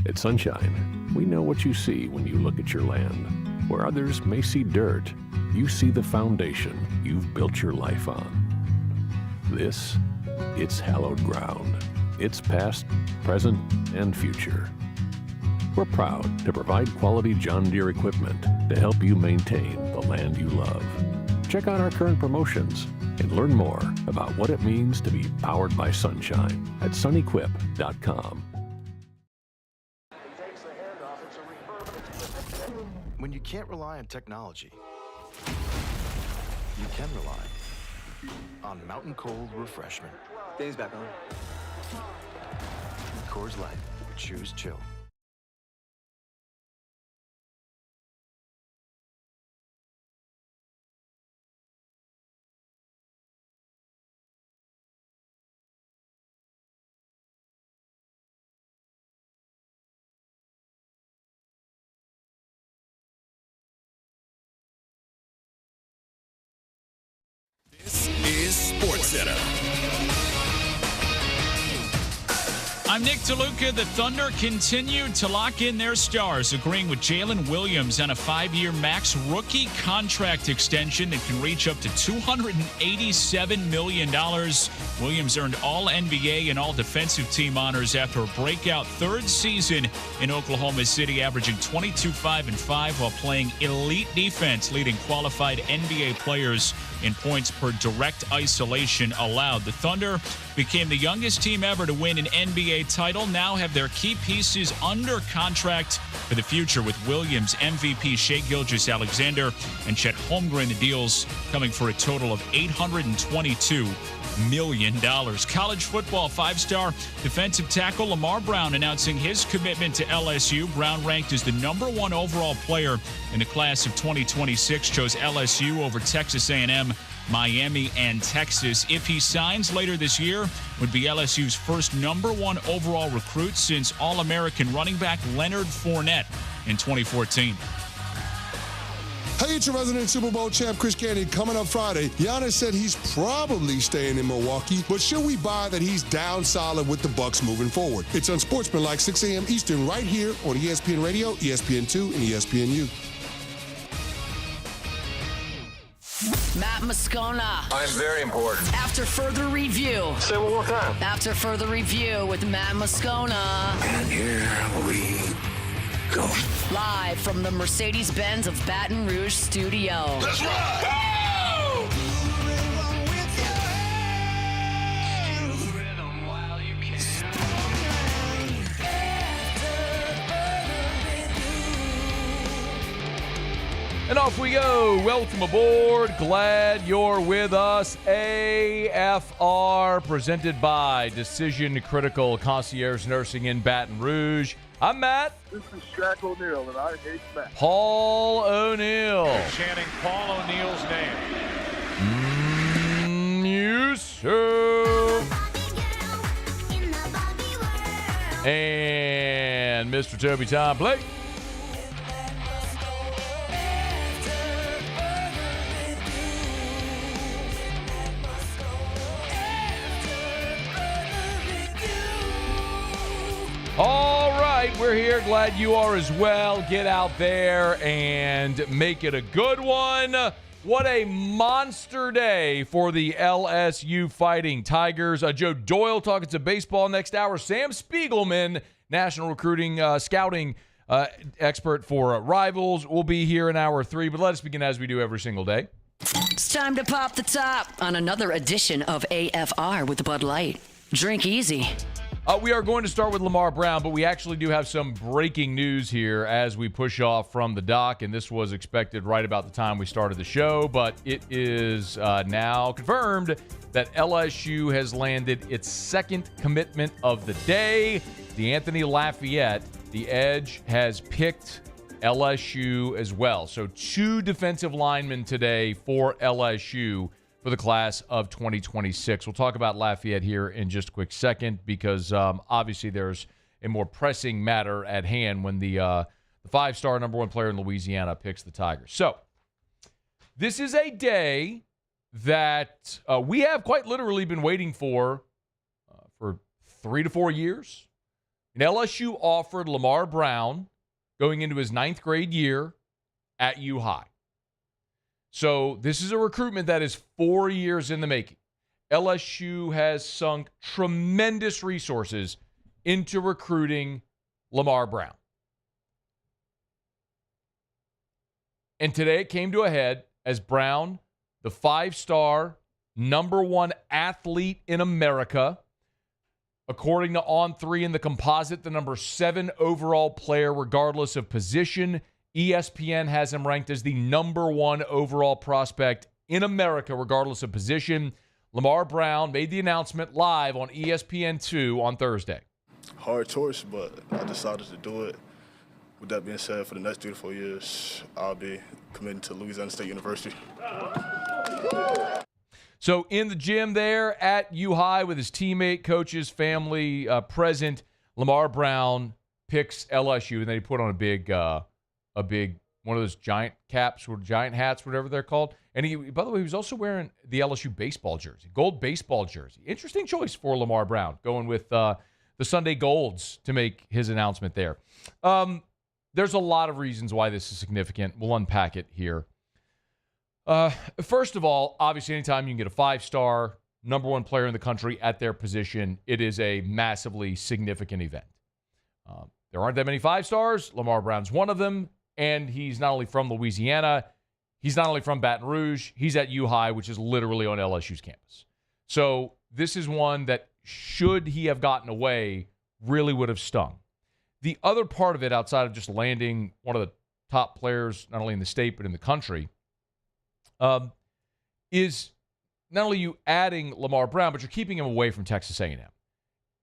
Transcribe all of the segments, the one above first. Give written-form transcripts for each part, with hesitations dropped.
At Sunshine, we know what you see when you look at your land. Where others may see dirt, you see the foundation you've built your life on. This, it's hallowed ground. It's past, present, and future. We're proud to provide quality John Deere equipment to help you maintain the land you love. Check out our current promotions and learn more about what it means to be powered by sunshine at sunequip.com. When you can't rely on technology, you can rely on Mountain Cold Refreshment. Dave's back on. Coors Light. Choose chill. This is SportsCenter. I'm Nick DeLuca. The Thunder continued to lock in their stars, agreeing with Jalen Williams on a 5-year max rookie contract extension that can reach up to $287 million. Williams earned all NBA and all defensive team honors after a breakout third season in Oklahoma City, averaging 22-5-5 while playing elite defense, leading qualified NBA players in points per direct isolation allowed. The Thunder became the youngest team ever to win an NBA title, now have their key pieces under contract for the future, with Williams, MVP Shai Gilgeous-Alexander, and Chet Holmgren deals coming for a total of $822 million. College football 5-star defensive tackle Lamar Brown announcing his commitment to LSU. Brown, ranked as the #1 overall player in the class of 2026, chose LSU over Texas A&M, Miami, and Texas. If he signs later this year, would be LSU's first #1 overall recruit since All-American running back Leonard Fournette in 2014. Hey, it's your resident Super Bowl champ, Chris Candy. Coming up Friday, Giannis said he's probably staying in Milwaukee, but should we buy that he's down solid with the Bucks moving forward? It's Unsportsmanlike, 6 a.m. Eastern, right here on ESPN Radio, ESPN2, and ESPNU. Matt Moscona. I'm very important. After further review. Say it one more time. After further review with Matt Moscona. And here we go. Live from the Mercedes-Benz of Baton Rouge studio. Let's ride! Go! And off we go. Welcome aboard. Glad you're with us. AFR, presented by Decision Critical Concierge Nursing in Baton Rouge. I'm Matt. This is Shaq O'Neal, and I hate Matt. Paul O'Neal. Chanting Paul O'Neal's name. You sir. And Mr. Toby Tom Blake. All right, we're here. Glad you are as well. Get out there and make it a good one. What a monster day for the LSU Fighting Tigers. Joe Doyle talking to baseball next hour. Sam Spiegelman, national recruiting scouting expert for Rivals, will be here in hour 3. But let us begin as we do every single day. It's time to pop the top on another edition of AFR with Bud Light. Drink easy. We are going to start with Lamar Brown, but we actually do have some breaking news here as we push off from the dock, and this was expected right about the time we started the show, but it is now confirmed that LSU has landed its second commitment of the day. DeAnthony Lafayette, the Edge, has picked LSU as well. So 2 defensive linemen today for LSU for the class of 2026. We'll talk about Lafayette here in just a quick second because obviously there's a more pressing matter at hand when the 5-star #1 player in Louisiana picks the Tigers. So this is a day that we have quite literally been waiting for 3 to 4 years. And LSU offered Lamar Brown going into his 9th grade year at U High. So this is a recruitment that is 4 years in the making. LSU has sunk tremendous resources into recruiting Lamar Brown. And today it came to a head as Brown, the 5-star, #1 athlete in America, according to On3 in the composite, the number 7 overall player regardless of position. ESPN has him ranked as the #1 overall prospect in America regardless of position. Lamar Brown made the announcement live on ESPN2 on Thursday. Hard choice, but I decided to do it. With that being said, for the next 3 to 4 years, I'll be committed to Louisiana State University. So in the gym there at U High with his teammate, coaches, family present, Lamar Brown picks LSU, and then he put on a big one of those giant caps or giant hats, whatever they're called. And he, by the way, he was also wearing the LSU baseball jersey, gold baseball jersey. Interesting choice for Lamar Brown, going with the Sunday Golds to make his announcement there. There's a lot of reasons why this is significant. We'll unpack it here. First of all, obviously, anytime you can get a 5-star, #1 player in the country at their position, it is a massively significant event. There aren't that many 5-stars. Lamar Brown's one of them, and he's not only from Louisiana, he's not only from Baton Rouge, he's at U High, which is literally on LSU's campus. So this is one that, should he have gotten away, really would have stung. The other part of it, outside of just landing one of the top players, not only in the state but in the country, is not only you adding Lamar Brown, but you're keeping him away from Texas A&M.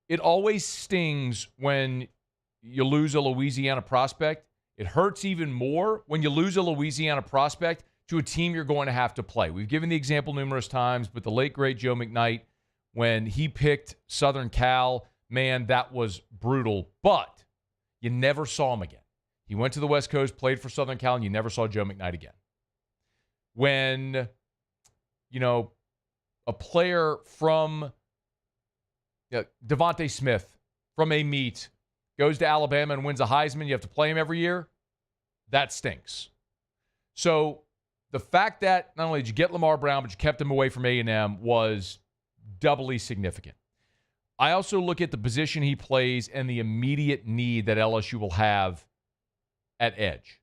It always stings when you lose a Louisiana prospect. It hurts even more when you lose a Louisiana prospect to a team you're going to have to play. We've given the example numerous times, but the late, great Joe McKnight, when he picked Southern Cal, man, that was brutal. But you never saw him again. He went to the West Coast, played for Southern Cal, and you never saw Joe McKnight again. When, a player from Devontae Smith from a meet goes to Alabama and wins a Heisman, you have to play him every year, that stinks. So the fact that not only did you get Lamar Brown, but you kept him away from A&M was doubly significant. I also look at the position he plays and the immediate need that LSU will have at edge.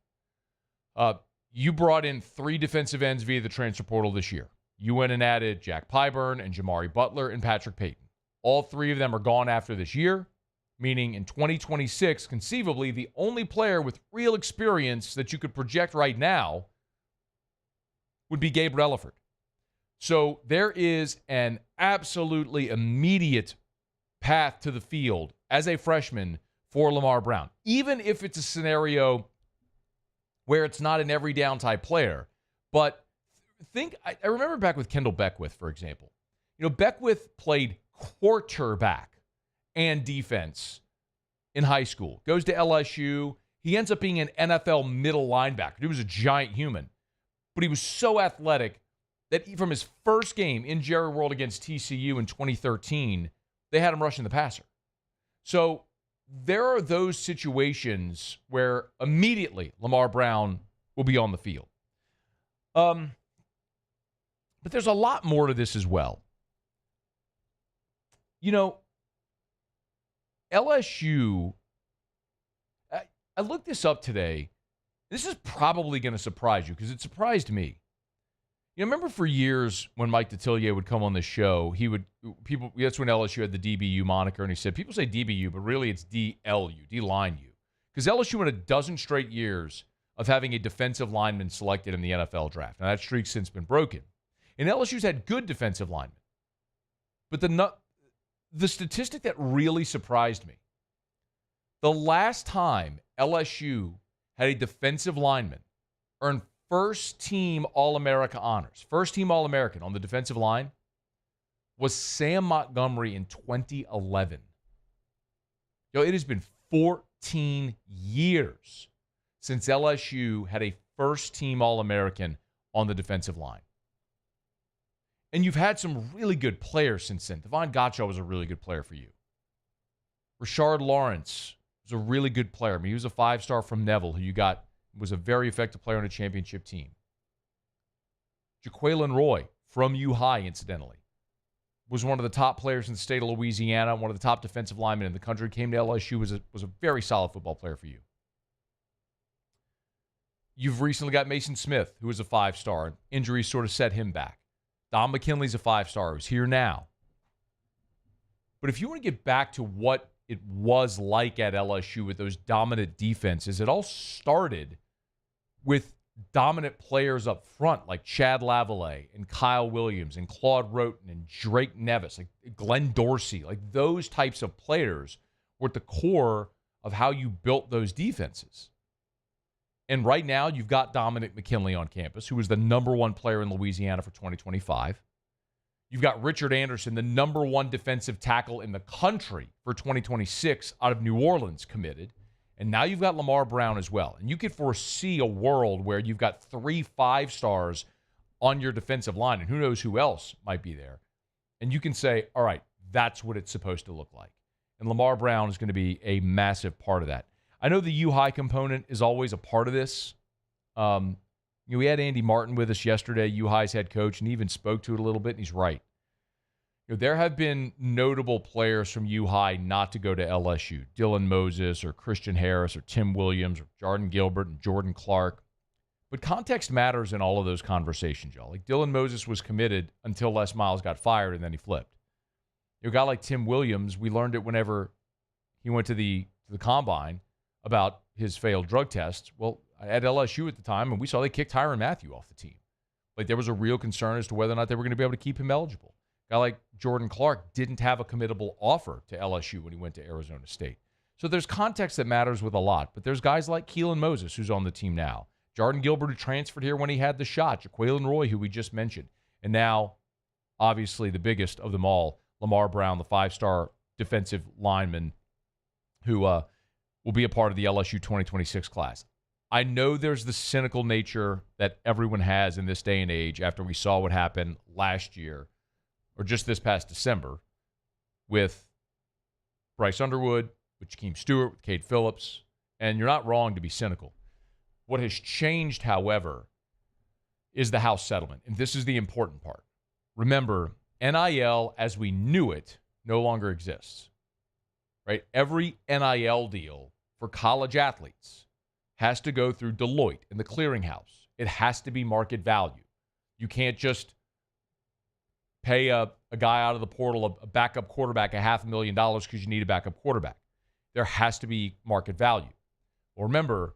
You brought in 3 defensive ends via the transfer portal this year. You went and added Jack Pyburn and Jamari Butler and Patrick Payton. All 3 of them are gone after this year, meaning in 2026, conceivably, the only player with real experience that you could project right now would be Gabe Relaford. So there is an absolutely immediate path to the field as a freshman for Lamar Brown, even if it's a scenario where it's not an every down type player. But I remember back with Kendall Beckwith, for example. Beckwith played quarterback and defense in high school, goes to LSU. He ends up being an NFL middle linebacker. He was a giant human, but he was so athletic that from his first game in Jerry World against TCU in 2013, they had him rushing the passer. So there are those situations where immediately Lamar Brown will be on the field. But there's a lot more to this as well. LSU, I looked this up today. This is probably going to surprise you because it surprised me. Remember for years when Mike Detillier would come on this show, that's when LSU had the DBU moniker, and he said, people say DBU, but really it's DLU, D-line U. Because LSU went a dozen straight years of having a defensive lineman selected in the NFL draft. Now that streak's since been broken. And LSU's had good defensive linemen. But the statistic that really surprised me, the last time LSU had a defensive lineman earn first-team All-America honors, first-team All-American on the defensive line, was Sam Montgomery in 2011. It has been 14 years since LSU had a first-team All-American on the defensive line. And you've had some really good players since then. Devon Gotcha was a really good player for you. Rashard Lawrence was a really good player. I mean, he was a 5-star from Neville, who was a very effective player on a championship team. Jaquelin Roy from U-High, incidentally, was one of the top players in the state of Louisiana, one of the top defensive linemen in the country, came to LSU, was a very solid football player for you. You've recently got Mason Smith, who was a 5-star. Injuries sort of set him back. Don McKinley's a 5-star who's here now. But if you want to get back to what it was like at LSU with those dominant defenses, it all started with dominant players up front like Chad Lavallee and Kyle Williams and Claude Roten and Drake Nevis, like Glenn Dorsey. Like those types of players were at the core of how you built those defenses. And right now you've got Dominic McKinley on campus, who was the number 1 player in Louisiana for 2025. You've got Richard Anderson, the number 1 defensive tackle in the country for 2026 out of New Orleans, committed. And now you've got Lamar Brown as well. And you could foresee a world where you've got 3 5-stars on your defensive line, and who knows who else might be there. And you can say, all right, that's what it's supposed to look like. And Lamar Brown is going to be a massive part of that. I know the U-High component is always a part of this. We had Andy Martin with us yesterday, U-High's head coach, and he even spoke to it a little bit, and he's right. There have been notable players from U-High not to go to LSU. Dylan Moses or Christian Harris or Tim Williams or Jordan Gilbert and Jordan Clark. But context matters in all of those conversations, y'all. Like Dylan Moses was committed until Les Miles got fired, and then he flipped. A guy like Tim Williams, we learned it whenever he went to the combine about his failed drug tests. Well, at LSU at the time, and we saw they kicked Tyrann Mathieu off the team. Like there was a real concern as to whether or not they were going to be able to keep him eligible. A guy like Jordan Clark didn't have a committable offer to LSU when he went to Arizona State. So there's context that matters with a lot, but there's guys like Keelan Moses, who's on the team now. Jordan Gilbert, who transferred here when he had the shot. Jaquelin Roy, who we just mentioned. And now, obviously, the biggest of them all, Lamar Brown, the 5-star defensive lineman who will be a part of the LSU 2026 class. I know there's the cynical nature that everyone has in this day and age after we saw what happened last year, or just this past December, with Bryce Underwood, with Jakeem Stewart, with Cade Phillips, and you're not wrong to be cynical. What has changed, however, is the House settlement, and this is the important part. Remember, NIL as we knew it no longer exists, right? Every NIL deal for college athletes has to go through Deloitte in the clearinghouse. It has to be market value. You can't just pay a guy out of the portal, a backup quarterback, $500,000 because you need a backup quarterback. There has to be market value. Well, remember,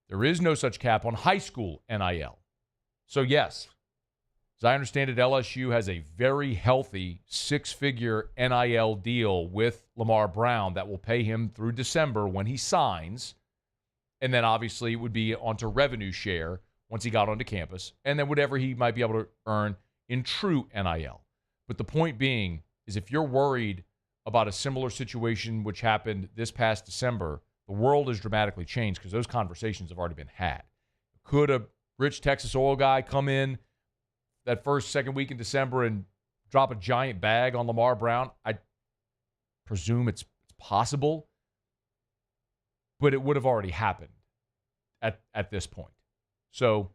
there is no such cap on high school NIL. So yes, as I understand it, LSU has a very healthy 6-figure NIL deal with Lamar Brown that will pay him through December when he signs. And then obviously it would be onto revenue share once he got onto campus. And then whatever he might be able to earn in true NIL. But the point being is if you're worried about a similar situation which happened this past December, the world has dramatically changed because those conversations have already been had. Could a rich Texas oil guy come in that second week in December and drop a giant bag on Lamar Brown? I presume it's possible, but it would have already happened at this point. So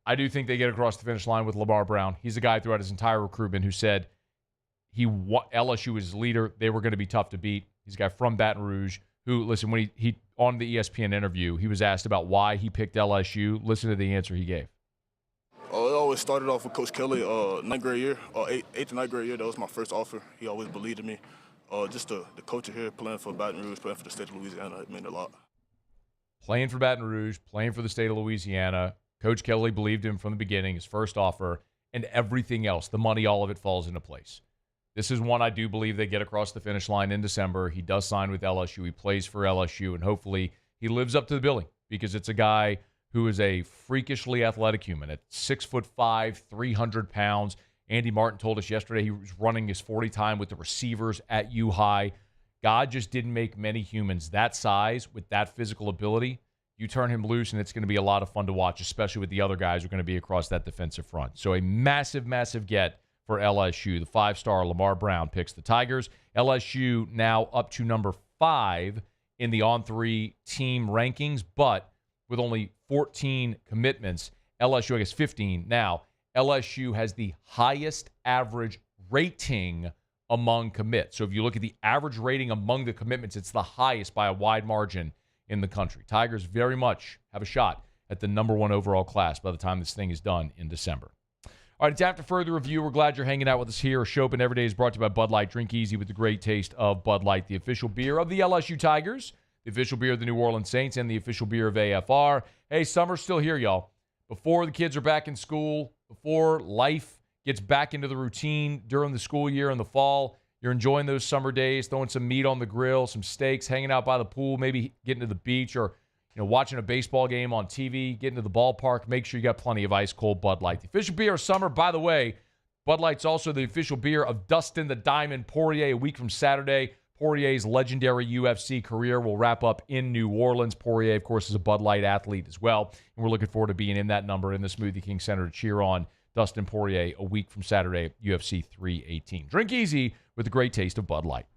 I do think they get across the finish line with Lamar Brown. He's a guy throughout his entire recruitment who said LSU was his leader. They were going to be tough to beat. He's a guy from Baton Rouge who, listen, when he on the ESPN interview, he was asked about why he picked LSU. Listen to the answer he gave. It always started off with Coach Kelly, ninth grade year, eighth and ninth grade year. That was my first offer. He always believed in me. Just the culture here, playing for Baton Rouge, playing for the state of Louisiana, it meant a lot. Playing for Baton Rouge, playing for the state of Louisiana. Coach Kelly believed him from the beginning, his first offer, and everything else, the money, all of it falls into place. This is one I do believe they get across the finish line in December. He does sign with LSU. He plays for LSU, and hopefully he lives up to the billing because it's a guy who is a freakishly athletic human at 6'5", 300 pounds. Andy Martin told us yesterday he was running his 40 time with the receivers at U-High. God just didn't make many humans that size with that physical ability. You turn him loose, and it's going to be a lot of fun to watch, especially with the other guys who are going to be across that defensive front. So a massive, massive get for LSU. The 5-star Lamar Brown picks the Tigers. LSU now up to number 5 in the On3 team rankings, but with only 14 commitments. LSU, I guess 15 now. LSU has the highest average rating among commits. So if you look at the average rating among the commitments, it's the highest by a wide margin in the country. Tigers very much have a shot at the number 1 overall class by the time this thing is done in December. All right, it's after further review. We're glad you're hanging out with us here. Show Open Every Day is brought to you by Bud Light. Drink easy with the great taste of Bud Light, the official beer of the LSU Tigers, the official beer of the New Orleans Saints, and the official beer of AFR. Hey, summer's still here, y'all. Before the kids are back in school, before life gets back into the routine during the school year in the fall, you're enjoying those summer days, throwing some meat on the grill, some steaks, hanging out by the pool, maybe getting to the beach or watching a baseball game on TV, getting to the ballpark. Make sure you got plenty of ice-cold Bud Light. The official beer of summer, by the way, Bud Light's also the official beer of Dustin the Diamond Poirier. A week from Saturday, Poirier's legendary UFC career will wrap up in New Orleans. Poirier, of course, is a Bud Light athlete as well, and we're looking forward to being in that number in the Smoothie King Center to cheer on Dustin Poirier a week from Saturday, UFC 318. Drink easy with the great taste of Bud Light.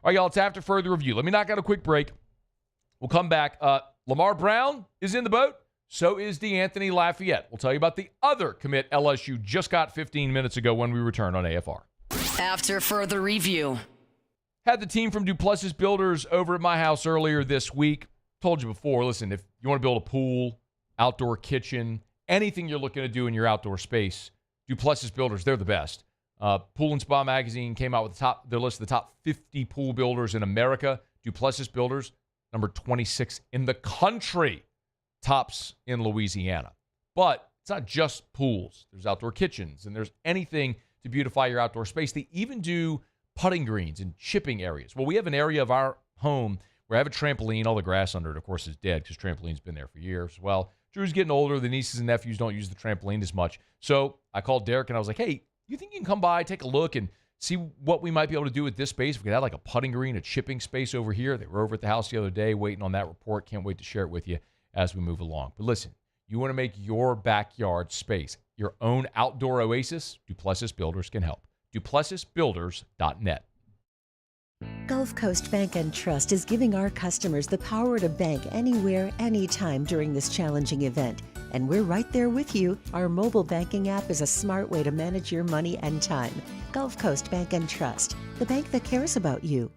All right, y'all, it's after further review. Let me knock out a quick break. We'll come back. Lamar Brown is in the boat. So is DeAnthony Lafayette. We'll tell you about the other commit LSU just got 15 minutes ago when we return on AFR. After further review. Had the team from Duplessis Builders over at my house earlier this week. Told you before, listen, if you want to build a pool, outdoor kitchen, anything you're looking to do in your outdoor space, Duplessis Builders, they're the best. Pool and Spa Magazine came out with their list of the top 50 pool builders in America. Duplessis Builders, number 26 in the country, tops in Louisiana. But it's not just pools. There's outdoor kitchens, and there's anything to beautify your outdoor space. They even do putting greens and chipping areas. Well, we have an area of our home where I have a trampoline. All the grass under it, of course, is dead because trampoline's been there for years. Well, Drew's getting older. The nieces and nephews don't use the trampoline as much. So I called Derek, and I was like, hey, you think you can come by, take a look, and see what we might be able to do with this space? If we could have like a putting green, a chipping space over here. They were over at the house the other day waiting on that report. Can't wait to share it with you as we move along. But listen, you want to make your backyard space your own outdoor oasis? Duplessis Builders can help. DuplessisBuilders.net. Gulf Coast Bank and Trust is giving our customers the power to bank anywhere, anytime during this challenging event. And we're right there with you. Our mobile banking app is a smart way to manage your money and time. Gulf Coast Bank and Trust, the bank that cares about you.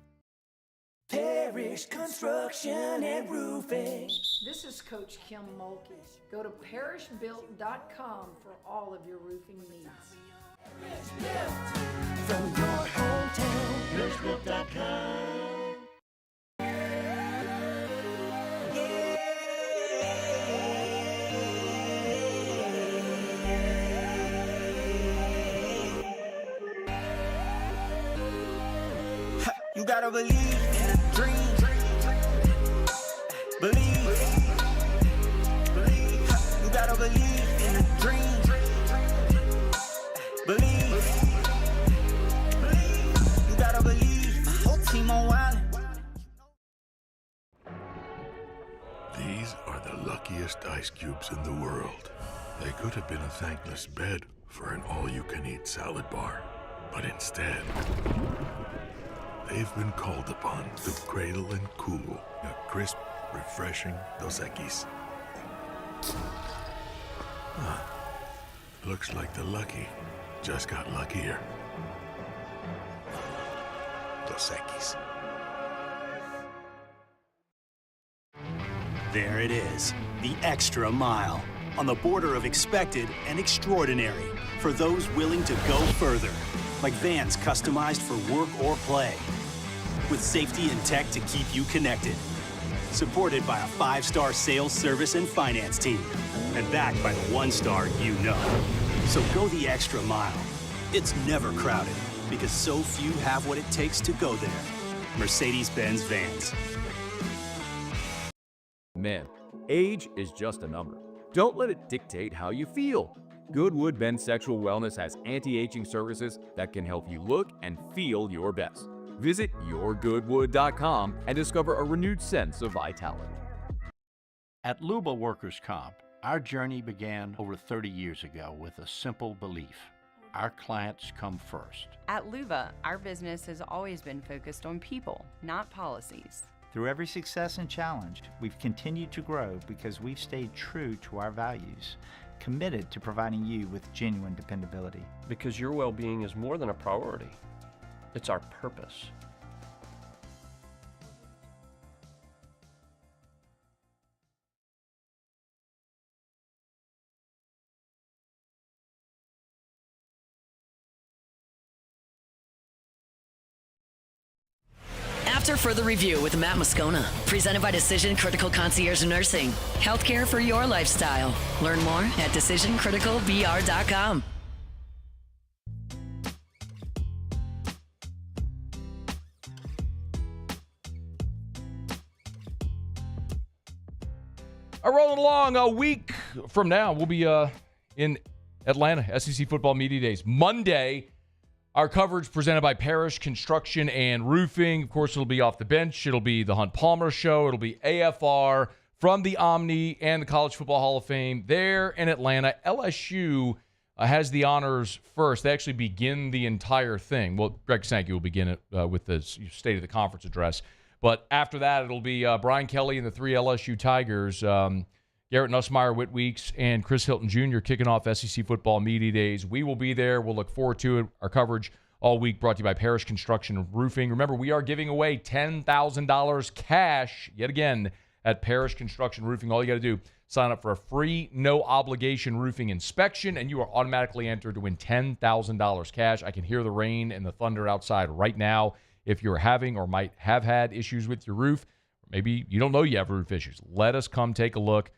Parish Construction and Roofing. This is Coach Kim Mulkey. Go to parishbuilt.com for all of your roofing needs. From your hometown, parishbuilt.com. You gotta believe in a dream. Believe. You gotta believe in a dream. Believe. You gotta believe. My whole team on wildin'. These are the luckiest ice cubes in the world. They could have been a thankless bed for an all-you-can-eat salad bar. But instead, they've been called upon to cradle and cool a crisp, refreshing Dos Equis. Looks like the lucky just got luckier. Dos Equis. There it is, the extra mile, on the border of expected and extraordinary for those willing to go further, like vans customized for work or play, with safety and tech to keep you connected, supported by a 5-star sales, service, and finance team, and backed by the 1-star you know. So go the extra mile. It's never crowded, because so few have what it takes to go there. Mercedes-Benz Vans. Men, age is just a number. Don't let it dictate how you feel. Goodwood Men's Sexual Wellness has anti-aging services that can help you look and feel your best. Visit yourgoodwood.com and discover a renewed sense of vitality. At Luba Workers' Comp, our journey began over 30 years ago with a simple belief. our clients come first. At Luva, our business has always been focused on people, not policies. Through every success and challenge, we've continued to grow because we've stayed true to our values, committed to providing you with genuine dependability. Because your well-being is more than a priority. It's our purpose. After further review with Matt Moscona, presented by Decision Critical Concierge Nursing. Healthcare for your lifestyle. Learn more at decisioncriticalvr.com. Rolling along, a week from now, we'll be in Atlanta, SEC Football Media Days. Monday, our coverage presented by Parrish Construction and Roofing. Of course, it'll be off the bench. It'll be the Hunt Palmer Show. It'll be AFR from the Omni and the College Football Hall of Fame there in Atlanta. LSU has the honors first. They actually begin the entire thing. Well, Greg Sankey will begin it with the State of the Conference address. But after that, it'll be Brian Kelly and the three LSU Tigers, Garrett Nussmeier, Whit Weeks, and Chris Hilton Jr. kicking off SEC Football Media Days. We will be there. We'll look forward to it. Our coverage all week brought to you by Parrish Construction and Roofing. Remember, we are giving away $10,000 cash yet again at Parrish Construction Roofing. All you got to do, sign up for a free, no-obligation roofing inspection, and you are automatically entered to win $10,000 cash. I can hear the rain and the thunder outside right now. If you're having or might have had issues with your roof, maybe you don't know you have roof issues, let us come take a look.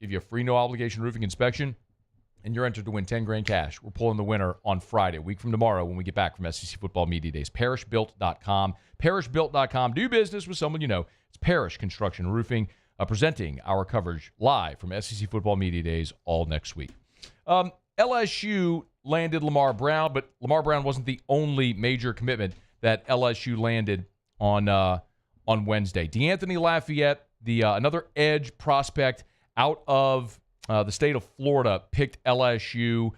Give you a free no-obligation roofing inspection, and you're entered to win $10,000 cash. We're pulling the winner on Friday, a week from tomorrow when we get back from SEC Football Media Days. ParrishBuilt.com. ParrishBuilt.com. Do business with someone you know. It's Parrish Construction and Roofing, presenting our coverage live from SEC Football Media Days all next week. LSU landed Lamar Brown, but Lamar Brown wasn't the only major commitment that LSU landed on Wednesday. DeAnthony Lafayette, another edge prospect out of the state of Florida, picked LSU.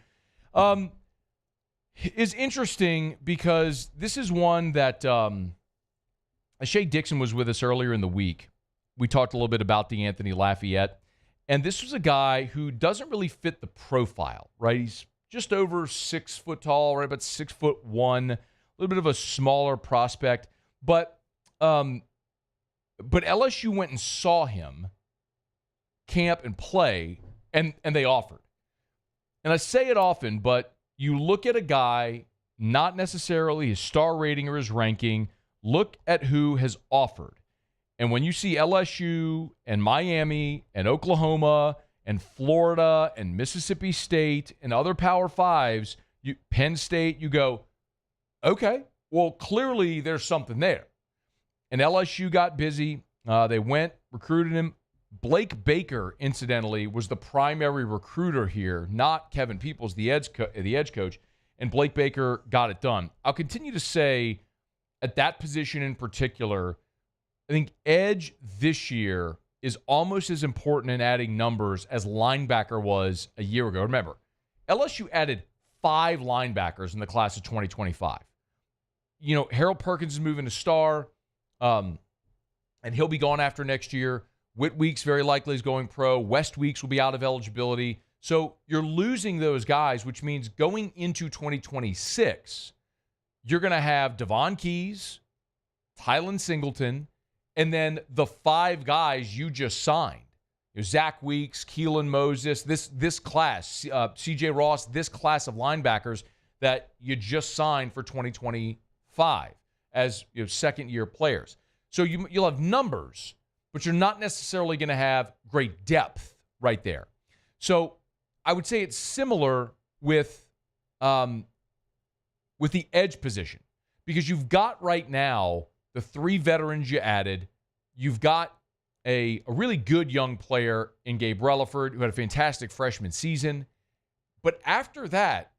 Is interesting because this is one that Shea Dixon was with us earlier in the week. We talked a little bit about DeAnthony Lafayette, and this was a guy who doesn't really fit the profile, right? He's just over 6 foot tall, right about 6'1", a little bit of a smaller prospect, but LSU went and saw him camp and play, and they offered. And I say it often, but you look at a guy, not necessarily his star rating or his ranking, look at who has offered. And when you see LSU and Miami and Oklahoma and Florida and Mississippi State and other Power Fives, Penn State, you go, okay, well, clearly there's something there. And LSU got busy. They went, recruited him. Blake Baker, incidentally, was the primary recruiter here, not Kevin Peoples, the edge coach. And Blake Baker got it done. I'll continue to say, at that position in particular, I think edge this year is almost as important in adding numbers as linebacker was a year ago. Remember, LSU added 5 linebackers in the class of 2025. You know, Harold Perkins is moving to star, and he'll be gone after next year. Whit Weeks very likely is going pro. West Weeks will be out of eligibility. So you're losing those guys, which means going into 2026, you're going to have Devon Keys, Tylen Singleton, and then the 5 guys you just signed. Zach Weeks, Keelan Moses, this class, C.J. Ross, this class of linebackers that you just signed for 2025 as second-year players. So you'll have numbers, but you're not necessarily going to have great depth right there. So I would say it's similar with the edge position, because you've got right now the 3 veterans you added. You've got a really good young player in Gabe Relaford, who had a fantastic freshman season. But after that,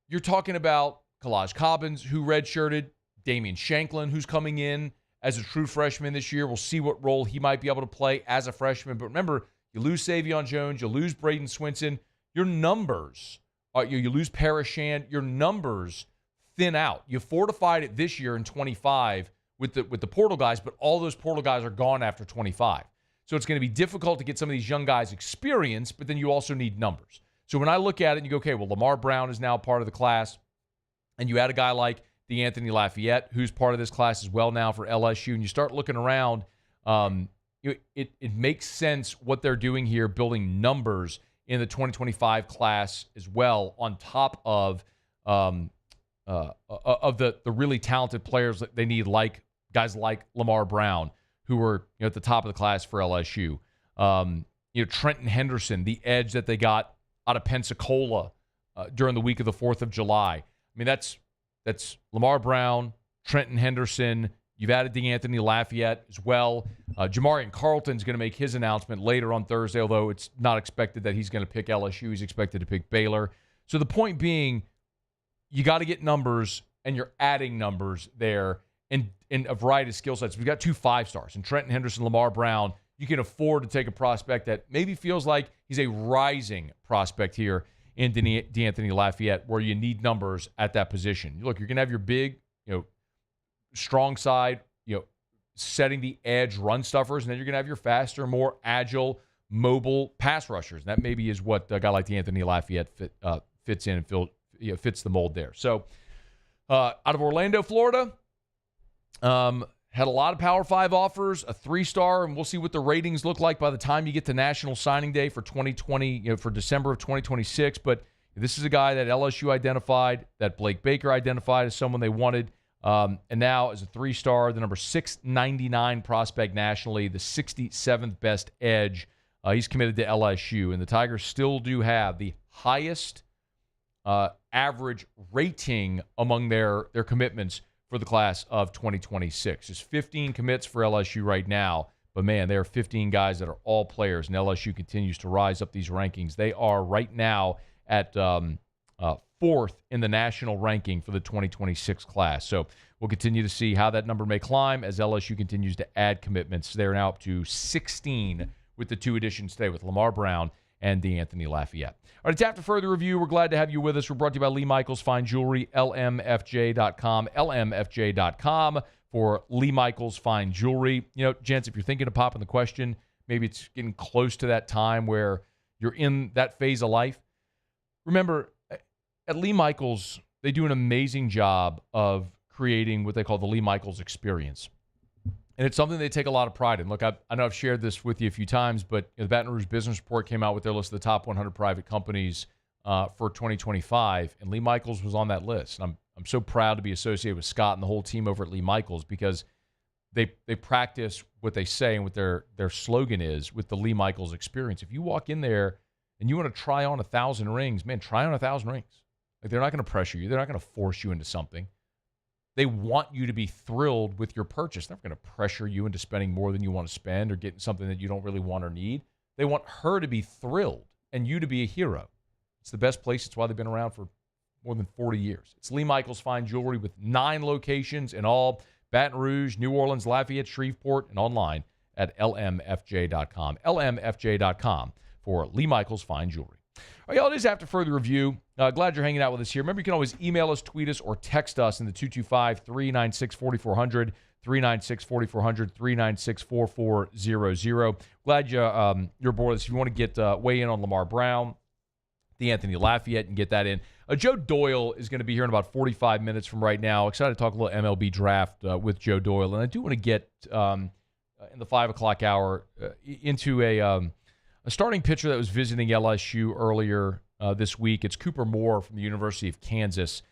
you're talking about Kalaj Cobbins, who redshirted, Damian Shanklin, who's coming in as a true freshman this year. We'll see what role he might be able to play as a freshman. But remember, you lose Savion Jones, you lose Braden Swinson. Your numbers You lose Parashand. Your numbers thin out. You fortified it this year in 25 with the portal guys, but all those portal guys are gone after 25. So it's going to be difficult to get some of these young guys experience, but then you also need numbers. So when I look at it and you go, okay, well, Lamar Brown is now part of the class, and you add a guy like DeAnthony Lafayette, who's part of this class as well now for LSU, and you start looking around, it makes sense what they're doing here, building numbers in the 2025 class as well, on top of the really talented players that they need, like guys like Lamar Brown, who were at the top of the class for LSU. Trenton Henderson, the edge that they got out of Pensacola during the week of the 4th of July. I mean, that's Lamar Brown, Trenton Henderson. You've added DeAnthony Lafayette as well. Jamarian Carlton's going to make his announcement later on Thursday, although it's not expected that he's going to pick LSU. He's expected to pick Baylor. So the point being, you got to get numbers, and you're adding numbers there in a variety of skill sets. We've got 2 5-stars, and Trenton Henderson, Lamar Brown. You can afford to take a prospect that maybe feels like he's a rising prospect here in DeAnthony Lafayette, where you need numbers at that position. Look, you're going to have your big, strong side, setting the edge run stuffers, and then you're going to have your faster, more agile, mobile pass rushers. And that maybe is what a guy like DeAnthony Lafayette fits in and fits the mold there. So out of Orlando, Florida, had a lot of Power 5 offers, a 3-star, and we'll see what the ratings look like by the time you get to National Signing Day for 2020, for December of 2026. But this is a guy that LSU identified, that Blake Baker identified as someone they wanted. And now as a 3-star, the number 699 prospect nationally, the 67th best edge. He's committed to LSU, and the Tigers still do have the highest average rating among their commitments for the class of 2026. There's 15 commits for LSU right now, but man, there are 15 guys that are all players, and LSU continues to rise up these rankings. They are right now at 4th in the national ranking for the 2026 class. So we'll continue to see how that number may climb as LSU continues to add commitments. They're now up to 16 with the 2 additions today with Lamar Brown and DeAnthony Lafayette. All right, it's after further review. We're glad to have you with us. We're brought to you by Lee Michaels Fine Jewelry, lmfj.com, lmfj.com for Lee Michaels Fine Jewelry. Gents, if you're thinking of popping the question, maybe it's getting close to that time where you're in that phase of life. Remember, at Lee Michaels, they do an amazing job of creating what they call the Lee Michaels experience. And it's something they take a lot of pride in. Look, I know I've shared this with you a few times, but the Baton Rouge Business Report came out with their list of the top 100 private companies for 2025, and Lee Michaels was on that list. And I'm so proud to be associated with Scott and the whole team over at Lee Michaels, because they practice what they say and what their slogan is with the Lee Michaels experience. If you walk in there and you want to try on 1,000 rings, man, try on 1,000 rings. Like, they're not going to pressure you. They're not going to force you into something. They want you to be thrilled with your purchase. They're not going to pressure you into spending more than you want to spend or getting something that you don't really want or need. They want her to be thrilled and you to be a hero. It's the best place. It's why they've been around for more than 40 years. It's Lee Michaels Fine Jewelry with 9 locations in all: Baton Rouge, New Orleans, Lafayette, Shreveport, and online at lmfj.com. lmfj.com for Lee Michaels Fine Jewelry. All right, y'all, it is after further review. Glad you're hanging out with us here. Remember, you can always email us, tweet us, or text us in the 225-396-4400, 396-4400, 396-4400. Glad you're aboard us. If you want to get weigh in on Lamar Brown, DeAnthony Lafayette, and get that in. Joe Doyle is going to be here in about 45 minutes from right now. Excited to talk a little MLB Draft with Joe Doyle. And I do want to get, in the 5 o'clock hour, into a starting pitcher that was visiting LSU earlier this week. It's Cooper Moore from the University of Kansas.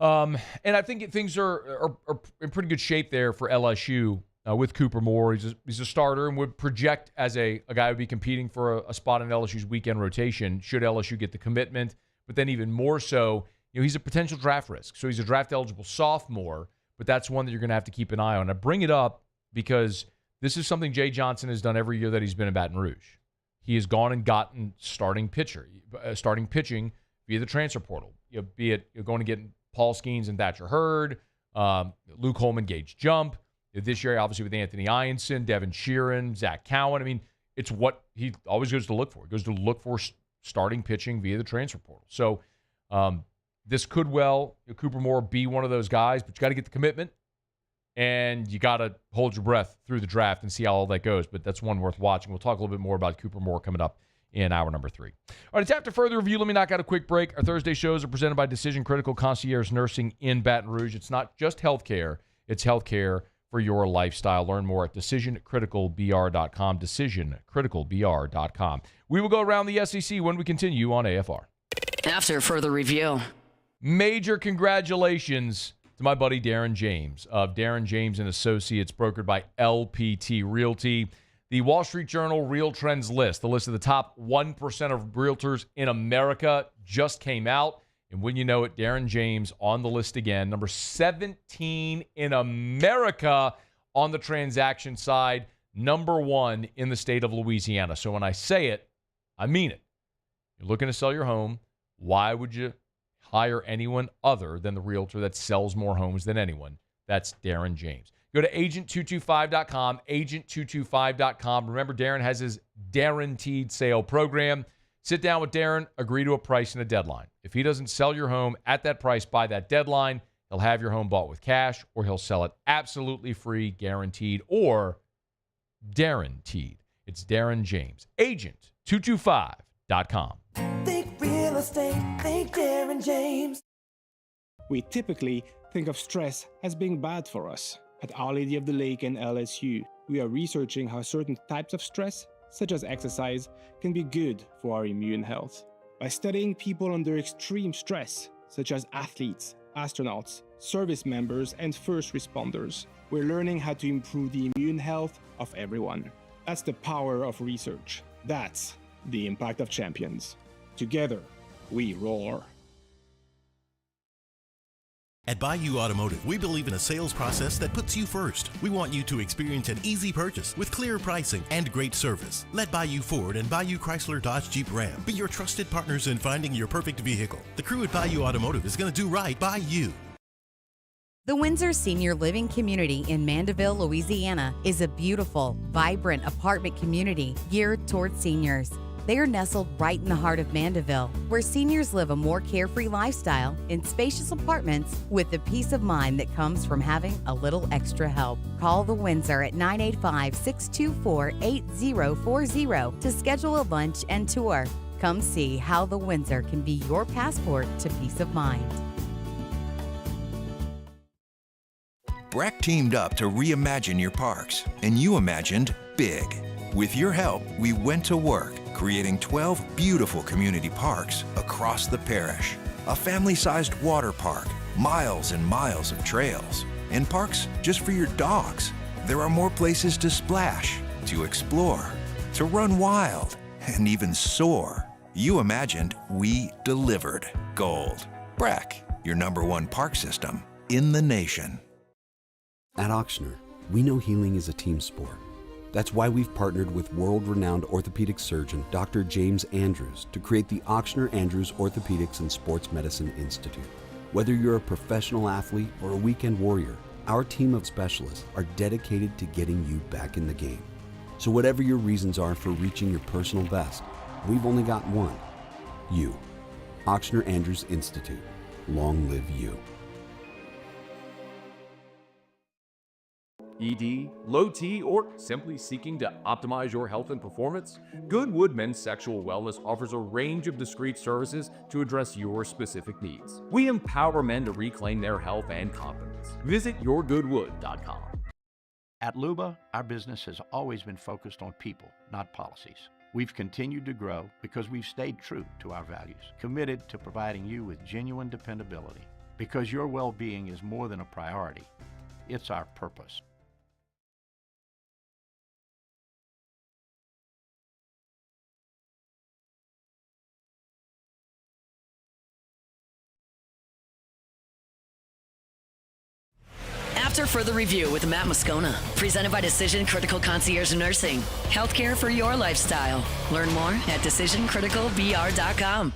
And I think things are in pretty good shape there for LSU with Cooper Moore. He's a starter and would project as a guy who would be competing for a spot in LSU's weekend rotation should LSU get the commitment. But then even more so, he's a potential draft risk. So he's a draft-eligible sophomore, but that's one that you're going to have to keep an eye on. I bring it up because this is something Jay Johnson has done every year that he's been in Baton Rouge. He has gone and gotten starting pitching via the transfer portal. Be it going to get Paul Skeens and Thatcher Hurd, Luke Holman, Gage Jump. This year, obviously, with Anthony Ianson, Devin Sheeran, Zach Cowan. I mean, it's what he always goes to look for. He goes to look for starting pitching via the transfer portal. So This could well, Cooper Moore, be one of those guys, but you got to get the commitment, and you got to hold your breath through the draft and see how all that goes. But that's one worth watching. We'll talk a little bit more about Cooper Moore coming up in hour number 3. All right, it's after further review. Let me knock out a quick break. Our Thursday shows are presented by Decision Critical Concierge Nursing in Baton Rouge. It's not just healthcare, it's healthcare for your lifestyle. Learn more at decisioncriticalbr.com, decisioncriticalbr.com. We will go around the SEC when we continue on AFR. After further review. Major congratulations to my buddy Darren James of Darren James & Associates, brokered by LPT Realty. The Wall Street Journal Real Trends list, the list of the top 1% of realtors in America, just came out. And when you know it, Darren James on the list again, number 17 in America on the transaction side, number 1 in the state of Louisiana. So when I say it, I mean it. You're looking to sell your home. Why would you hire anyone other than the realtor that sells more homes than anyone? That's Darren James. Go to agent225.com, agent225.com. Remember, Darren has his guaranteed sale program. Sit down with Darren, agree to a price and a deadline. If he doesn't sell your home at that price by that deadline, he'll have your home bought with cash, or he'll sell it absolutely free, guaranteed, or guaranteed. It's Darren James. Agent225.com. Think real estate, think Darren James. We typically think of stress as being bad for us. At Our Lady of the Lake and LSU, we are researching how certain types of stress, such as exercise, can be good for our immune health. By studying people under extreme stress, such as athletes, astronauts, service members, and first responders, we're learning how to improve the immune health of everyone. That's the power of research. That's the impact of champions. Together, we roar. At Bayou Automotive, we believe in a sales process that puts you first. We want you to experience an easy purchase with clear pricing and great service. Let Bayou Ford and Bayou Chrysler Dodge Jeep Ram be your trusted partners in finding your perfect vehicle. The crew at Bayou Automotive is going to do right by you. The Windsor Senior Living Community in Mandeville, Louisiana is a beautiful, vibrant apartment community geared towards seniors. They are nestled right in the heart of Mandeville, where seniors live a more carefree lifestyle in spacious apartments with the peace of mind that comes from having a little extra help. Call the Windsor at 985-624-8040 to schedule a lunch and tour. Come see how the Windsor can be your passport to peace of mind. Breck teamed up to reimagine your parks, and you imagined big. With your help, we went to work, creating 12 beautiful community parks across the parish. A family-sized water park, miles and miles of trails, and parks just for your dogs. There are more places to splash, to explore, to run wild, and even soar. You imagined, we delivered. Gold. Breck, your #1 park system in the nation. At Ochsner, we know healing is a team sport. That's why we've partnered with world-renowned orthopedic surgeon Dr. James Andrews to create the Ochsner Andrews Orthopedics and Sports Medicine Institute. Whether you're a professional athlete or a weekend warrior, our team of specialists are dedicated to getting you back in the game. So whatever your reasons are for reaching your personal best, we've only got one. You. Ochsner Andrews Institute. Long live you. ED, low T, or simply seeking to optimize your health and performance? Goodwood Men's Sexual Wellness offers a range of discreet services to address your specific needs. We empower men to reclaim their health and confidence. Visit yourgoodwood.com. At Luba, our business has always been focused on people, not policies. We've continued to grow because we've stayed true to our values, committed to providing you with genuine dependability. Because your well-being is more than a priority, it's our purpose. After further review with Matt Moscona, presented by Decision Critical Concierge Nursing. Healthcare for your lifestyle. Learn more at decisioncriticalbr.com.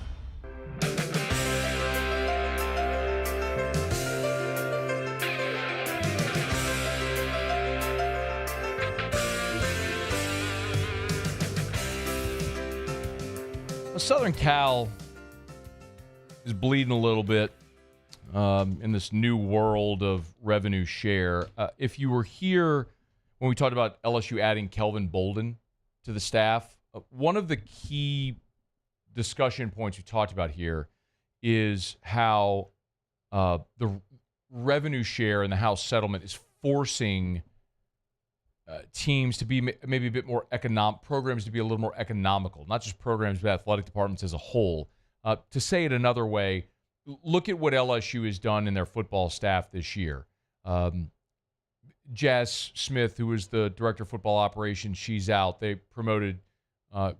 Southern Cal is bleeding a little bit in this new world of revenue share. If you were here when we talked about LSU adding Kelvin Bolden to the staff, one of the key discussion points we talked about here is how the revenue share and the House settlement is forcing teams to be maybe a bit more programs to be a little more economical, not just programs, but athletic departments as a whole. To say it another way, look at what LSU has done in their football staff this year. Jazz Smith, who was the director of football operations, she's out. They promoted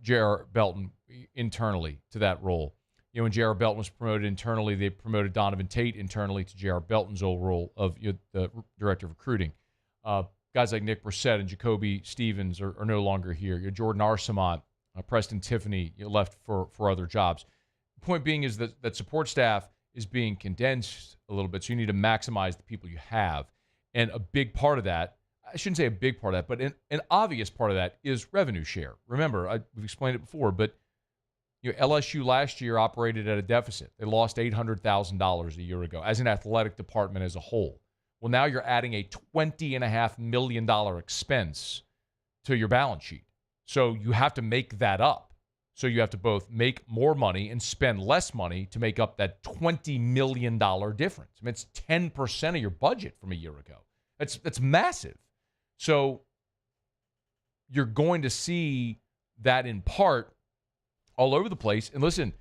J.R. Belton internally to that role. You know, when J.R. Belton was promoted internally, they promoted Donovan Tate internally to J.R. Belton's old role of the director of recruiting. Guys like Nick Brissett and Jacoby Stevens are no longer here. Jordan Arsamont, Preston Tiffany left for other jobs. The point being is that support staff is being condensed a little bit, so you need to maximize the people you have. And a big part of that, I shouldn't say a big part of that, but an obvious part of that is revenue share. Remember, we've explained it before, but LSU last year operated at a deficit. They lost $800,000 a year ago as an athletic department as a whole. Well, now you're adding a $20.5 million expense to your balance sheet. So you have to make that up. So you have to both make more money and spend less money to make up that $20 million difference. I mean, it's 10% of your budget from a year ago. That's massive. So you're going to see that in part all over the place. And listen,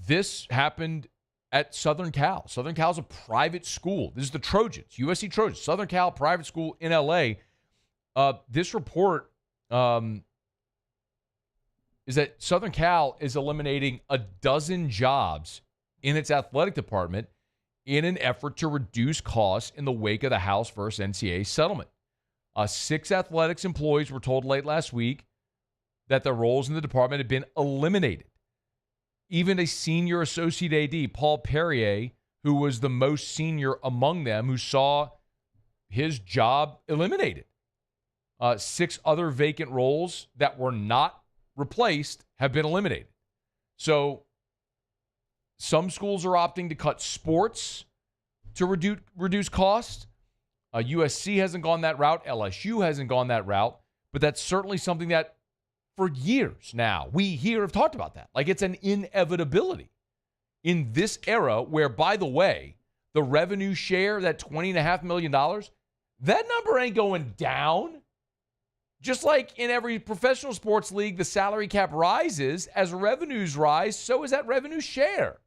this happened at Southern Cal. Southern Cal's a private school. This is the Trojans, USC Trojans. Southern Cal, private school in L.A. This report is that Southern Cal is eliminating a dozen jobs in its athletic department in an effort to reduce costs in the wake of the House versus NCAA settlement. 6 athletics employees were told late last week that their roles in the department had been eliminated. Even a senior associate AD, Paul Perrier, who was the most senior among them, who saw his job eliminated. 6 other vacant roles that were not replaced have been eliminated. So some schools are opting to cut sports to reduce costs. USC hasn't gone that route. LSU hasn't gone that route. But that's certainly something that for years now, we here have talked about that. Like, it's an inevitability in this era where, by the way, the revenue share, that $20.5 million, that number ain't going down. Just like in every professional sports league, the salary cap rises. As revenues rise, so is that revenue share.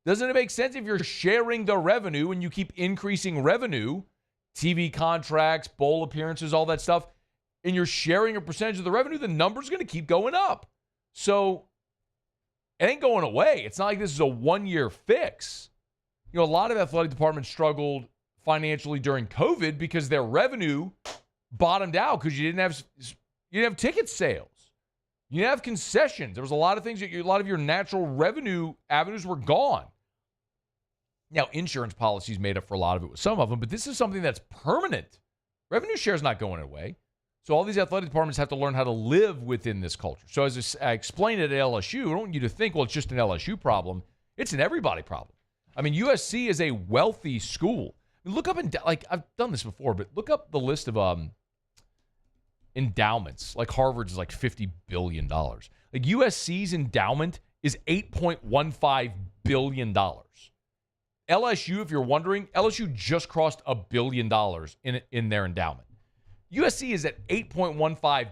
Doesn't it make sense if you're sharing the revenue and you keep increasing revenue, TV contracts, bowl appearances, all that stuff, and you're sharing a percentage of the revenue, the number's going to keep going up. So it ain't going away. It's not like this is a one-year fix. A lot of athletic departments struggled financially during COVID because their revenue bottomed out because you didn't have ticket sales. You didn't have concessions. There was a lot of things a lot of your natural revenue avenues were gone. Now, insurance policies made up for a lot of it with some of them, but this is something that's permanent. Revenue share is not going away. So all these athletic departments have to learn how to live within this culture. So as I explained it at LSU, I don't want you to think, well, it's just an LSU problem. It's an everybody problem. I mean, USC is a wealthy school. I mean, look up, I've done this before, but look up the list of endowments. Like Harvard's is like $50 billion. Like USC's endowment is $8.15 billion. LSU, if you're wondering, LSU just crossed $1 billion in their endowment. USC is at $8.15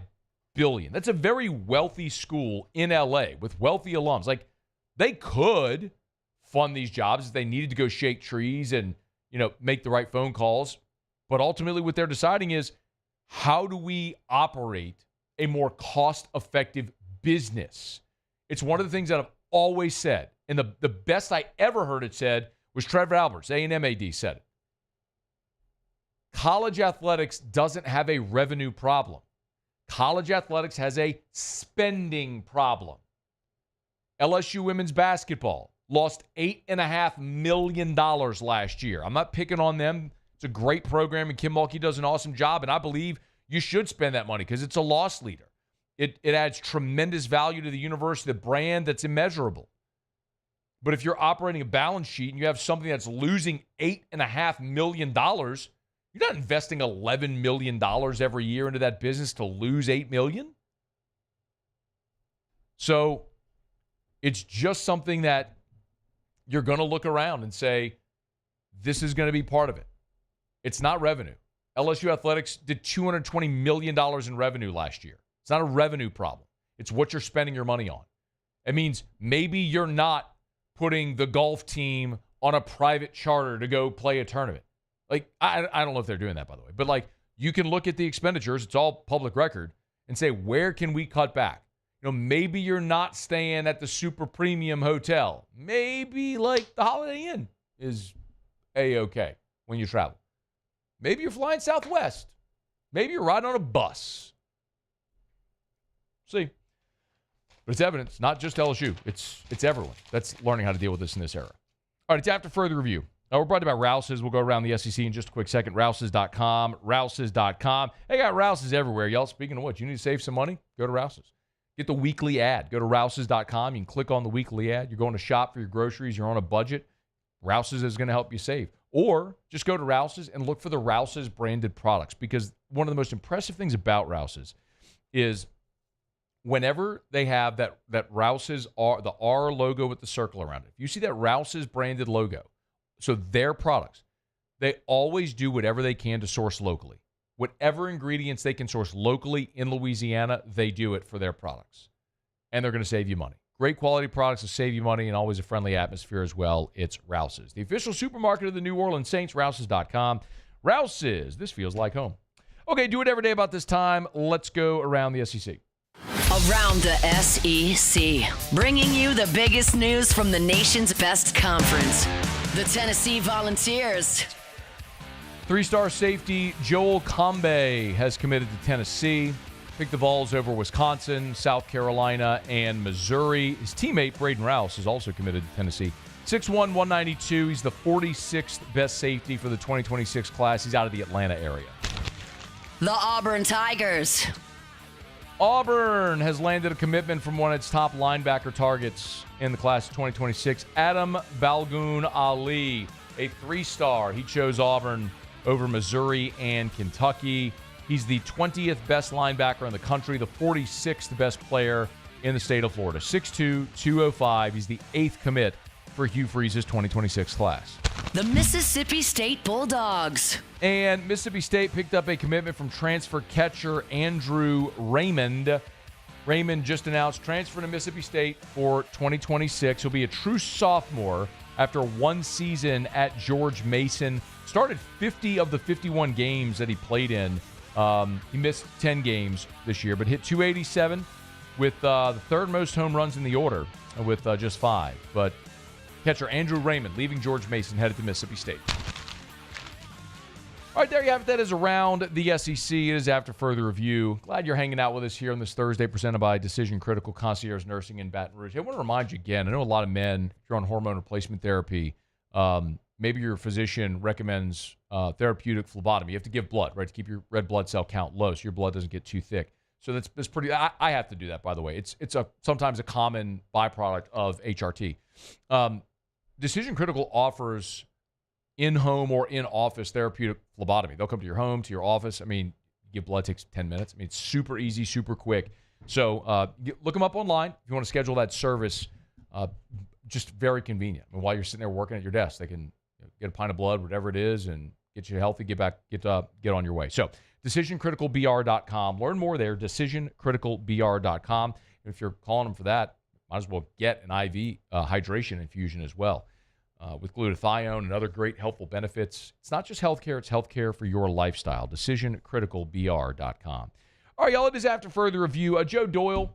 billion. That's a very wealthy school in LA with wealthy alums. Like, they could fund these jobs if they needed to go shake trees and, make the right phone calls. But ultimately what they're deciding is, how do we operate a more cost-effective business? It's one of the things that I've always said. And the best I ever heard it said was Trevor Alberts, A&M AD, said it. College athletics doesn't have a revenue problem. College athletics has a spending problem. LSU women's basketball lost $8.5 million last year. I'm not picking on them. It's a great program, and Kim Mulkey does an awesome job, and I believe you should spend that money because it's a loss leader. It adds tremendous value to the university, the brand that's immeasurable. But if you're operating a balance sheet and you have something that's losing $8.5 million, you're not investing $11 million every year into that business to lose $8 million. So it's just something that you're going to look around and say, this is going to be part of it. It's not revenue. LSU Athletics did $220 million in revenue last year. It's not a revenue problem. It's what you're spending your money on. It means maybe you're not putting the golf team on a private charter to go play a tournament. Like, I don't know if they're doing that, by the way. But, like, you can look at the expenditures. It's all public record. And say, where can we cut back? You know, maybe you're not staying at the super premium hotel. Maybe, like, the Holiday Inn is A-okay when you travel. Maybe you're flying Southwest. Maybe you're riding on a bus. See. But it's evidence, not just LSU. It's everyone that's learning how to deal with this in this era. All right, it's after further review. Now, we're brought to you by Rouse's. We'll go around the SEC in just a quick second. Rouse's.com, Rouse's.com. They got Rouse's everywhere, y'all. Speaking of which, you need to save some money? Go to Rouse's. Get the weekly ad. Go to Rouse's.com. You can click on the weekly ad. You're going to shop for your groceries. You're on a budget. Rouse's is going to help you save. Or just go to Rouse's and look for the Rouse's branded products, because one of the most impressive things about Rouse's is whenever they have that Rouse's the R logo with the circle around it. If you see that Rouse's branded logo, so their products, they always do whatever they can to source locally. Whatever ingredients they can source locally in Louisiana, they do it for their products. And they're going to save you money. Great quality products to save you money and always a friendly atmosphere as well. It's Rouse's. The official supermarket of the New Orleans Saints, Rouse's.com. Rouse's, this feels like home. Okay, do it every day about this time. Let's go around the SEC. Around the SEC, bringing you the biggest news from the nation's best conference. The Tennessee Volunteers. Three-star safety Joel Combe has committed to Tennessee. Picked the Vols over Wisconsin, South Carolina, and Missouri. His teammate, Braden Rouse, is also committed to Tennessee. 6'1", 192. He's the 46th best safety for the 2026 class. He's out of the Atlanta area. The Auburn Tigers. Auburn has landed a commitment from one of its top linebacker targets in the class of 2026, Adam Balgoon Ali, a three-star. He chose Auburn over Missouri and Kentucky. He's the 20th best linebacker in the country, the 46th best player in the state of Florida. 6'2", 205. He's the 8th commit for Hugh Freeze's 2026 class. The Mississippi State Bulldogs. And Mississippi State picked up a commitment from transfer catcher Andrew Raymond. Raymond just announced transfer to Mississippi State for 2026. He'll be a true sophomore after one season at George Mason. Started 50 of the 51 games that he played in. He missed 10 games this year, but hit 287 with the third most home runs in the order with just 5. But catcher Andrew Raymond, leaving George Mason, headed to Mississippi State. All right, there you have it. That is around the SEC. It is after further review. Glad you're hanging out with us here on this Thursday, presented by Decision Critical Concierge Nursing in Baton Rouge. I want to remind you again, I know a lot of men, if you're on hormone replacement therapy, maybe your physician recommends therapeutic phlebotomy. You have to give blood, right, to keep your red blood cell count low so your blood doesn't get too thick. So that's pretty. I have to do that, by the way. It's sometimes a common byproduct of HRT. Decision Critical offers in-home or in-office therapeutic phlebotomy. They'll come to your home, to your office. I mean, give blood takes 10 minutes. I mean, it's super easy, super quick. So look them up online if you want to schedule that service. Just very convenient. I mean, while you're sitting there working at your desk, they can get a pint of blood, whatever it is, and get you healthy, get on your way. So DecisionCriticalBR.com. Learn more there, DecisionCriticalBR.com. And if you're calling them for that, might as well get an IV hydration infusion as well with glutathione and other great helpful benefits. It's not just healthcare, it's healthcare for your lifestyle. DecisionCriticalBR.com. All right, y'all, it is after further review. Joe Doyle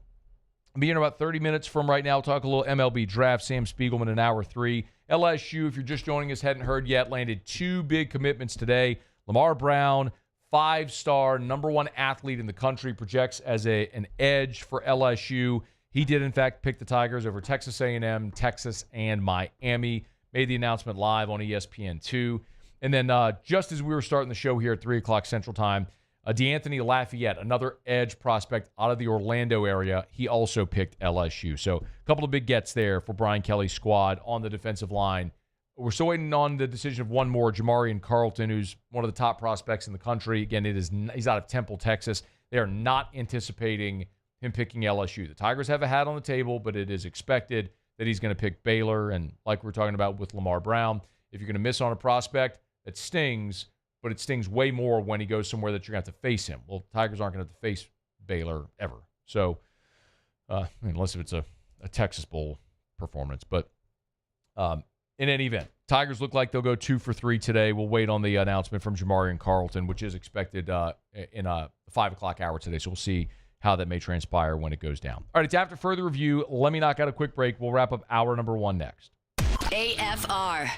will be in about 30 minutes from right now. We'll talk a little MLB Draft. Sam Spiegelman in Hour 3. LSU, if you're just joining us, hadn't heard yet, landed 2 big commitments today. Lamar Brown, 5-star, #1 athlete in the country, projects as an edge for LSU. He did, in fact, pick the Tigers over Texas A&M, Texas, and Miami. Made the announcement live on ESPN2. And then just as we were starting the show here at 3 o'clock Central Time, DeAnthony Lafayette, another edge prospect out of the Orlando area, he also picked LSU. So a couple of big gets there for Brian Kelly's squad on the defensive line. We're still waiting on the decision of one more, Jamarian Carlton, who's one of the top prospects in the country. Again, he's out of Temple, Texas. They are not anticipating him picking LSU. The Tigers have a hat on the table, but it is expected that he's going to pick Baylor. And like we're talking about with Lamar Brown, if you're going to miss on a prospect, it stings. But it stings way more when he goes somewhere that you're going to have to face him. Well, Tigers aren't going to have to face Baylor ever. So, unless it's a Texas Bowl performance. But in any event, Tigers look like they'll go 2 for 3 today. We'll wait on the announcement from Jamarian Carlton, which is expected in a 5 o'clock hour today. So we'll see how that may transpire when it goes down. All right, it's after further review. Let me knock out a quick break. We'll wrap up hour number 1 next. AFR.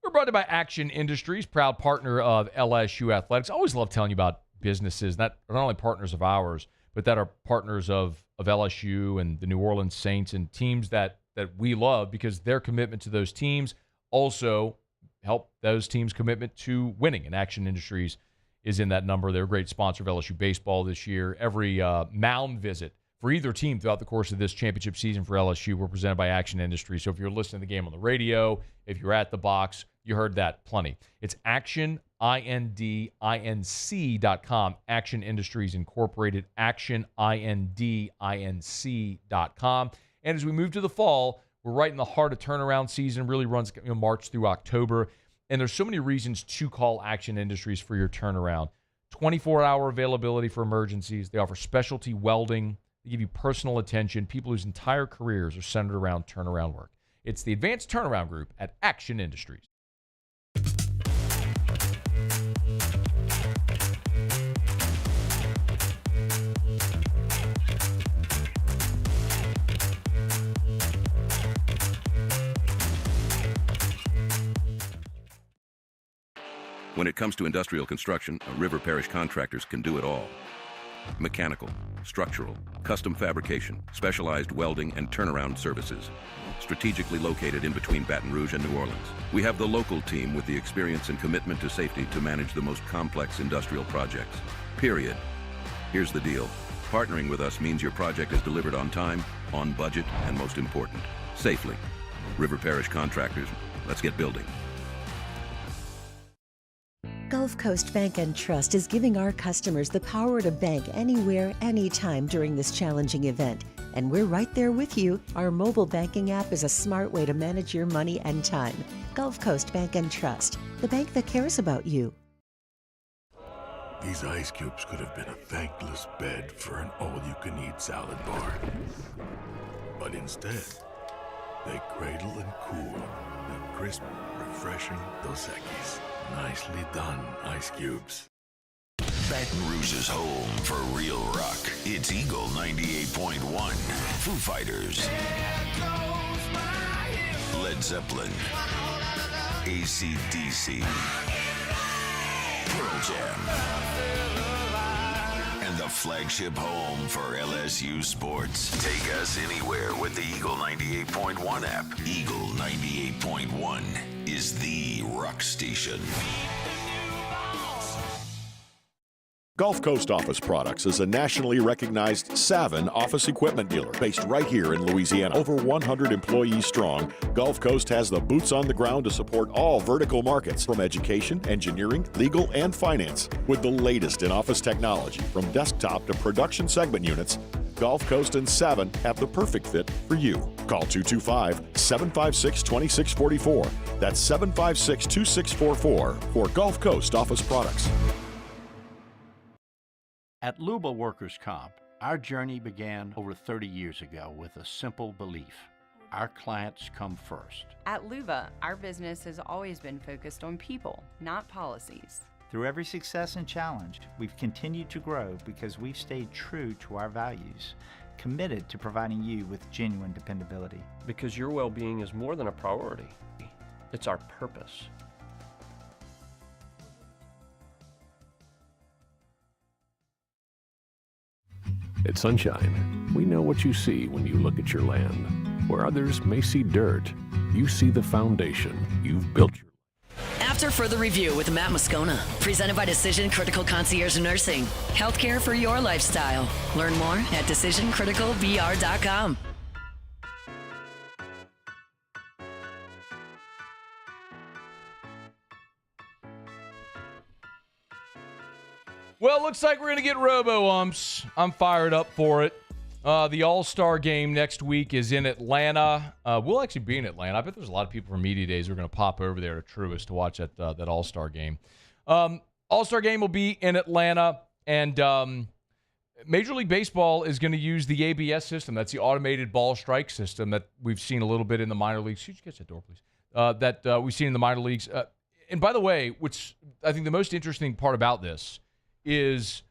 We're brought to you by Action Industries, proud partner of LSU Athletics. I always love telling you about businesses, not only partners of ours, but that are partners of LSU and the New Orleans Saints and teams that we love, because their commitment to those teams also help those teams' commitment to winning. And Action Industries is in that number. They're a great sponsor of LSU baseball this year. Every mound visit for either team throughout the course of this championship season for LSU were presented by Action Industries. So if you're listening to the game on the radio, if you're at the box, you heard that plenty. It's actionindinc.com. Action Industries Incorporated, actionindinc.com. And as we move to the fall, we're right in the heart of turnaround season. Really runs March through October. And there's so many reasons to call Action Industries for your turnaround. 24-hour availability for emergencies. They offer specialty welding. They give you personal attention. People whose entire careers are centered around turnaround work. It's the Advanced Turnaround Group at Action Industries. When it comes to industrial construction, River Parish Contractors can do it all. Mechanical, structural, custom fabrication, specialized welding, and turnaround services. Strategically located in between Baton Rouge and New Orleans, we have the local team with the experience and commitment to safety to manage the most complex industrial projects. Period. Here's the deal. Partnering with us means your project is delivered on time, on budget, and most important, safely. River Parish Contractors, let's get building. Gulf Coast Bank and Trust is giving our customers the power to bank anywhere, anytime during this challenging event. And we're right there with you. Our mobile banking app is a smart way to manage your money and time. Gulf Coast Bank and Trust, the bank that cares about you. These ice cubes could have been a thankless bed for an all-you-can-eat salad bar. But instead, they cradle and cool the crisp, refreshing Dos Equis. Nicely done, Ice Cubes. Baton Rouge's home for real rock. It's Eagle 98.1. Foo Fighters. Led Zeppelin. AC/DC. Pearl Jam. And the flagship home for LSU sports. Take us anywhere with the Eagle 98.1 app. Eagle 98.1 is the rock station. Gulf Coast Office Products is a nationally recognized Savin office equipment dealer based right here in Louisiana. Over 100 employees strong, Gulf Coast has the boots on the ground to support all vertical markets from education, engineering, legal, and finance. With the latest in office technology from desktop to production segment units, Gulf Coast and Savin have the perfect fit for you. Call 225-756-2644. That's 756-2644 for Gulf Coast Office Products. At Luba Workers' Comp, our journey began over 30 years ago with a simple belief. Our clients come first. At Luba, our business has always been focused on people, not policies. Through every success and challenge, we've continued to grow because we've stayed true to our values, committed to providing you with genuine dependability. Because your well-being is more than a priority. It's our purpose. At Sunshine, we know what you see when you look at your land. Where others may see dirt, you see the foundation you've built your After further review with Matt Moscona, presented by Decision Critical Concierge Nursing. Healthcare for your lifestyle. Learn more at decisioncriticalvr.com. Well, looks like we're going to get robo-umps. I'm fired up for it. The All-Star game next week is in Atlanta. We'll actually be in Atlanta. I bet there's a lot of people from Media Days who are going to pop over there to Truist to watch that All-Star game. All-Star game will be in Atlanta, and Major League Baseball is going to use the ABS system. That's the automated ball strike system that we've seen a little bit in the minor leagues. Could you catch that door, please? That we've seen in the minor leagues. And by the way, which I think the most interesting part about this is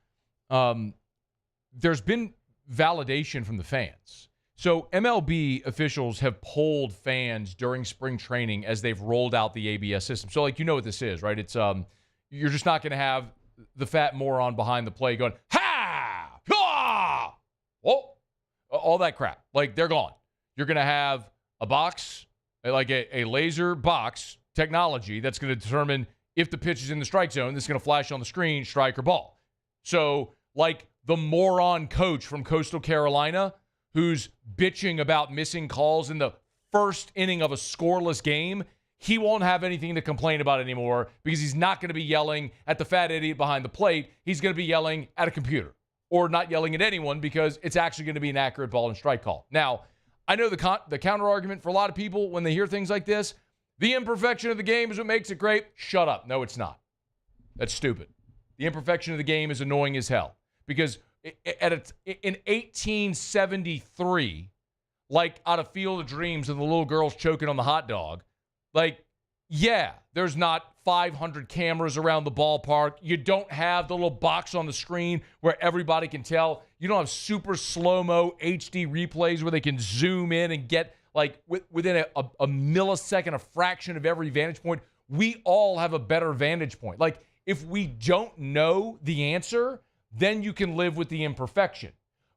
there's been validation from the fans. So MLB officials have polled fans during spring training as they've rolled out the ABS system. So, like, you know what this is, right? It's you're just not going to have the fat moron behind the plate going, ha, ah, oh, all that crap. Like, they're gone. You're going to have a box, like a laser box technology that's going to determine if the pitch is in the strike zone. This is going to flash on the screen, strike or ball. So, like the moron coach from Coastal Carolina who's bitching about missing calls in the first inning of a scoreless game, he won't have anything to complain about anymore because he's not going to be yelling at the fat idiot behind the plate. He's going to be yelling at a computer or not yelling at anyone because it's actually going to be an accurate ball and strike call. Now, I know the counter argument for a lot of people when they hear things like this, the imperfection of the game is what makes it great. Shut up. No, it's not. That's stupid. The imperfection of the game is annoying as hell because in 1873, like out of Field of Dreams and the little girl's choking on the hot dog, like, yeah, there's not 500 cameras around the ballpark. You don't have the little box on the screen where everybody can tell. You don't have super slow-mo HD replays where they can zoom in and get, like, within a millisecond, a fraction of every vantage point. We all have a better vantage point. Like, if we don't know the answer, then you can live with the imperfection.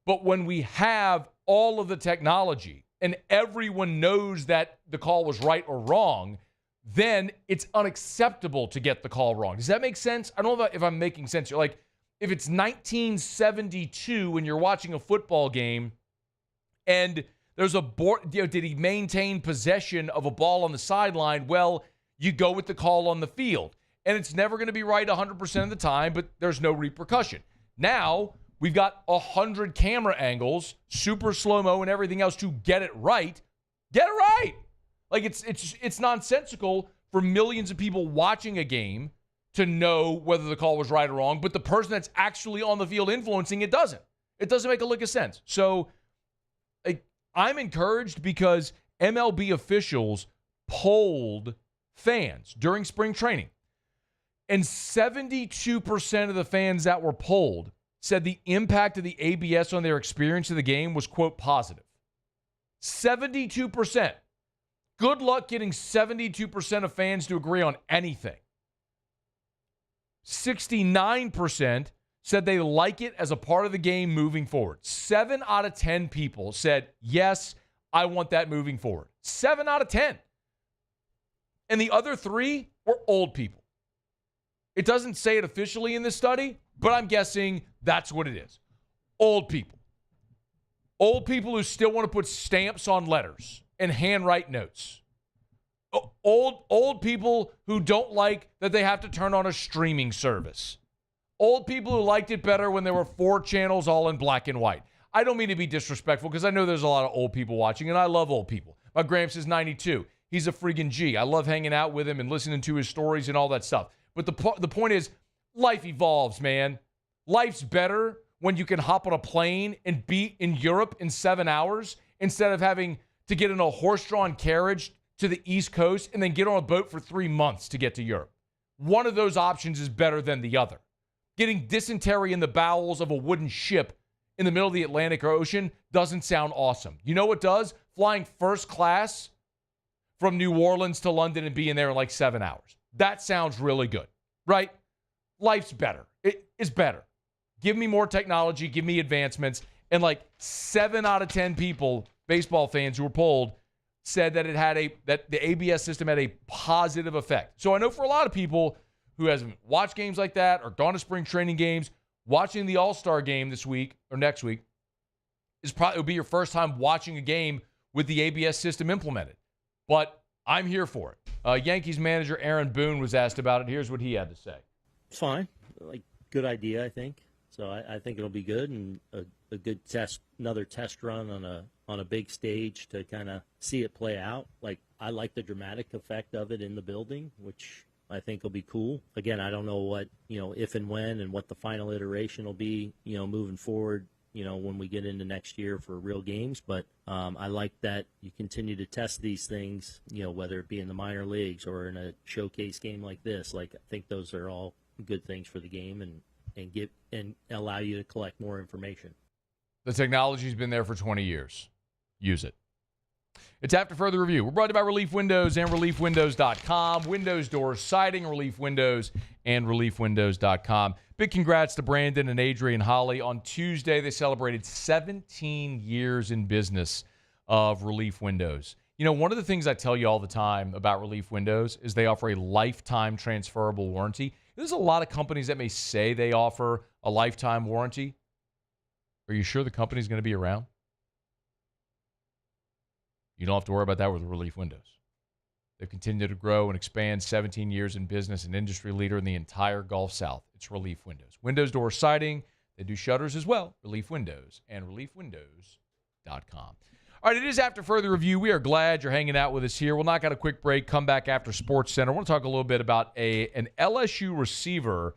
But when we have all of the technology and everyone knows that the call was right or wrong, then it's unacceptable to get the call wrong. Does that make sense? I don't know if I'm making sense. You're like, if it's 1972 and you're watching a football game and there's a board, did he maintain possession of a ball on the sideline? Well, you go with the call on the field. And it's never going to be right 100% of the time, but there's no repercussion. Now, we've got 100 camera angles, super slow-mo and everything else to get it right. Get it right! Like, it's nonsensical for millions of people watching a game to know whether the call was right or wrong, but the person that's actually on the field influencing it doesn't. It doesn't make a lick of sense. So, I'm encouraged because MLB officials polled fans during spring training. And 72% of the fans that were polled said the impact of the ABS on their experience of the game was, quote, positive. 72%. Good luck getting 72% of fans to agree on anything. 69% said they like it as a part of the game moving forward. 7 out of 10 people said, yes, I want that moving forward. 7 out of 10. And the other 3 were old people. It doesn't say it officially in this study, but I'm guessing that's what it is. Old people. Old people who still want to put stamps on letters and handwrite notes. Old people who don't like that they have to turn on a streaming service. Old people who liked it better when there were 4 channels all in black and white. I don't mean to be disrespectful because I know there's a lot of old people watching, and I love old people. My Gramps is 92. He's a friggin' G. I love hanging out with him and listening to his stories and all that stuff. But the point is, life evolves, man. Life's better when you can hop on a plane and be in Europe in 7 hours instead of having to get in a horse-drawn carriage to the East Coast and then get on a boat for 3 months to get to Europe. One of those options is better than the other. Getting dysentery in the bowels of a wooden ship in the middle of the Atlantic Ocean doesn't sound awesome. You know what does? Flying first class from New Orleans to London and being there in like 7 hours. That sounds really good, right? Life's better. It is better. Give me more technology. Give me advancements. And like 7 out of 10 people, baseball fans who were polled, said that that the ABS system had a positive effect. So I know for a lot of people who hasn't watched games like that or gone to spring training games, watching the All-Star game this week or next week it'll be your first time watching a game with the ABS system implemented. But I'm here for it. Yankees manager Aaron Boone was asked about it. Here's what he had to say. It's fine. Good idea, I think. So I think it'll be good and a good test, another test run on a big stage to kind of see it play out. I like the dramatic effect of it in the building, which I think will be cool. Again, I don't know what, if and when and what the final iteration will be, moving forward, when we get into next year for real games. But I like that you continue to test these things, whether it be in the minor leagues or in a showcase game like this. I think those are all good things for the game and allow you to collect more information. The technology's been there for 20 years. Use it. It's After Further Review. We're brought to you by Relief Windows and ReliefWindows.com. Windows, doors, siding, Relief Windows, and ReliefWindows.com. Big congrats to Brandon and Adrian Holly. On Tuesday, they celebrated 17 years in business of Relief Windows. One of the things I tell you all the time about Relief Windows is they offer a lifetime transferable warranty. There's a lot of companies that may say they offer a lifetime warranty. Are you sure the company's going to be around? You don't have to worry about that with Relief Windows. They've continued to grow and expand, 17 years in business, an industry leader in the entire Gulf South. It's Relief Windows. Windows, door, siding. They do shutters as well. Relief Windows and ReliefWindows.com. All right, it is After Further Review. We are glad you're hanging out with us here. We'll knock out a quick break, come back after Sports Center. I want to talk a little bit about an LSU receiver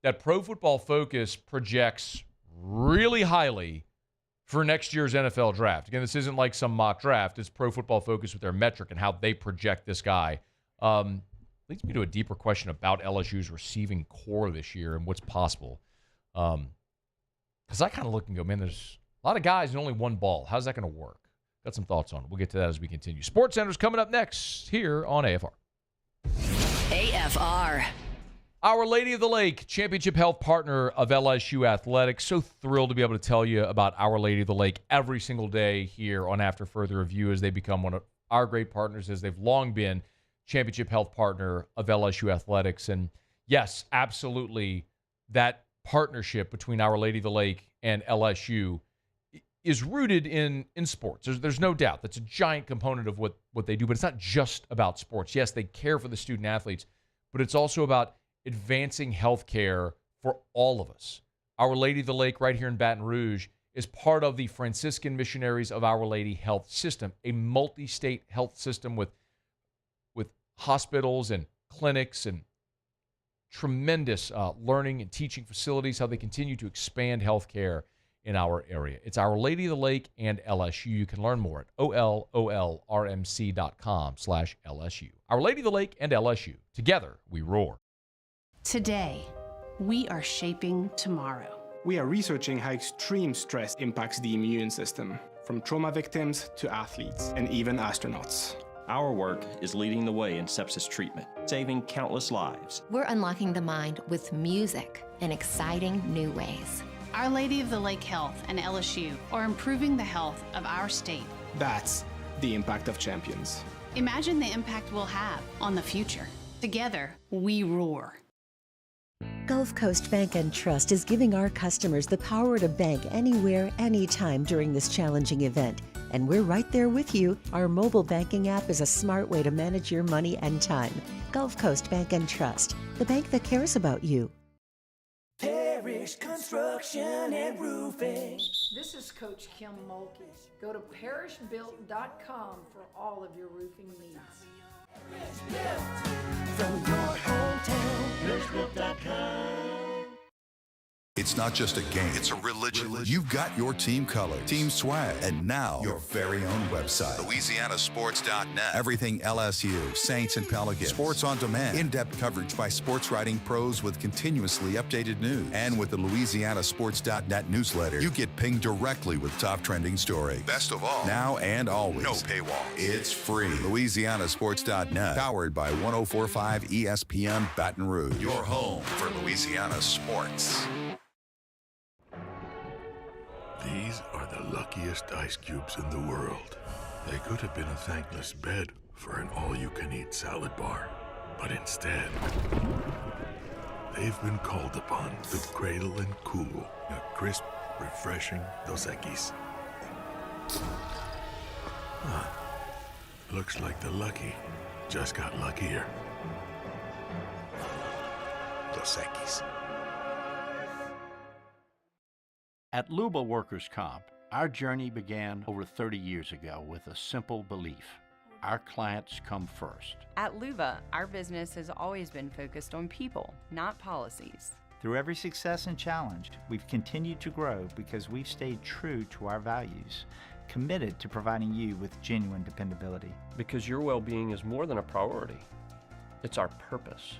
that Pro Football Focus projects really highly for next year's NFL draft. Again, this isn't like some mock draft. It's Pro Football Focus with their metric and how they project this guy. Leads me to a deeper question about LSU's receiving core this year and what's possible. Because I kind of look and go, man, there's a lot of guys and only one ball. How's that going to work? Got some thoughts on it. We'll get to that as we continue. Sports Center's coming up next here on AFR. AFR. Our Lady of the Lake, championship health partner of LSU Athletics. So thrilled to be able to tell you about Our Lady of the Lake every single day here on After Further Review as they become one of our great partners, as they've long been championship health partner of LSU Athletics. And yes, absolutely, that partnership between Our Lady of the Lake and LSU is rooted in sports. There's no doubt. That's a giant component of what they do, but it's not just about sports. Yes, they care for the student athletes, but it's also about advancing healthcare for all of us. Our Lady of the Lake right here in Baton Rouge is part of the Franciscan Missionaries of Our Lady Health System, a multi-state health system with hospitals and clinics and tremendous learning and teaching facilities, how they continue to expand healthcare in our area. It's Our Lady of the Lake and LSU. You can learn more at ololrmc.com/LSU. Our Lady of the Lake and LSU. Together, we roar. Today, we are shaping tomorrow. We are researching how extreme stress impacts the immune system, from trauma victims to athletes and even astronauts. Our work is leading the way in sepsis treatment, saving countless lives. We're unlocking the mind with music in exciting new ways. Our Lady of the Lake Health and LSU are improving the health of our state. That's the impact of champions. Imagine the impact we'll have on the future. Together, we roar. Gulf Coast Bank and Trust is giving our customers the power to bank anywhere, anytime during this challenging event. And we're right there with you. Our mobile banking app is a smart way to manage your money and time. Gulf Coast Bank and Trust, the bank that cares about you. Parish Construction and Roofing. This is Coach Kim Mulkey. Go to parishbuilt.com for all of your roofing needs. From your hometown, parishbuilt.com. It's not just a game, it's a religion. You've got your team color, team swag, and now your very own website. LouisianaSports.net. Everything LSU, Saints, and Pelicans. Sports on demand. In-depth coverage by sports writing pros with continuously updated news. And with the LouisianaSports.net newsletter, you get pinged directly with top trending stories. Best of all, now and always, no paywall. It's free. LouisianaSports.net. Powered by 104.5 ESPN Baton Rouge. Your home for Louisiana sports. These are the luckiest ice cubes in the world. They could have been a thankless bed for an all-you-can-eat salad bar. But instead, they've been called upon to cradle and cool a crisp, refreshing Dos Equis. Looks like the lucky just got luckier. Dos Equis. At Luba Workers' Comp, our journey began over 30 years ago with a simple belief. Our clients come first. At Luba, our business has always been focused on people, not policies. Through every success and challenge, we've continued to grow because we've stayed true to our values, committed to providing you with genuine dependability. Because your well-being is more than a priority. It's our purpose.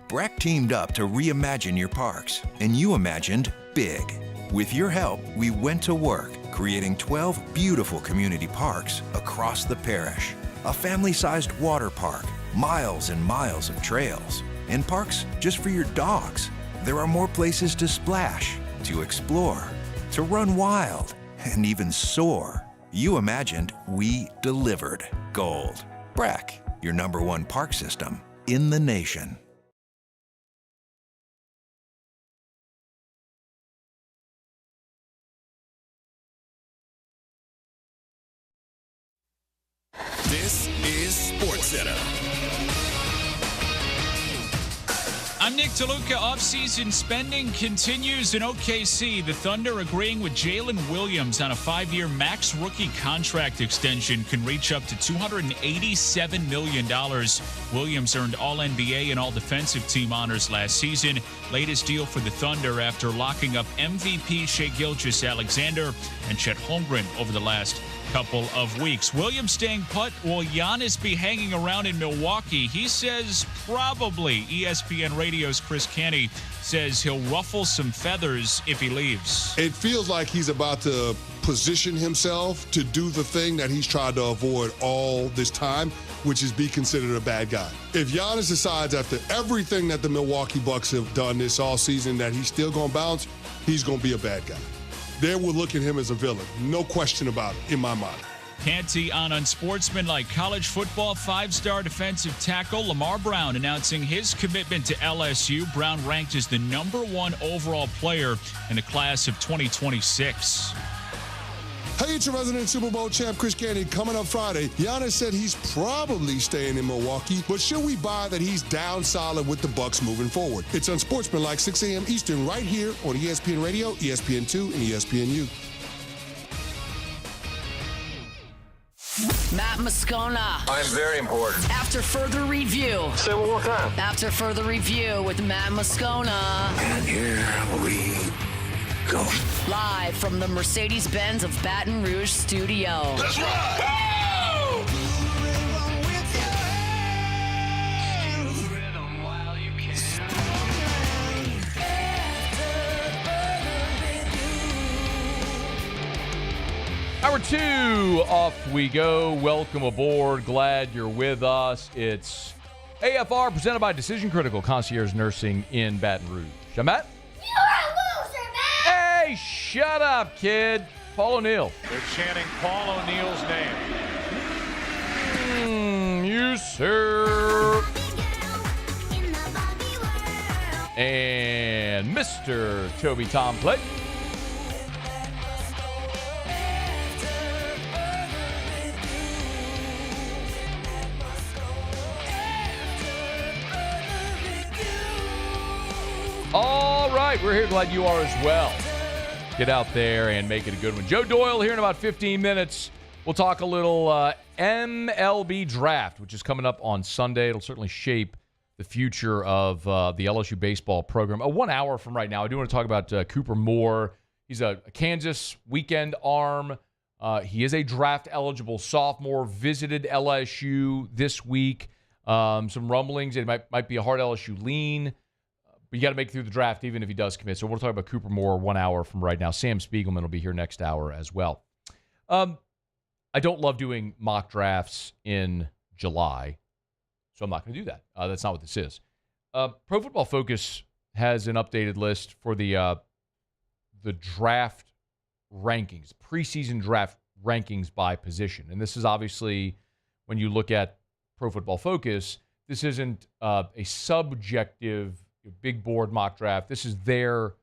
Breck teamed up to reimagine your parks, and you imagined big. With your help, we went to work, creating 12 beautiful community parks across the parish. A family-sized water park, miles and miles of trails, and parks just for your dogs. There are more places to splash, to explore, to run wild, and even soar. You imagined, we delivered. Gold. Breck, your #1 park system in the nation. This is SportsCenter. I'm Nick DeLuca. Offseason spending continues in OKC. The Thunder agreeing with Jalen Williams on a 5-year max rookie contract extension can reach up to $287 million. Williams earned All-NBA and All-Defensive Team honors last season. Latest deal for the Thunder after locking up MVP Shai Gilgeous-Alexander and Chet Holmgren over the last couple of weeks. Williams staying put. Will Giannis be hanging around in Milwaukee? He says probably. ESPN Radio's Chris Canty says he'll ruffle some feathers if he leaves. It feels like he's about to position himself to do the thing that he's tried to avoid all this time, which is be considered a bad guy. If Giannis decides after everything that the Milwaukee Bucks have done this offseason that he's still going to bounce, he's going to be a bad guy. They will look at him as a villain. No question about it, in my mind. Canty on unsportsmanlike college football. 5-star defensive tackle Lamar Brown announcing his commitment to LSU. Brown ranked as the #1 overall player in the class of 2026. Hey, it's your resident Super Bowl champ, Chris Canty. Coming up Friday, Giannis said he's probably staying in Milwaukee, but should we buy that he's down solid with the Bucks moving forward? It's unsportsmanlike, 6 a.m. Eastern, right here on ESPN Radio, ESPN2, and ESPNU. Matt Moscona. I'm very important. After further review. Say it one more time. After further review with Matt Moscona. And here we go. Live from the Mercedes-Benz of Baton Rouge studio. That's right. Woo! Hour 2, off we go. Welcome aboard. Glad you're with us. It's AFR presented by Decision Critical Concierge Nursing in Baton Rouge. Matt? You're a loser, Matt! Hey, shut up, kid. Paul O'Neill. They're chanting Paul O'Neill's name. You, sir. And Mr. Toby Tomplett. All right, we're here. Glad you are as well. Get out there and make it a good one. Joe Doyle here in about 15 minutes. We'll talk a little MLB Draft, which is coming up on Sunday. It'll certainly shape the future of the LSU baseball program. 1 hour from right now, I do want to talk about Cooper Moore. He's a Kansas weekend arm. He is a draft-eligible sophomore. Visited LSU this week. Some rumblings. It might be a hard LSU lean. But you got to make it through the draft even if he does commit. So we'll talk about Cooper Moore 1 hour from right now. Sam Spiegelman will be here next hour as well. I don't love doing mock drafts in July, so I'm not going to do that. That's not what this is. Pro Football Focus has an updated list for the the draft rankings, preseason draft rankings by position. And this is obviously, when you look at Pro Football Focus, this isn't a subjective big board mock draft. This is their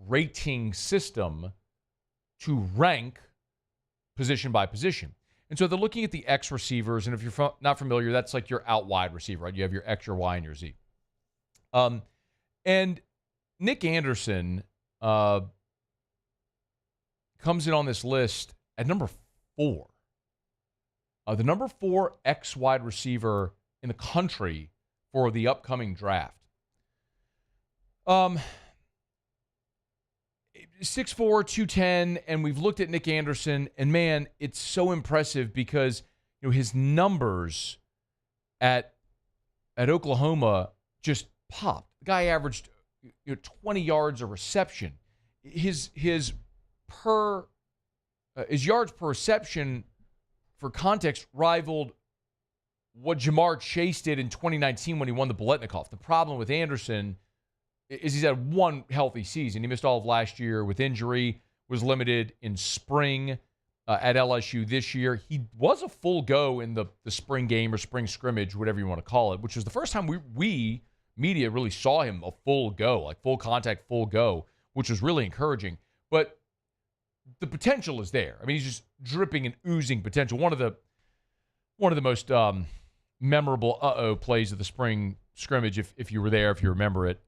rating system to rank position by position. And so they're looking at the X receivers, and if you're not familiar, that's like your out wide receiver, right? You have your X, your Y, and your Z. And Nick Anderson comes in on this list at number 4. The number 4 X wide receiver in the country for the upcoming draft. 6'4", 210, and we've looked at Nick Anderson, and man, it's so impressive because his numbers at Oklahoma just popped. The guy averaged 20 yards a reception. His yards per reception, for context, rivaled what Jamar Chase did in 2019 when he won the Biletnikoff. The problem with Anderson is he's had one healthy season. He missed all of last year with injury, was limited in spring at LSU this year. He was a full go in the spring game or spring scrimmage, whatever you want to call it, which was the first time we media really saw him a full go, like full contact, full go, which was really encouraging. But the potential is there. I mean, he's just dripping and oozing potential. One of the most memorable plays of the spring scrimmage, if you were there, if you remember it,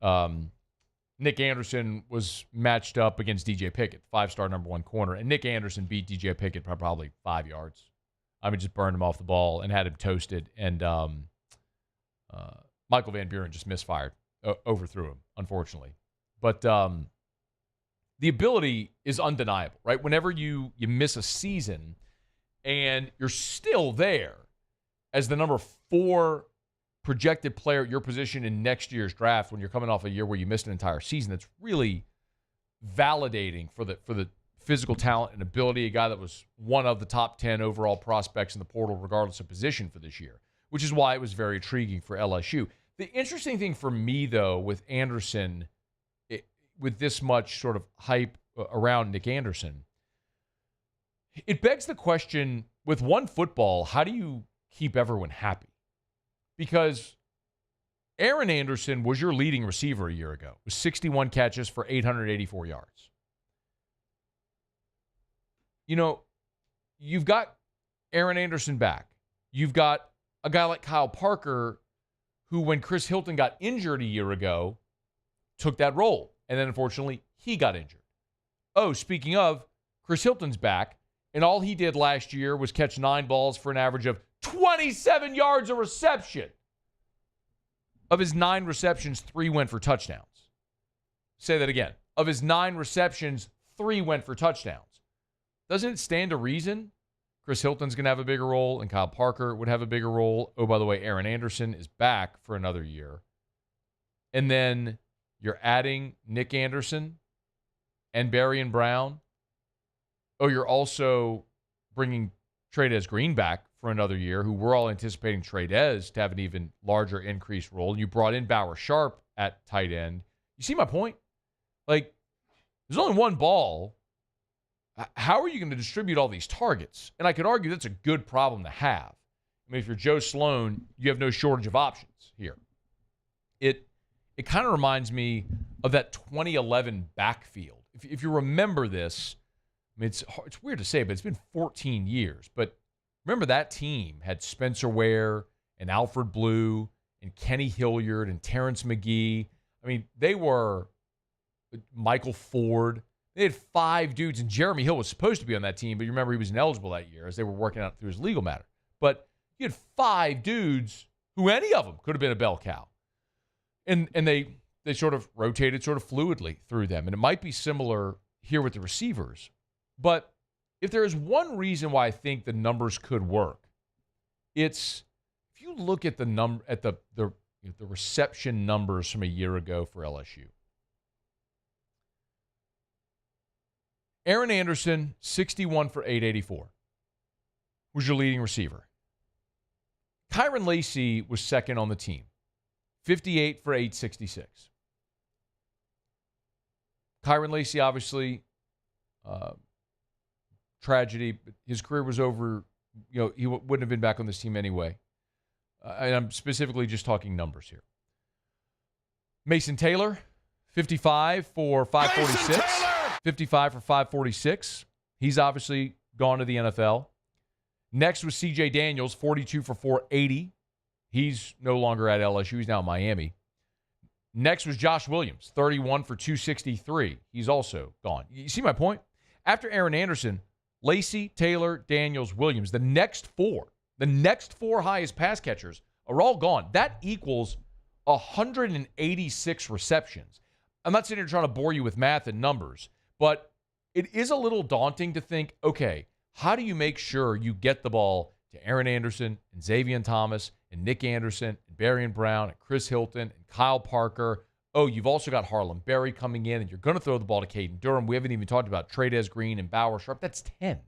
Nick Anderson was matched up against DJ Pickett, 5-star number 1 corner, and Nick Anderson beat DJ Pickett by probably 5 yards. I mean, just burned him off the ball and had him toasted, and Michael Van Buren just misfired, overthrew him, unfortunately. But the ability is undeniable, right? Whenever you miss a season and you're still there as the number 4 projected player at your position in next year's draft, when you're coming off a year where you missed an entire season, that's really validating for the physical talent and ability, a guy that was one of the top 10 overall prospects in the portal regardless of position for this year, which is why it was very intriguing for LSU. The interesting thing for me, though, with Anderson, with this much sort of hype around Nick Anderson, it begs the question, with one football, how do you keep everyone happy? Because Aaron Anderson was your leading receiver a year ago, with 61 catches for 884 yards. You've got Aaron Anderson back. You've got a guy like Kyle Parker, who, when Chris Hilton got injured a year ago, took that role. And then, unfortunately, he got injured. Oh, speaking of, Chris Hilton's back, and all he did last year was catch 9 balls for an average of 27 yards a reception. Of his 9 receptions, 3 went for touchdowns. Say that again. Of his 9 receptions, 3 went for touchdowns. Doesn't it stand to reason Chris Hilton's going to have a bigger role and Kyle Parker would have a bigger role? Oh, by the way, Aaron Anderson is back for another year. And then you're adding Nick Anderson and Berrien Brown. Oh, you're also bringing Trey'Dez Green back for another year, who we're all anticipating Trey'Dez to have an even larger increased role. You brought in Bauer Sharp at tight end. You see my point? Like, there's only one ball. How are you going to distribute all these targets? And I could argue that's a good problem to have. I mean, if you're Joe Sloan, you have no shortage of options here. It kind of reminds me of that 2011 backfield. If you remember this, I mean, it's weird to say, but it's been 14 years. But remember, that team had Spencer Ware and Alfred Blue and Kenny Hilliard and Terrence McGee. I mean, they were Michael Ford. They had 5 dudes, and Jeremy Hill was supposed to be on that team, but you remember he was ineligible that year as they were working out through his legal matter. But you had 5 dudes who any of them could have been a bell cow. And they sort of rotated sort of fluidly through them. And it might be similar here with the receivers. But if there is one reason why I think the numbers could work, it's if you look at the reception numbers from a year ago for LSU. Aaron Anderson, 61 for 884, was your leading receiver. Kyron Lacy was second on the team, 58 for 866. Kyron Lacy, obviously, tragedy. His career was over. He wouldn't have been back on this team anyway. And I'm specifically just talking numbers here. Mason Taylor, 55 for 546. 55 for 546. He's obviously gone to the NFL. Next was C.J. Daniels, 42 for 480. He's no longer at LSU. He's now in Miami. Next was Josh Williams, 31 for 263. He's also gone. You see my point? After Aaron Anderson, Lacey, Taylor, Daniels, Williams, the next four highest pass catchers are all gone. That equals 186 receptions. I'm not sitting here trying to bore you with math and numbers, but it is a little daunting to think, okay, how do you make sure you get the ball to Aaron Anderson and Xavier Thomas and Nick Anderson and Barian Brown and Chris Hilton and Kyle Parker? Oh, you've also got Harlem Berry coming in, and you're going to throw the ball to Caden Durham. We haven't even talked about Trades Green and Bauer Sharp. That's 10.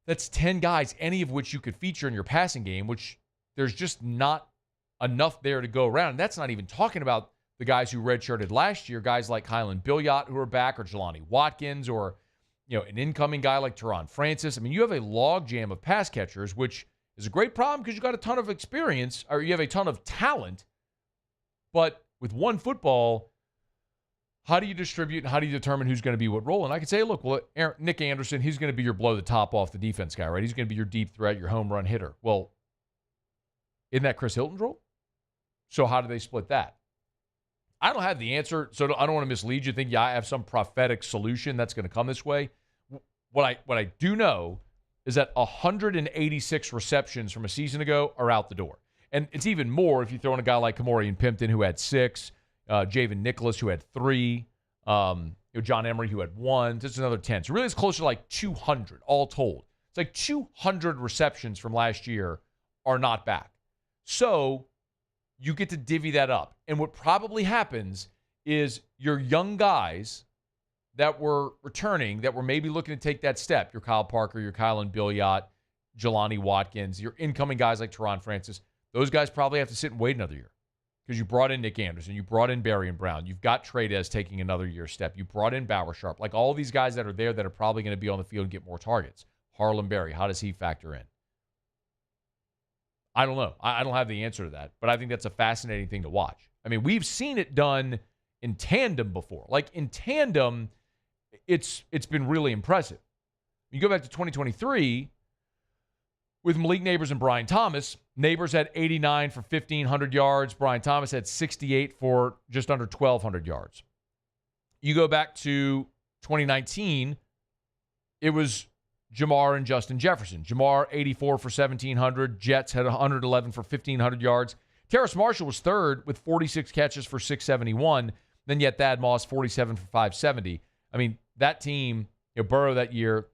That's 10 guys, any of which you could feature in your passing game, which there's just not enough there to go around. And that's not even talking about the guys who redshirted last year, guys like Kylan Billiot who are back, or Jelani Watkins, or an incoming guy like Teron Francis. I mean, you have a logjam of pass catchers, which is a great problem because you've got a ton of experience, or you have a ton of talent. But with one football, how do you distribute and how do you determine who's going to be what role? And I could say, look, Nick Anderson, he's going to be your blow the top off the defense guy, right? He's going to be your deep threat, your home run hitter. Well, isn't that Chris Hilton's role? So how do they split that? I don't have the answer, so I don't want to mislead you, think, I have some prophetic solution that's going to come this way. What I do know is that 186 receptions from a season ago are out the door. And it's even more if you throw in a guy like Kamorian Pimpton, who had 6, Javen Nicholas, who had 3, John Emery, who had 1. Just another 10. So really it's closer to like 200 all told. It's like 200 receptions from last year are not back. So you get to divvy that up. And what probably happens is your young guys that were returning, that were maybe looking to take that step, your Kyle Parker, your Kylan Billiot, Jelani Watkins, your incoming guys like Teron Francis, those guys probably have to sit and wait another year because you brought in Nick Anderson, you brought in Barian Brown, you've got Trades taking another year step, you brought in Bauer Sharp, like all these guys that are there that are probably going to be on the field and get more targets. Harlem Berry, how does he factor in? I don't know. I don't have the answer to that, but I think that's a fascinating thing to watch. I mean, we've seen it done in tandem before. Like in tandem, it's been really impressive. You go back to 2023 with Malik Neighbors and Brian Thomas. Neighbors had 89 for 1,500 yards. Brian Thomas had 68 for just under 1,200 yards. You go back to 2019, it was Jamar and Justin Jefferson. Jamar, 84 for 1,700. Jets had 111 for 1,500 yards. Terrace Marshall was third with 46 catches for 671. Then yet Thad Moss, 47 for 570. I mean, that team, Burrow that year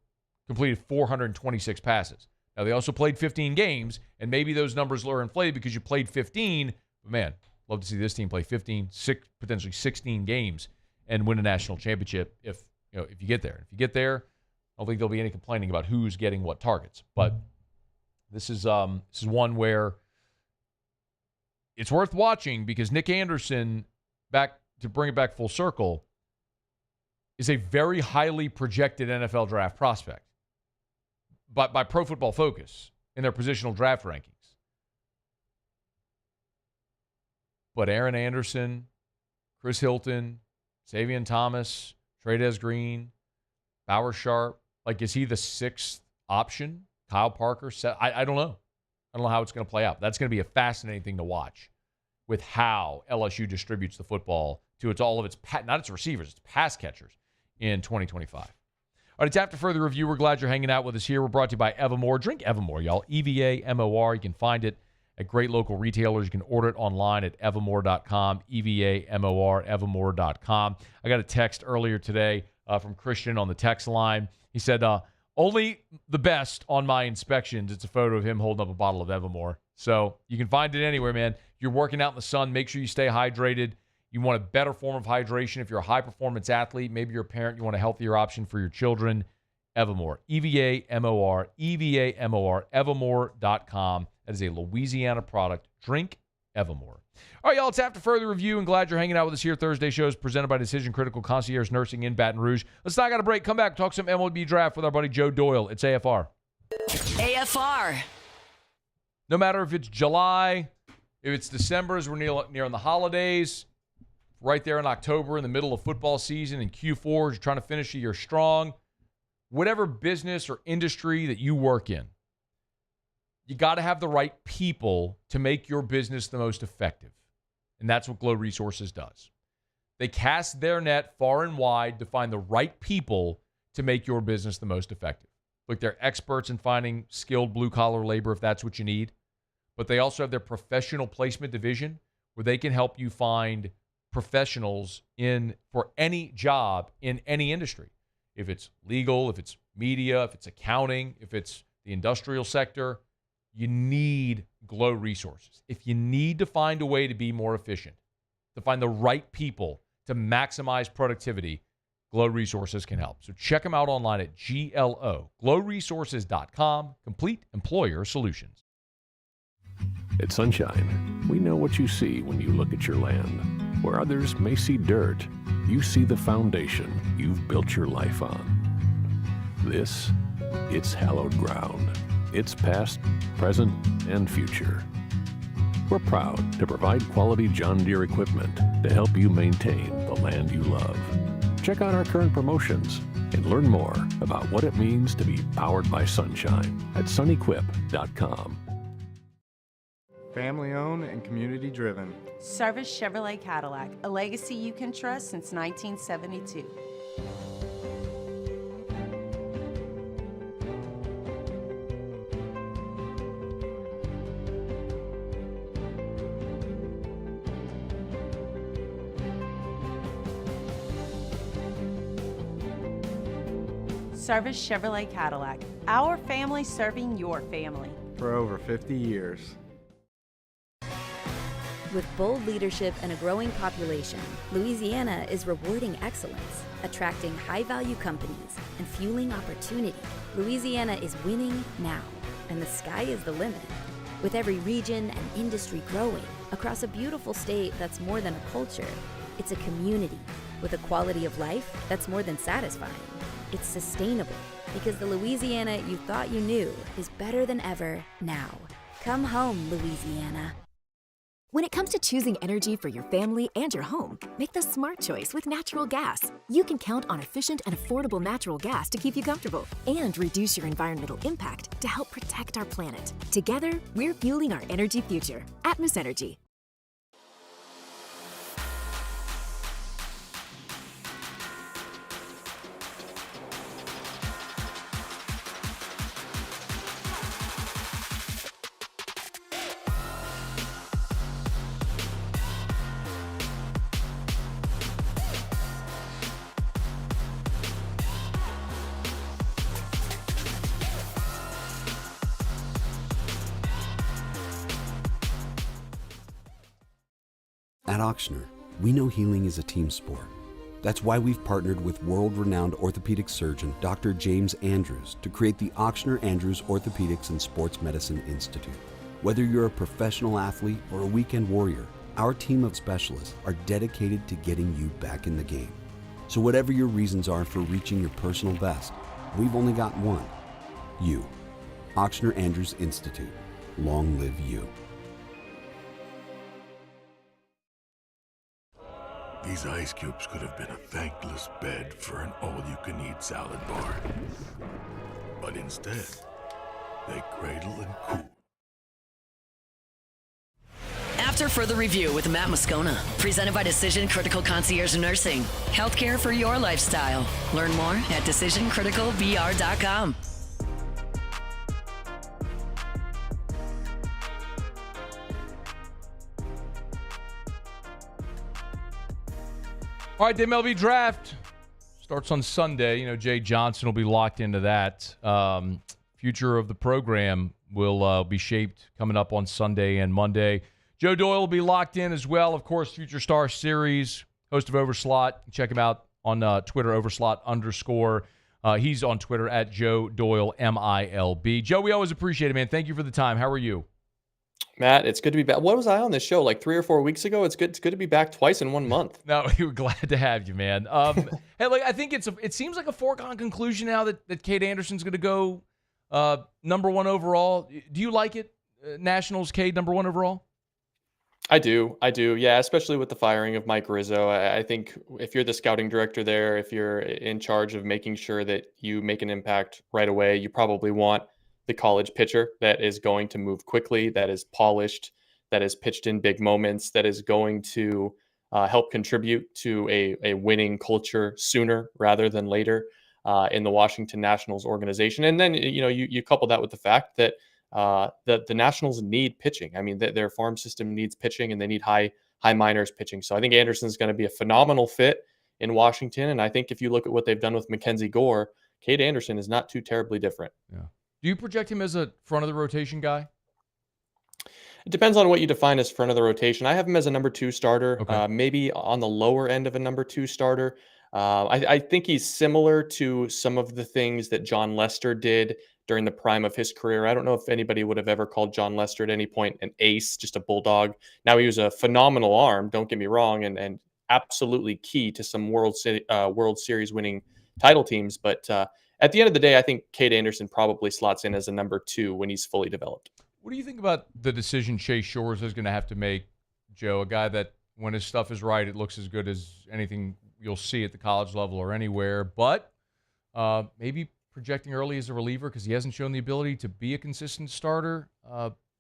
completed 426 passes. Now, they also played 15 games, and maybe those numbers are inflated because you played 15. But, man, love to see this team play 15, potentially 16 games and win a national championship if you get there. If you get there, I don't think there'll be any complaining about who's getting what targets. But this is one where it's worth watching because Nick Anderson, back to bring it back full circle, is a very highly projected NFL draft prospect. But by Pro Football Focus in their positional draft rankings. But Aaron Anderson, Chris Hilton, Xavier Thomas, Trades Green, Bauer Sharp, like, is he the 6th option? Kyle Parker? I don't know. I don't know how it's going to play out. That's going to be a fascinating thing to watch with how LSU distributes the football to all of its, not its receivers, its pass catchers in 2025. All right, it's after further review. We're glad you're hanging out with us here. We're brought to you by Evermore. Drink Evermore, y'all. EVAMOR. You can find it at great local retailers. You can order it online at evermore.com. EVAMOR, evermore.com. I got a text earlier today from Christian on the text line. He said, only the best on my inspections. It's a photo of him holding up a bottle of Evermore. So you can find it anywhere, man. You're working out in the sun. Make sure you stay hydrated. You want a better form of hydration. If you're a high-performance athlete, maybe you're a parent, you want a healthier option for your children, Evermore. EVAMOR, EVAMOR, evermore.com. That is a Louisiana product. Drink Evermore. All right, y'all, it's After Further Review, and glad you're hanging out with us here. Thursday shows presented by Decision Critical Concierge Nursing in Baton Rouge. Let's knock out a break. Come back, talk some MLB Draft with our buddy Joe Doyle. It's AFR. AFR. No matter if it's July, if it's December, as we're near on the holidays, right there in October in the middle of football season, and Q4, you're trying to finish the year strong. Whatever business or industry that you work in, you got to have the right people to make your business the most effective. And that's what Glow Resources does. They cast their net far and wide to find the right people to make your business the most effective. Look, they're experts in finding skilled blue-collar labor if that's what you need. But they also have their professional placement division where they can help you find professionals for any job in any industry. If it's legal, if it's media, if it's accounting, if it's the industrial sector, you need Glow Resources. If you need to find a way to be more efficient, to find the right people to maximize productivity, Glow Resources can help. So check them out online at glowresources.com. Complete employer solutions. At Sunshine, we know what you see when you look at your land. Where others may see dirt, you see the foundation you've built your life on. It's hallowed ground. It's past, present, and future. We're proud to provide quality John Deere equipment to help you maintain the land you love. Check out our current promotions and learn more about what it means to be powered by sunshine at sunequip.com. Family owned and community driven. Service Chevrolet Cadillac, a legacy you can trust since 1972. Service Chevrolet Cadillac, our family serving your family. For over 50 years. With bold leadership and a growing population, Louisiana is rewarding excellence, attracting high-value companies, and fueling opportunity. Louisiana is winning now, and the sky is the limit. With every region and industry growing across a beautiful state that's more than a culture, it's a community with a quality of life that's more than satisfying. It's sustainable because the Louisiana you thought you knew is better than ever now. Come home, Louisiana. When it comes to choosing energy for your family and your home, make the smart choice with natural gas. You can count on efficient and affordable natural gas to keep you comfortable and reduce your environmental impact to help protect our planet. Together, we're fueling our energy future. Atmos Energy. At Ochsner, we know healing is a team sport. That's why we've partnered with world-renowned orthopedic surgeon Dr. James Andrews to create the Ochsner Andrews Orthopedics and Sports Medicine Institute. Whether you're a professional athlete or a weekend warrior, our team of specialists are dedicated to getting you back in the game. So whatever your reasons are for reaching your personal best, we've only got one. You. Ochsner Andrews Institute. Long live you. These ice cubes could have been a thankless bed for an all-you-can-eat salad bar. But instead, they cradle and cool. After Further Review with Matt Moscona, presented by Decision Critical Concierge Nursing. Healthcare for your lifestyle. Learn more at decisioncriticalbr.com. All right, the MLB Draft starts on Sunday. You know, Jay Johnson will be locked into that. Future of the program will be shaped coming up on Sunday and Monday. Joe Doyle will be locked in as well. Of course, Future Star Series, host of Overslot. Check him out on Twitter, overslot_. He's on Twitter at Joe Doyle, MILB. Joe, we always appreciate it, man. Thank you for the time. How are you? Matt, it's good to be back. What was I on this show, like 3 or 4 weeks ago? It's good to be back twice in 1 month. No, we were glad to have you, man. Hey, like I think it seems like a foregone conclusion now that Cade Anderson's going to go number 1 overall. Do you like it? Nationals, Cade, number 1 overall? I do. Yeah, especially with the firing of Mike Rizzo. I think if you're the scouting director there, if you're in charge of making sure that you make an impact right away, you probably want the college pitcher that is going to move quickly, that is polished, that is pitched in big moments, that is going to help contribute to a winning culture sooner rather than later in the Washington Nationals organization. And then, you couple that with the fact that the Nationals need pitching. I mean, their farm system needs pitching, and they need high minors pitching. So I think Anderson's going to be a phenomenal fit in Washington. And I think if you look at what they've done with Mackenzie Gore, Cade Anderson is not too terribly different. Yeah. Do you project him as a front of the rotation guy? It depends on what you define as front of the rotation. I have him as a number 2 starter, Okay. maybe on the lower end of a number 2 starter. I think he's similar to some of the things that John Lester did during the prime of his career. I don't know if anybody would have ever called John Lester at any point an ace, just a bulldog. Now, he was a phenomenal arm, don't get me wrong, and absolutely key to some World Series winning title teams. But at the end of the day, I think Cade Anderson probably slots in as a number 2 when he's fully developed. What do you think about the decision Chase Shores is going to have to make, Joe? A guy that when his stuff is right, it looks as good as anything you'll see at the college level or anywhere, but maybe projecting early as a reliever because he hasn't shown the ability to be a consistent starter.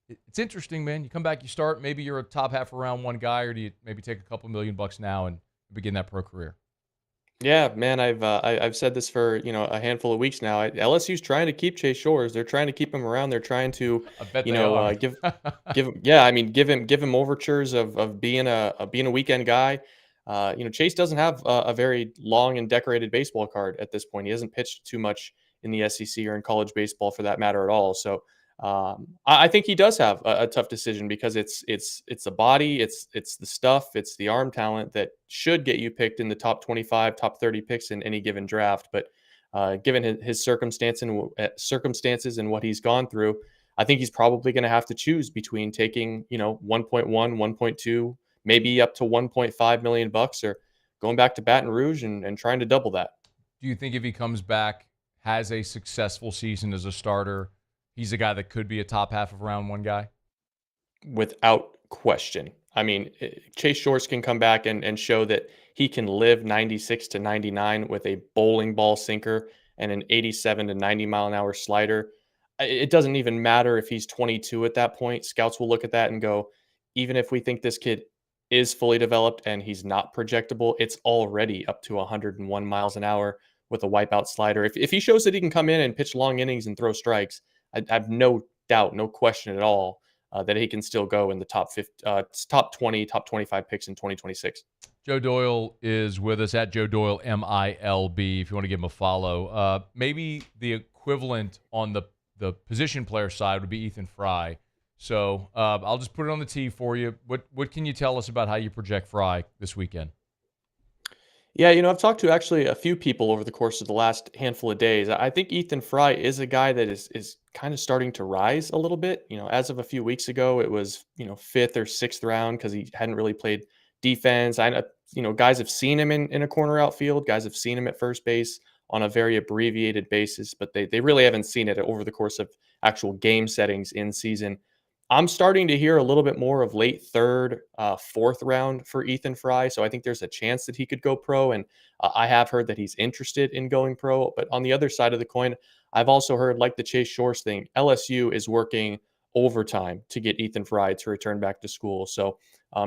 It's interesting, man. You come back, you start, maybe you're a top half of round 1 guy, or do you maybe take a couple $1 million now and begin that pro career? Yeah, man, I've said this for a handful of weeks now. LSU's trying to keep Chase Shores. They're trying to keep him around. They're trying to, I bet they are. give him overtures of being a weekend guy. Chase doesn't have a very long and decorated baseball card at this point. He hasn't pitched too much in the SEC or in college baseball for that matter at all. So I think he does have a tough decision because it's the body, it's the stuff, it's the arm talent that should get you picked in the top 25, top 30 picks in any given draft. But given his circumstances and what he's gone through, I think he's probably going to have to choose between taking 1.1, 1.2, maybe up to 1.5 million bucks, or going back to Baton Rouge and trying to double that. Do you think if he comes back, has a successful season as a starter, he's a guy that could be a top half of round 1 guy? Without question. I mean, Chase Shores can come back and show that he can live 96 to 99 with a bowling ball sinker and an 87 to 90 mile an hour slider. It doesn't even matter if he's 22 at that point. Scouts will look at that and go, even if we think this kid is fully developed and he's not projectable, it's already up to 101 miles an hour with a wipeout slider. If he shows that he can come in and pitch long innings and throw strikes, I have no doubt, no question at all that he can still go in the top 20, top 25 picks in 2026. Joe Doyle is with us at Joe Doyle MILB. If you want to give him a follow, maybe the equivalent on the position player side would be Ethan Fry. So I'll just put it on the tee for you. What can you tell us about how you project Fry this weekend? Yeah, I've talked to actually a few people over the course of the last handful of days. I think Ethan Fry is a guy that is kind of starting to rise a little bit. As of a few weeks ago, it was, 5th or 6th round because he hadn't really played defense. I know, guys have seen him in a corner outfield. Guys have seen him at first base on a very abbreviated basis, but they really haven't seen it over the course of actual game settings in season. I'm starting to hear a little bit more of late 3rd, 4th round for Ethan Fry. So I think there's a chance that he could go pro. And I have heard that he's interested in going pro. But on the other side of the coin, I've also heard, like the Chase Shores thing, LSU is working overtime to get Ethan Fry to return back to school. So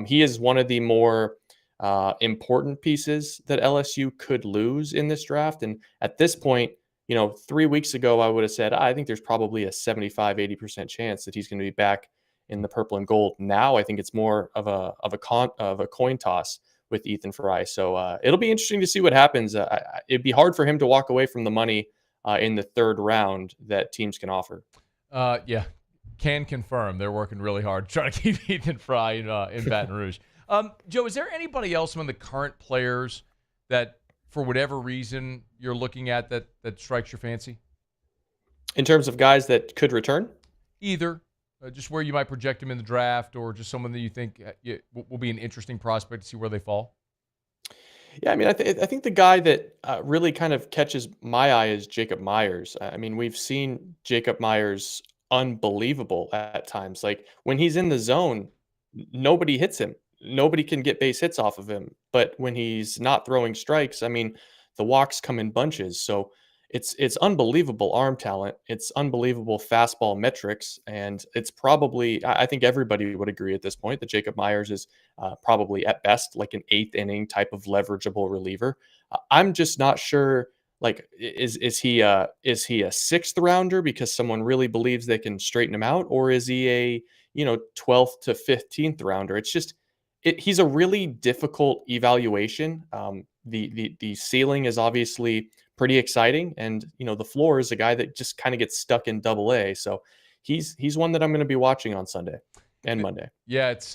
he is one of the more important pieces that LSU could lose in this draft. And at this point, 3 weeks ago, I would have said, I think there's probably a 75, 80% chance that he's going to be back in the purple and gold. Now, I think it's more of a coin toss with Ethan Fry. So it'll be interesting to see what happens. It'd be hard for him to walk away from the money in the 3rd round that teams can offer. Yeah, can confirm they're working really hard trying to keep Ethan Fry in Baton Rouge. Joe, is there anybody else among the current players that, for whatever reason, you're looking at that strikes your fancy? In terms of guys that could return? Either Just where you might project him in the draft, or just someone that you think will be an interesting prospect to see where they fall? Yeah, I mean, I think the guy that really kind of catches my eye is Jacob Myers. I mean, we've seen Jacob Myers unbelievable at times. Like when he's in the zone, nobody hits him. Nobody can get base hits off of him. But when he's not throwing strikes, I mean, the walks come in bunches. So it's unbelievable arm talent. It's unbelievable fastball metrics, and it's probably I think everybody would agree at this point that Jacob Myers is probably at best like an eighth inning type of leverageable reliever. I'm just not sure. Like, is he a sixth rounder because someone really believes they can straighten him out, or is he a 12th to 15th rounder? It's just he's a really difficult evaluation. The ceiling is obviously pretty exciting, and the floor is a guy that just kind of gets stuck in Double A. So he's one that I'm going to be watching on Sunday and Monday. Yeah, it's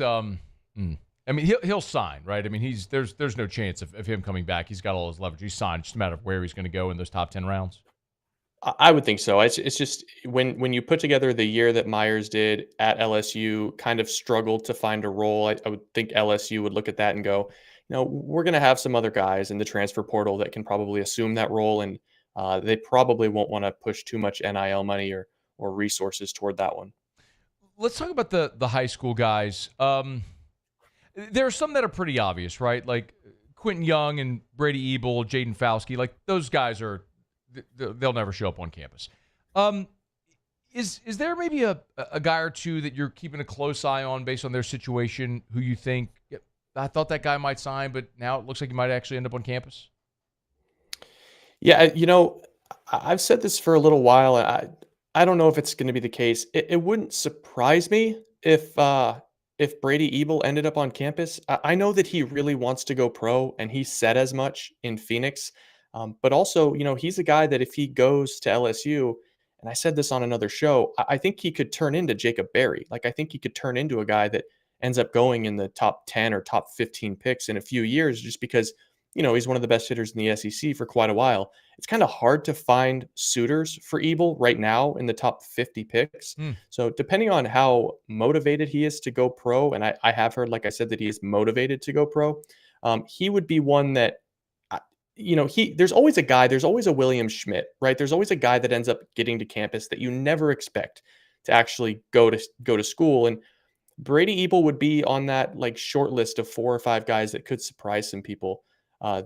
I mean, he'll sign, right? I mean, there's no chance of him coming back. He's got all his leverage. He's signed. Just a matter of where he's going to go in those top 10 rounds. I would think so. It's just when you put together the year that Myers did at LSU, kind of struggled to find a role. I would think LSU would look at that and go, we're going to have some other guys in the transfer portal that can probably assume that role, and they probably won't want to push too much NIL money or resources toward that one. Let's talk about the high school guys. There are some that are pretty obvious, right? Like Quentin Young and Brady Ebel, Jaden Fauske. Like those guys they'll never show up on campus. Is there maybe a guy or two that you're keeping a close eye on based on their situation who you think, I thought that guy might sign, but now it looks like he might actually end up on campus? Yeah, I've said this for a little while. I don't know if it's going to be the case. It wouldn't surprise me if Brady Ebel ended up on campus. I know that he really wants to go pro, and he said as much in Phoenix. But also, he's a guy that if he goes to LSU, and I said this on another show, I think he could turn into Jacob Berry. Like, I think he could turn into a guy that ends up going in the top 10 or top 15 picks in a few years, just because, he's one of the best hitters in the SEC for quite a while. It's kind of hard to find suitors for Ebel right now in the top 50 picks. So depending on how motivated he is to go pro, and I have heard, like I said, that he is motivated to go pro, he would be one that, there's always a guy, there's always a William Schmidt, right? There's always a guy that ends up getting to campus that you never expect to actually go to school. And Brady Ebel would be on that like short list of 4 or 5 guys that could surprise some people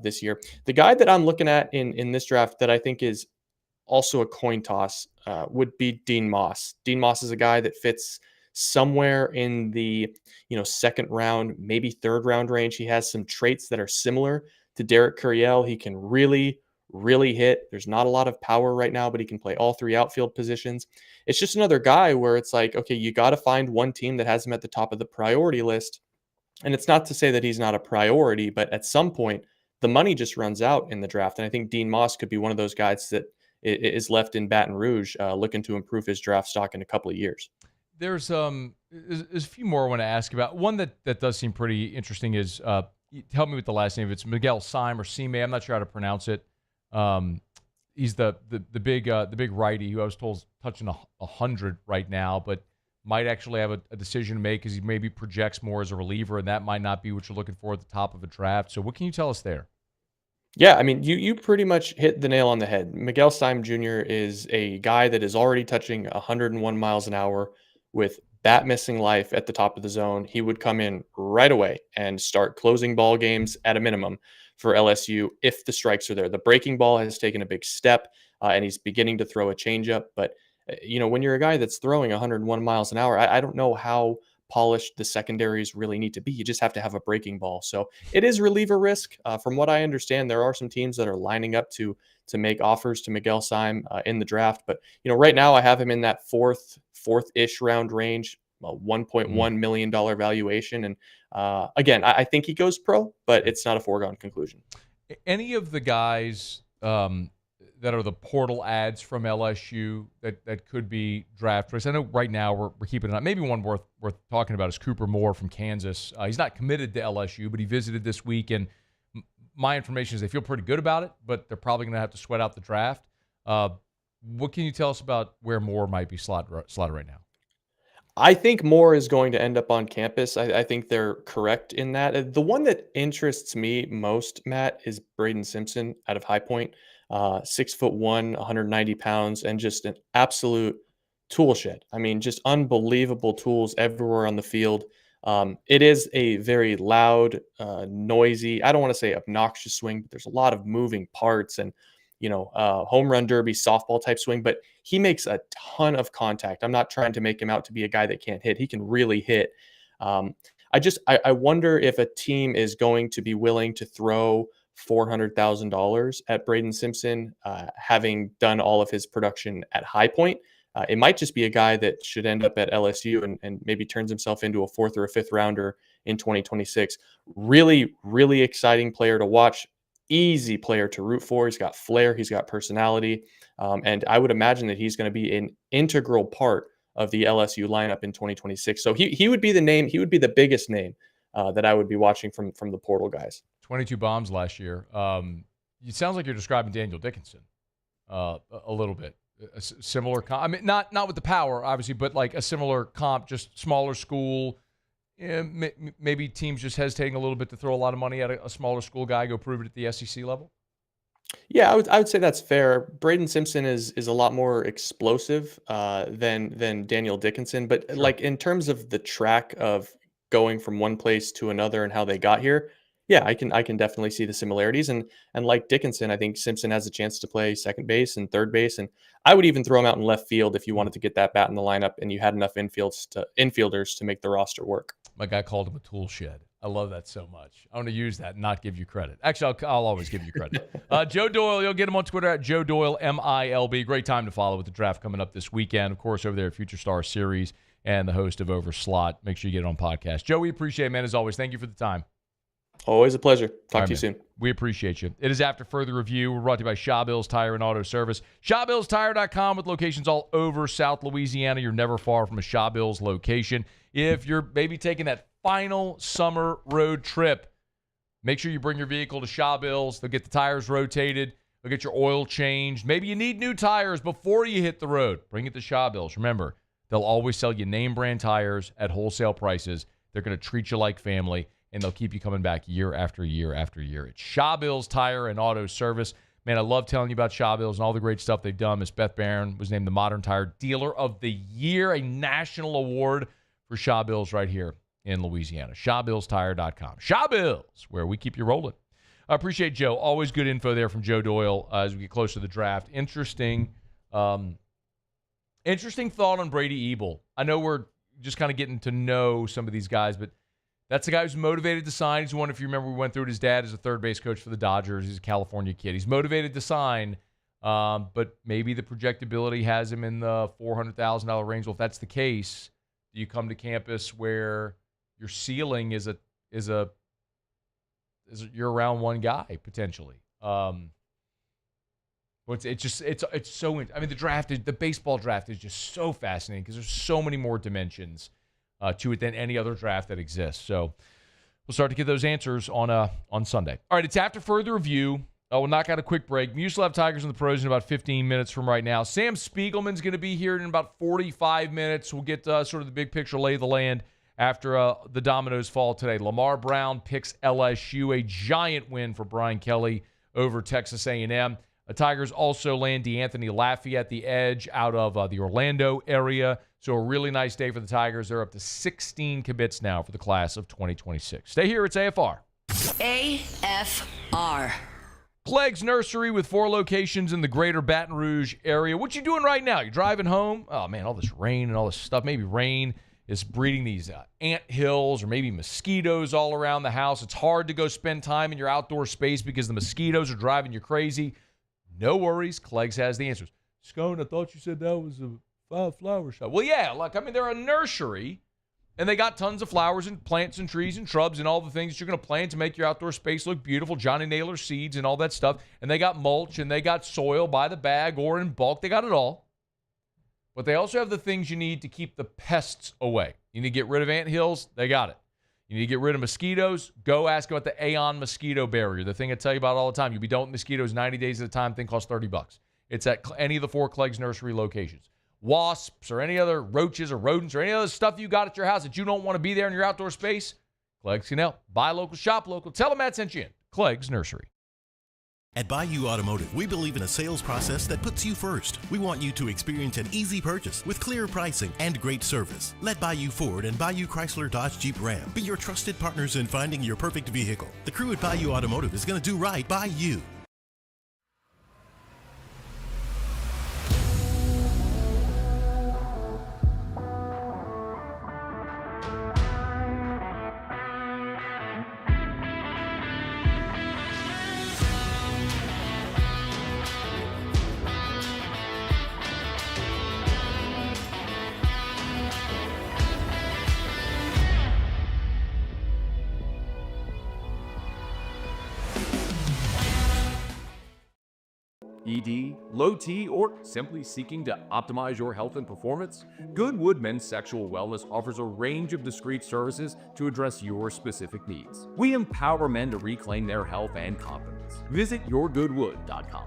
this year. The guy that I'm looking at in this draft that I think is also a coin toss would be Dean Moss. Dean Moss is a guy that fits somewhere in the second round, maybe third round range. He has some traits that are similar to Derek Curiel. He can really, really hit. There's not a lot of power right now, but he can play all 3 outfield positions. It's just another guy where it's like, okay, you got to find one team that has him at the top of the priority list. And it's not to say that he's not a priority, but at some point, the money just runs out in the draft. And I think Dean Moss could be one of those guys that is left in Baton Rouge looking to improve his draft stock in a couple of years. There's a few more I want to ask about. One that does seem pretty interesting is help me with the last name. It's Miguel Sime or Sime. I'm not sure how to pronounce it. He's the big righty who I was told is touching 100 right now, but might actually have a decision to make because he maybe projects more as a reliever, and that might not be what you're looking for at the top of a draft. So what can you tell us there? Yeah, I mean, you pretty much hit the nail on the head. Miguel Sime Jr. is a guy that is already touching 101 miles an hour with bat missing life at the top of the zone. He would come in right away and start closing ball games at a minimum for LSU if the strikes are there. The breaking ball has taken a big step, and he's beginning to throw a changeup. But, when you're a guy that's throwing 101 miles an hour, I don't know how polished the secondaries really need to be. You just have to have a breaking ball. So it is reliever risk. From what I understand, there are some teams that are lining up to make offers to Miguel Sime in the draft. But, right now I have him in that fourth-ish round range, $1.1 million valuation. And again, I think he goes pro, but it's not a foregone conclusion. Any of the guys that are the portal ads from LSU that could be draft race? I know right now we're keeping it on. Maybe one worth talking about is Cooper Moore from Kansas. He's not committed to LSU, but he visited this week, and my information is they feel pretty good about it, but they're probably going to have to sweat out the draft. What can you tell us about where Moore might be slotted right now? I think more is going to end up on campus. I think they're correct in that. The one that interests me most, Matt, is Braden Simpson out of High Point. 6'1", 190 pounds, and just an absolute tool shed. I mean, just unbelievable tools everywhere on the field. It is a very loud, noisy, I don't want to say obnoxious swing, but there's a lot of moving parts and, home run derby, softball type swing, but he makes a ton of contact. I'm not trying to make him out to be a guy that can't hit. He can really hit. I wonder if a team is going to be willing to throw $400,000 at Braden Simpson, having done all of his production at High Point. It might just be a guy that should end up at LSU and maybe turns himself into a 4th or a 5th rounder in 2026. Really, really exciting player to watch. Easy player to root for. He's got flair. He's got personality. And I would imagine that he's going to be an integral part of the LSU lineup in 2026. So he would be the name. He would be the biggest name that I would be watching from the portal guys. 22 bombs last year. It sounds like you're describing Daniel Dickinson a little bit. A similar comp. I mean, not with the power, obviously, but like a similar comp, just smaller school. Maybe teams just hesitating a little bit to throw a lot of money at a smaller school guy, go prove it at the SEC level. Yeah, I would say that's fair. Braden Simpson is a lot more explosive than Daniel Dickinson, but Sure. like in terms of the track of going from one place to another and how they got here, yeah, I can definitely see the similarities. And like Dickinson, I think Simpson has a chance to play second base and third base, and I would even throw him out in left field if you wanted to get that bat in the lineup and you had enough infielders to make the roster work. My guy called him a tool shed. I love that so much. I want to use that and not give you credit. Actually, I'll always give you credit. Joe Doyle, you'll get him on Twitter at Joe Doyle, MILB. Great time to follow with the draft coming up this weekend. Of course, over there at Future Star Series and the host of Overslot. Make sure you get it on podcast. Joe, we appreciate it, man, as always. Thank you for the time. Always a pleasure. Talk Right, to you man. soon. We appreciate you. It is After Further Review. We're brought to you by Shaw Bills Tire and Auto Service. ShawBillsTire.com with locations all over South Louisiana. You're never far from a Shaw Bills location. If you're maybe taking that final summer road trip, make sure you bring your vehicle to Shaw Bills. They'll get the tires rotated. They'll get your oil changed. Maybe you need new tires before you hit the road. Bring it to Shaw Bills. Remember, they'll always sell you name brand tires at wholesale prices. They're going to treat you like family, and they'll keep you coming back year after year after year. It's Shaw Bills Tire and Auto Service. Man, I love telling you about Shaw Bills and all the great stuff they've done. Miss Beth Barron was named the Modern Tire Dealer of the Year, a national award for Shaw Bills right here in Louisiana. ShawBillsTire.com. Shaw Bills, where we keep you rolling. I appreciate Joe. Always good info there from Joe Doyle as we get close to the draft. Interesting thought on Brady Ebel. I know we're just kind of getting to know some of these guys, but that's the guy who's motivated to sign. He's one, if you remember, we went through it. His dad is a third base coach for the Dodgers. He's a California kid. He's motivated to sign, but maybe the projectability has him in the $400,000 range. Well, if that's the case, do you come to campus where your ceiling is a you're around one guy potentially? It's so. I mean, the baseball draft is just so fascinating because there's so many more dimensions to it than any other draft that exists. So we'll start to get those answers on Sunday. All right, it's After Further Review. We'll knock out a quick break. Muse will have Tigers in the Pros in about 15 minutes from right now. Sam Spiegelman's going to be here in about 45 minutes. We'll get sort of the big picture lay of the land after the dominoes fall today. Lamar Brown picks LSU, a giant win for Brian Kelly over Texas A&M. The Tigers also land DeAnthony Lafayette, the edge, out of the Orlando area. So a really nice day for the Tigers. They're up to 16 commits now for the class of 2026. Stay here. It's AFR. AFR. Clegg's Nursery with 4 locations in the greater Baton Rouge area. What you doing right now? You driving home? Oh, man, all this rain and all this stuff. Maybe rain is breeding these ant hills or maybe mosquitoes all around the house. It's hard to go spend time in your outdoor space because the mosquitoes are driving you crazy. No worries. Clegg's has the answers. Scone, I thought you said that was a flower shop. Well, yeah. They're a nursery, and they got tons of flowers and plants and trees and shrubs and all the things that you're going to plant to make your outdoor space look beautiful. Johnny Naylor seeds and all that stuff. And they got mulch and they got soil by the bag or in bulk. They got it all. But they also have the things you need to keep the pests away. You need to get rid of ant hills. They got it. You need to get rid of mosquitoes. Go ask about the Aeon mosquito barrier, the thing I tell you about all the time. You'll be done with mosquitoes 90 days at a time. Thing costs $30. It's at any of the 4 Clegg's Nursery locations. wasps or any other roaches or rodents or any other stuff you got at your house that you don't want to be there in your outdoor space, Clegg's can help. Buy local, shop local. Tell them Matt sent you in. Clegg's Nursery. At Bayou Automotive, we believe in a sales process that puts you first. We want you to experience an easy purchase with clear pricing and great service. Let Bayou Ford and Bayou Chrysler Dodge Jeep Ram be your trusted partners in finding your perfect vehicle. The crew at Bayou Automotive is going to do right by you. ED, low T, or simply seeking to optimize your health and performance? Goodwood Men's Sexual Wellness offers a range of discreet services to address your specific needs. We empower men to reclaim their health and confidence. Visit yourgoodwood.com.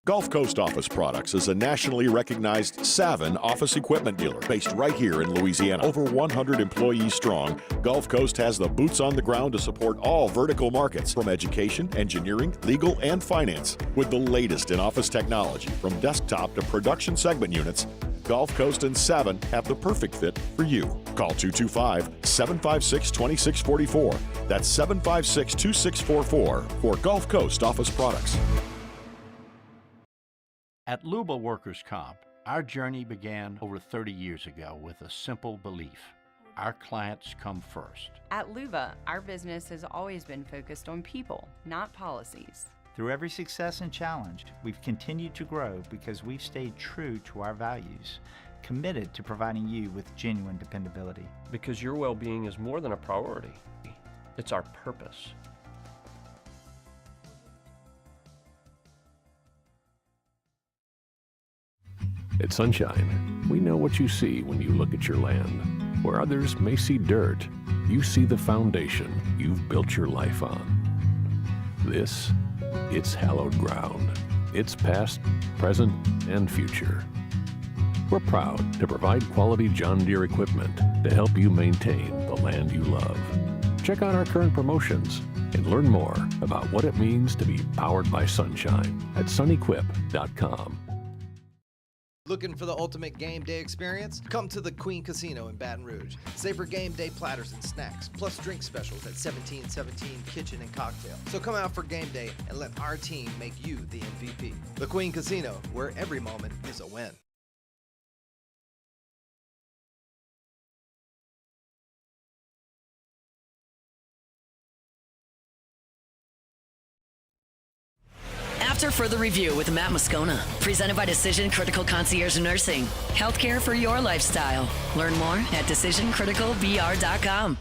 Gulf Coast Office Products is a nationally recognized Savin office equipment dealer based right here in Louisiana. Over 100 employees strong, Gulf Coast has the boots on the ground to support all vertical markets from education, engineering, legal, and finance. With the latest in office technology, from desktop to production segment units, Gulf Coast and Savin have the perfect fit for you. Call 225-756-2644. That's 756-2644 for Gulf Coast Office Products. At Luba Workers' Comp, our journey began over 30 years ago with a simple belief: our clients come first. At Luba, our business has always been focused on people, not policies. Through every success and challenge, we've continued to grow because we've stayed true to our values, committed to providing you with genuine dependability. Because your well-being is more than a priority. It's our purpose. At Sunshine, we know what you see when you look at your land. Where others may see dirt, you see the foundation you've built your life on. This, it's hallowed ground. It's past, present, and future. We're proud to provide quality John Deere equipment to help you maintain the land you love. Check out our current promotions and learn more about what it means to be powered by sunshine at sunequip.com. Looking for the ultimate game day experience? Come to the Queen Casino in Baton Rouge. Savor game day platters and snacks, plus drink specials at 1717 Kitchen and Cocktail. So come out for game day and let our team make you the MVP. The Queen Casino, where every moment is a win. After further review with Matt Moscona, presented by Decision Critical Concierge Nursing. Healthcare for your lifestyle. Learn more at decisioncriticalbr.com.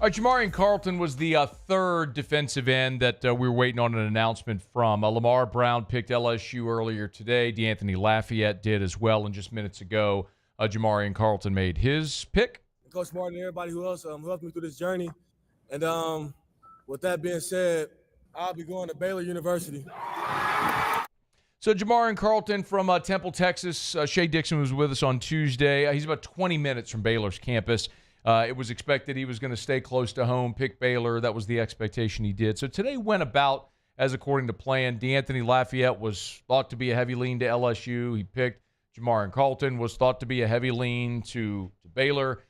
All right, Jamarian Carlton was the third defensive end that we were waiting on an announcement from. Lamar Brown picked LSU earlier today. DeAnthony Lafayette did as well. And just minutes ago, Jamarian Carlton made his pick. Coach Martin and everybody who else helped me through this journey. And with that being said, I'll be going to Baylor University. So Jamarian Carlton from Temple, Texas. Shea Dixon was with us on Tuesday. He's about 20 minutes from Baylor's campus. It was expected he was going to stay close to home, pick Baylor. That was the expectation he did. So today went about as according to plan. DeAnthony Lafayette was thought to be a heavy lean to LSU. He picked Jamarian Carlton, was thought to be a heavy lean to Baylor.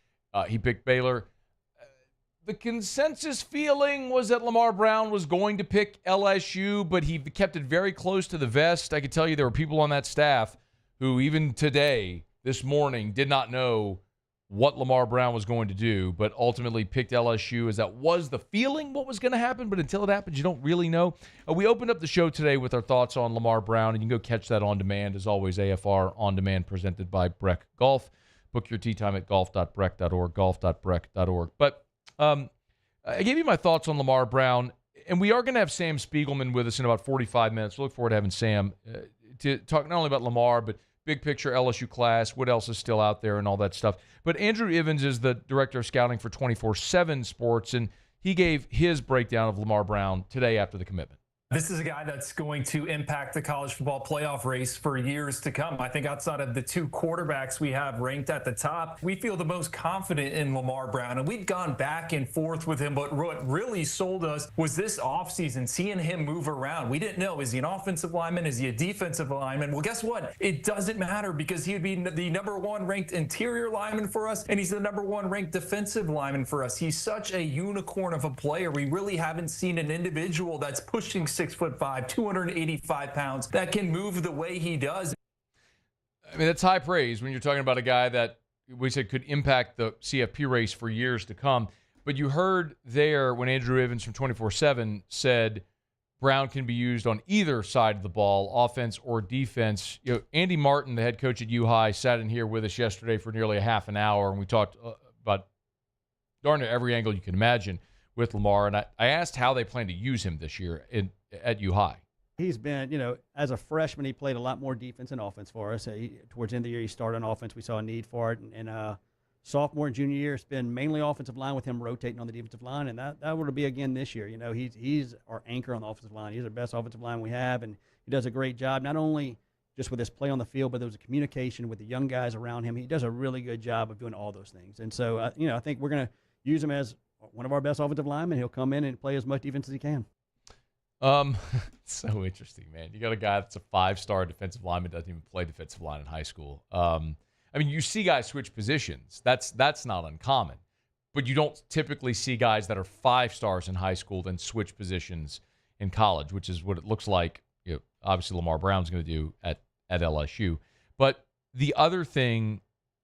He picked Baylor. The consensus feeling was that Lamar Brown was going to pick LSU, but he kept it very close to the vest. I can tell you there were people on that staff who even today, this morning, did not know what Lamar Brown was going to do, but ultimately picked LSU as that was the feeling what was going to happen, but until it happens, you don't really know. We opened up the show today with our thoughts on Lamar Brown, and you can go catch that on demand. As always, AFR On Demand presented by Breck Golf. Book your tee time at golf.breck.org, golf.breck.org. But I gave you my thoughts on Lamar Brown, and we are going to have Sam Spiegelman with us in about 45 minutes. We look forward to having Sam to talk not only about Lamar, but big picture LSU class, what else is still out there and all that stuff. But Andrew Ivins is the director of scouting for 24/7 Sports, and he gave his breakdown of Lamar Brown today after the commitment. This is a guy that's going to impact the college football playoff race for years to come. I think outside of the two quarterbacks we have ranked at the top, we feel the most confident in Lamar Brown. And we've gone back and forth with him, but what really sold us was this offseason, seeing him move around. We didn't know, is he an offensive lineman? Is he a defensive lineman? Well, guess what? It doesn't matter because he would be the number one ranked interior lineman for us, and he's the number one ranked defensive lineman for us. He's such a unicorn of a player. We really haven't seen an individual that's pushing 6'5", 285 pounds, that can move the way he does. I mean, that's high praise when you're talking about a guy that we said could impact the CFP race for years to come. But you heard there when Andrew Ivins from 24/7 said Brown can be used on either side of the ball, offense or defense. You know, Andy Martin, the head coach at U-High, sat in here with us yesterday for nearly a half an hour, and we talked about darn near every angle you can imagine with Lamar. And I asked how they plan to use him this year at U-High. He's been, as a freshman, he played a lot more defense and offense for us. Towards the end of the year, he started on offense. We saw a need for it. And sophomore and junior year, it's been mainly offensive line with him rotating on the defensive line. And that will be again this year. He's our anchor on the offensive line. He's the best offensive line we have. And he does a great job, not only just with his play on the field, but there was a communication with the young guys around him. He does a really good job of doing all those things. And so, I think we're going to use him as one of our best offensive linemen. He'll come in and play as much defense as he can. It's so interesting, man. You got a guy that's a 5-star defensive lineman, doesn't even play defensive line in high school. I mean, you see guys switch positions. That's not uncommon. But you don't typically see guys that are 5 stars in high school then switch positions in college, which is what it looks like, obviously Lamar Brown's going to do at LSU. But the other thing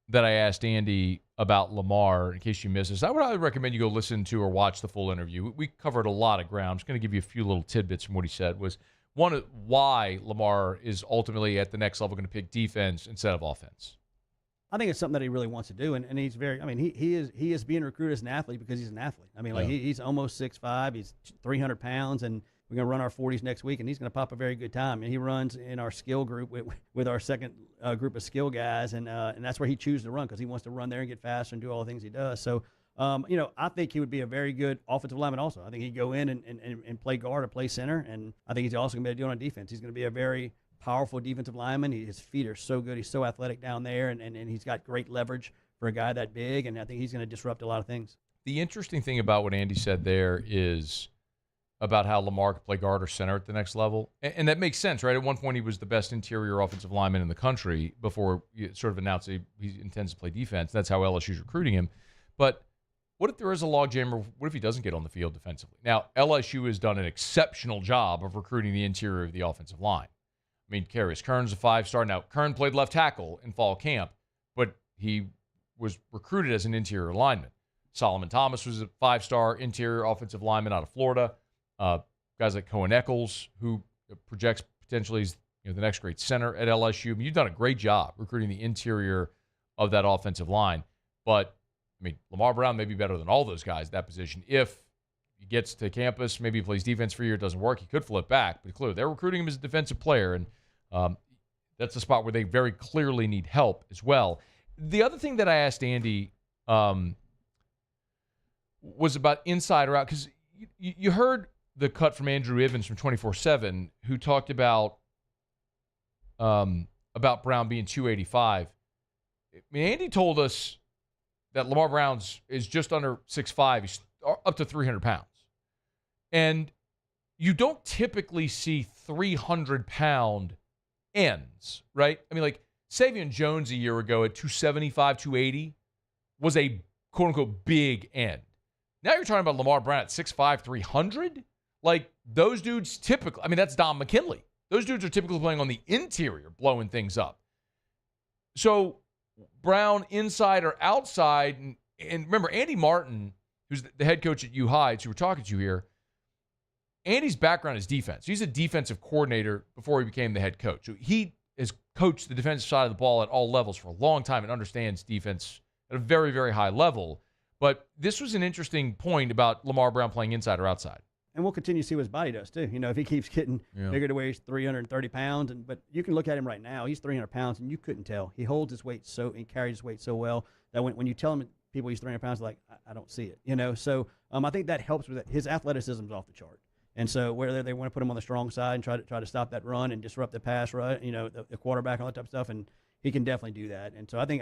that I asked Andy about Lamar, in case you missed this, I would recommend you go listen to or watch the full interview. We covered a lot of ground. I'm just going to give you a few little tidbits from what he said. Was one, why Lamar is ultimately at the next level going to pick defense instead of offense. I think it's something that he really wants to do, and he's very. I mean, he is being recruited as an athlete because he's an athlete. I mean, he's almost 6'5", he's 300 pounds, and we're going to run our 40s next week, and he's going to pop a very good time. And he runs in our skill group with our second group of skill guys, and that's where he chooses to run because he wants to run there and get faster and do all the things he does. So, I think he would be a very good offensive lineman also. I think he'd go in and play guard or play center, and I think he's also going to be able to do it on defense. He's going to be a very powerful defensive lineman. His feet are so good. He's so athletic down there, and he's got great leverage for a guy that big, and I think he's going to disrupt a lot of things. The interesting thing about what Andy said there is about how Lamar could play guard or center at the next level. And that makes sense, right? At one point, he was the best interior offensive lineman in the country before he sort of announced he intends to play defense. That's how LSU's recruiting him. But what if there is a logjam, or what if he doesn't get on the field defensively? Now, LSU has done an exceptional job of recruiting the interior of the offensive line. I mean, Karius Kern's a 5-star. Now, Kern played left tackle in fall camp, but he was recruited as an interior lineman. Solomon Thomas was a 5-star interior offensive lineman out of Florida. Guys like Cohen Eccles, who projects potentially as the next great center at LSU. I mean, you've done a great job recruiting the interior of that offensive line. But, I mean, Lamar Brown may be better than all those guys at that position. If he gets to campus, maybe he plays defense for a year, it doesn't work, he could flip back. But clearly, they're recruiting him as a defensive player, and that's a spot where they very clearly need help as well. The other thing that I asked Andy was about inside or out, because you heard the cut from Andrew Ivins from 24/7, who talked about Brown being 285. I mean, Andy told us that Lamar Brown's is just under 6'5". He's up to 300 pounds. And you don't typically see 300-pound ends, right? I mean, like Savion Jones a year ago at 275, 280 was a quote-unquote big end. Now you're talking about Lamar Brown at 6'5", 300? Like, those dudes typically, I mean, that's Don McKinley. Those dudes are typically playing on the interior, blowing things up. So, Brown inside or outside, and remember, Andy Martin, who's the head coach at U-High, who we're talking to here, Andy's background is defense. He's a defensive coordinator before he became the head coach. So he has coached the defensive side of the ball at all levels for a long time and understands defense at a very, very high level. But this was an interesting point about Lamar Brown playing inside or outside. we'll continue to see what his body does too. If he keeps getting bigger to where he's 330 pounds, but you can look at him right now, he's 300 pounds, and you couldn't tell. He holds his weight he carries his weight so well that when you tell him people he's 300 pounds, like, I don't see it, So I think that helps with it. His athleticism is off the chart. And so whether they want to put him on the strong side and try to stop that run and disrupt the pass rush, the quarterback, all that type of stuff, and he can definitely do that. And so I think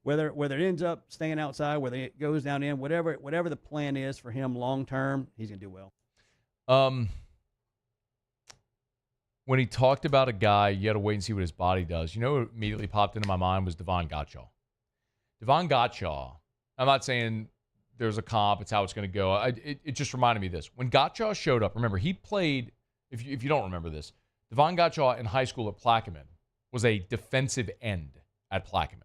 whether it ends up staying outside, whether it goes down in, whatever the plan is for him long term, he's gonna do well. When he talked about a guy, you got to wait and see what his body does. What immediately popped into my mind was Devon Gottschall. Devon Gottschall, I'm not saying there's a comp, it's how it's going to go. It just reminded me of this. When Gottschall showed up, remember, he played, if you don't remember this, Devon Gottschall in high school at Plaquemine was a defensive end at Plaquemine.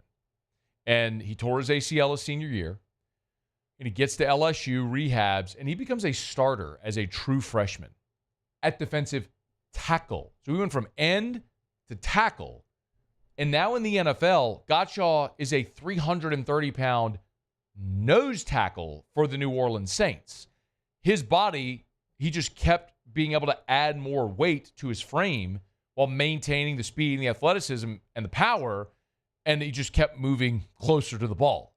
And he tore his ACL his senior year, and he gets to LSU, rehabs, and he becomes a starter as a true freshman at defensive tackle. So we went from end to tackle. And now in the NFL, Gottschall is a 330-pound nose tackle for the New Orleans Saints. His body, he just kept being able to add more weight to his frame while maintaining the speed and the athleticism and the power, and he just kept moving closer to the ball.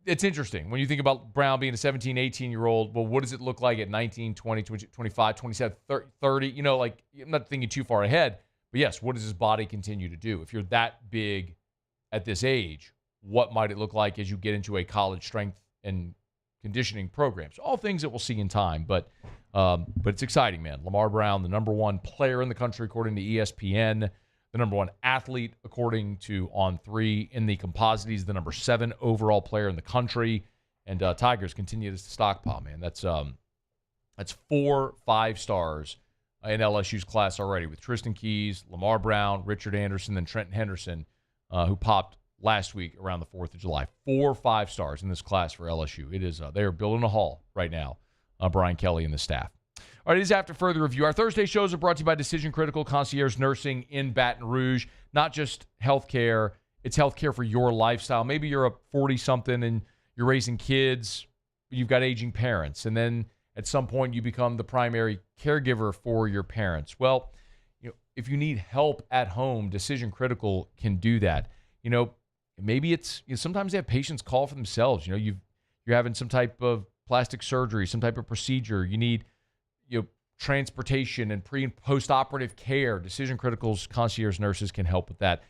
It's interesting. When you think about Brown being a 17, 18-year-old, well, what does it look like at 19, 20, 25, 27, 30? I'm not thinking too far ahead. But yes, what does his body continue to do? If you're that big at this age, what might it look like as you get into a college strength and conditioning program? So all things that we'll see in time. But it's exciting, man. Lamar Brown, the number one player in the country, according to ESPN. The number one athlete, according to On3 in the composite. He's the number 7 overall player in the country. And Tigers continue to stockpile, man. That's 4 5-stars in LSU's class already, with Tristan Keys, Lamar Brown, Richard Anderson, then Trenton Henderson, who popped last week around the 4th of July. 4 5-stars in this class for LSU. It is they are building a hall right now, Brian Kelly and the staff. All right, it is after further review. Our Thursday shows are brought to you by Decision Critical Concierge Nursing in Baton Rouge. Not just healthcare, it's healthcare for your lifestyle. Maybe you're a 40-something and you're raising kids, you've got aging parents, and then at some point you become the primary caregiver for your parents. Well, if you need help at home, Decision Critical can do that. Maybe it's sometimes they have patients call for themselves. You're having some type of plastic surgery, some type of procedure. You need transportation and pre and post-operative care. Decision Critical's concierge nurses can help with that.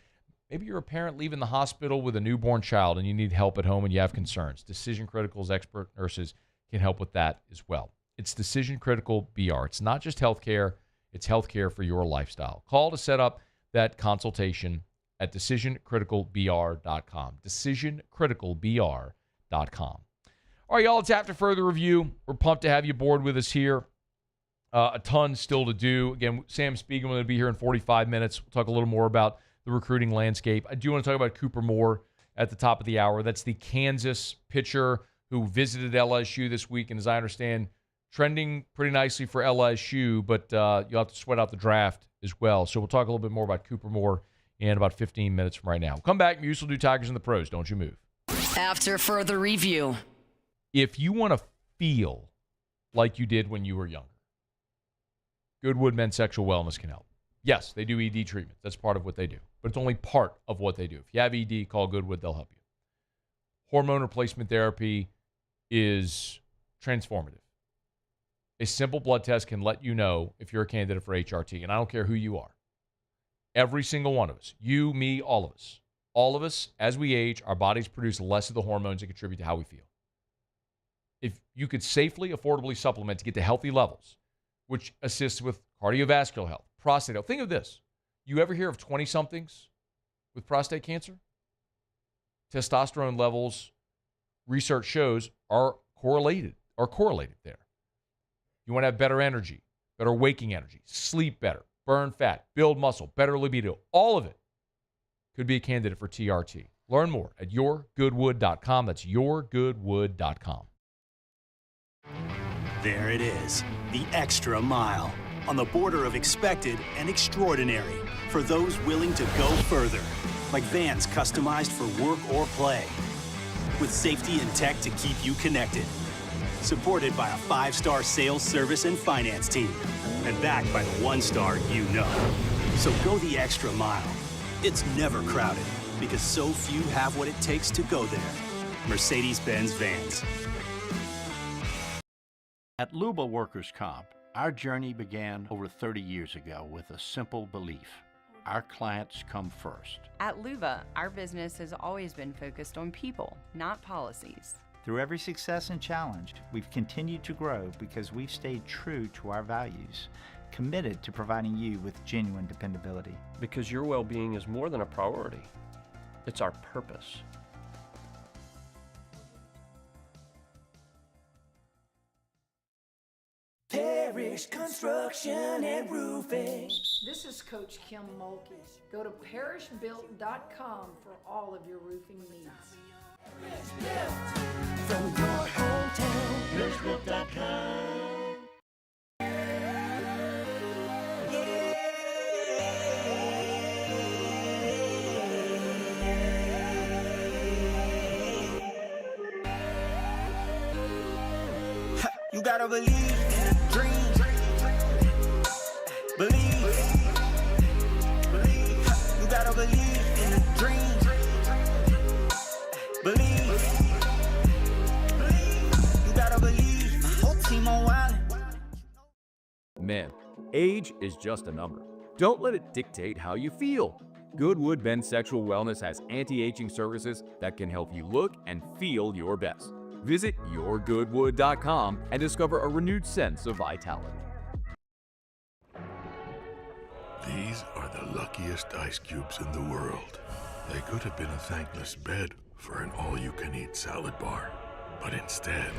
Maybe you're a parent leaving the hospital with a newborn child and you need help at home and you have concerns. Decision Critical's expert nurses can help with that as well. It's Decision Critical BR. It's not just healthcare, it's healthcare for your lifestyle. Call to set up that consultation at decisioncriticalbr.com. Decisioncriticalbr.com. All right, y'all, it's after further review. We're pumped to have you aboard with us here. A ton still to do. Again, Sam Spiegelman will be here in 45 minutes. We'll talk a little more about the recruiting landscape. I do want to talk about Cooper Moore at the top of the hour. That's the Kansas pitcher who visited LSU this week, and as I understand, trending pretty nicely for LSU, but you'll have to sweat out the draft as well. So we'll talk a little bit more about Cooper Moore in about 15 minutes from right now. We'll come back. Muse will do Tigers and the Pros. Don't you move. After further review. If you want to feel like you did when you were younger, Goodwood Men's Sexual Wellness can help. Yes, they do ED treatments. That's part of what they do. But it's only part of what they do. If you have ED, call Goodwood. They'll help you. Hormone replacement therapy is transformative. A simple blood test can let you know if you're a candidate for HRT. And I don't care who you are. Every single one of us, you, me, all of us, as we age, our bodies produce less of the hormones that contribute to how we feel. If you could safely, affordably supplement to get to healthy levels, which assists with cardiovascular health, prostate health. Think of this. You ever hear of 20-somethings with prostate cancer? Testosterone levels, research shows, are correlated there. You want to have better energy, better waking energy, sleep better, burn fat, build muscle, better libido. All of it could be a candidate for TRT. Learn more at yourgoodwood.com. That's yourgoodwood.com. There it is, the extra mile, on the border of expected and extraordinary for those willing to go further, like vans customized for work or play, with safety and tech to keep you connected. supported by a 5-star sales, service, and finance team, and backed by the 1-star you know. So go the extra mile. It's never crowded because so few have what it takes to go there. Mercedes-Benz Vans. At Luba Workers' Comp, our journey began over 30 years ago with a simple belief. Our clients come first. At Luba, our business has always been focused on people, not policies. Through every success and challenge, we've continued to grow because we've stayed true to our values, committed to providing you with genuine dependability. Because your well-being is more than a priority. It's our purpose. Parish Construction and Roofing. This is Coach Kim Mulkey. Go to parishbuilt.com for all of your roofing needs. From your hometown, parishbuilt.com. You gotta believe in a dream. Believe. You gotta believe in a dream. Believe. You gotta believe. My whole team on wild. Man, age is just a number. Don't let it dictate how you feel. Goodwood Men's Sexual Wellness has anti-aging services that can help you look and feel your best. Visit yourgoodwood.com and discover a renewed sense of vitality. These are the luckiest ice cubes in the world. They could have been a thankless bed for an all-you-can-eat salad bar. But instead,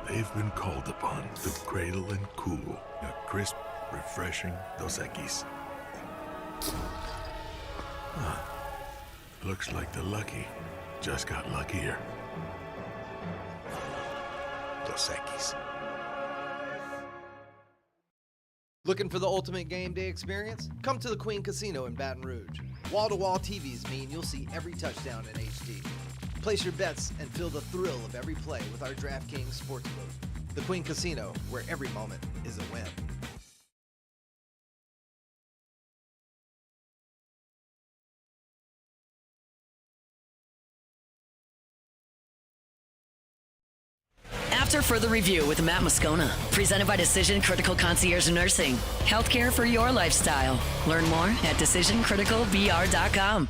they've been called upon to cradle and cool a crisp, refreshing Dos Equis. Looks like the lucky just got luckier. Dos Equis. Looking for the ultimate game day experience? Come to the Queen Casino in Baton Rouge. Wall-to-wall TVs mean you'll see every touchdown in HD. Place your bets and feel the thrill of every play with our DraftKings Sportsbook. The Queen Casino, where every moment is a win. After further review with Matt Moscona, presented by Decision Critical Concierge Nursing. Healthcare for your lifestyle. Learn more at decisioncriticalbr.com.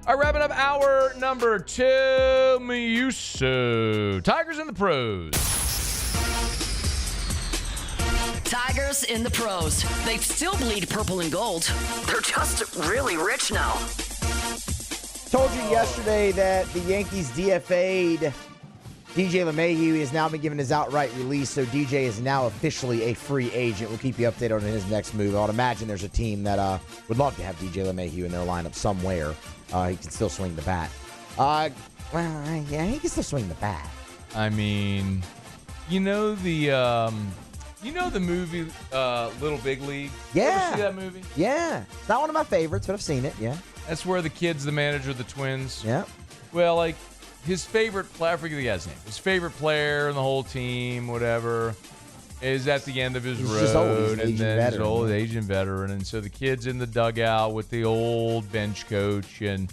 All right, wrapping up hour number 2. Miuso. Tigers in the pros. Tigers in the pros. They still bleed purple and gold. They're just really rich now. Told you yesterday that the Yankees DFA'd DJ LeMahieu. He has now been given his outright release, so DJ is now officially a free agent. We'll keep you updated on his next move. I would imagine there's a team that would love to have DJ LeMahieu in their lineup somewhere. He can still swing the bat. Yeah, he can still swing the bat. I mean, you know the movie Little Big League? Yeah. You ever see that movie? Yeah. It's not one of my favorites, but I've seen it, yeah. That's where the kid's the manager of the Twins. Yeah. Well, like, his favorite player, I forget the guy's name. His favorite player in the whole team, whatever, is at the end of his road. Just old. He's and then veteran. his old aging veteran. And so the kid's in the dugout with the old bench coach, and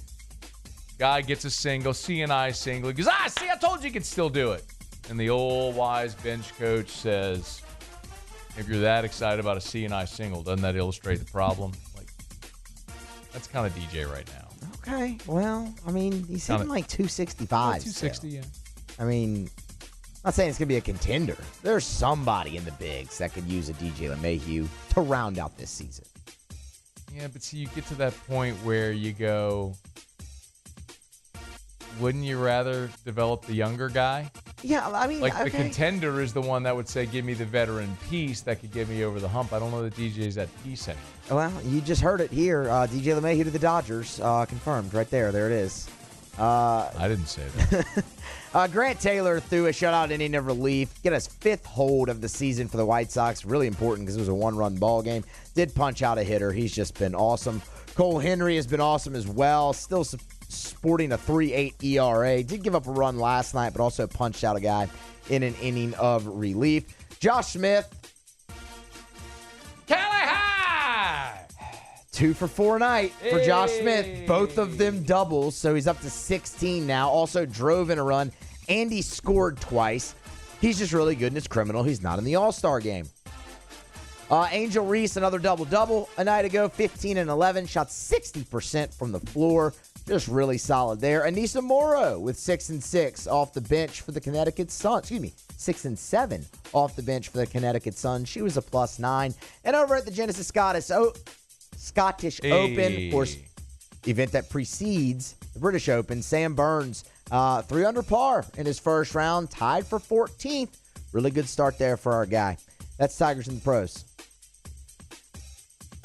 guy gets a single, CNI single. He goes, see, I told you could still do it. And the old wise bench coach says, if you're that excited about a CNI single, doesn't that illustrate the problem? Like, that's kind of DJ right now. Okay, well, I mean, he's hitting like 265. 260, yeah. I mean, I'm not saying it's going to be a contender. There's somebody in the bigs that could use a DJ LeMahieu to round out this season. Yeah, but see, you get to that point where you go, wouldn't you rather develop the younger guy? Yeah, I mean, like okay. the contender is the one that would say, give me the veteran piece that could get me over the hump. I don't know that DJ's that piece anymore. Well, you just heard it here. DJ LeMahieu to the Dodgers, confirmed right there. There it is. I didn't say that. Grant Taylor threw a shutout inning of relief. Get his 5th hold of the season for the White Sox. Really important because it was a one-run ball game. Did punch out a hitter. He's just been awesome. Cole Henry has been awesome as well. Still sporting a 3.8 ERA. Did give up a run last night, but also punched out a guy in an inning of relief. Josh Smith. Cali High! 2 for 4 night for Josh Smith. Both of them doubles, so he's up to 16 now. Also drove in a run, and he scored twice. He's just really good, and it's criminal he's not in the All-Star game. Angel Reese, another double-double a night ago, 15 and 11, shot 60% from the floor. Just really solid there. Anissa Morrow with 6 and 6 off the bench for the Connecticut Sun. 6 and 7 off the bench for the Connecticut Sun. She was a +9. And over at the Genesis Scottish Open, of course, event that precedes the British Open, Sam Burns, 3 under par in his first round, tied for 14th. Really good start there for our guy. That's Tigers in the Pros.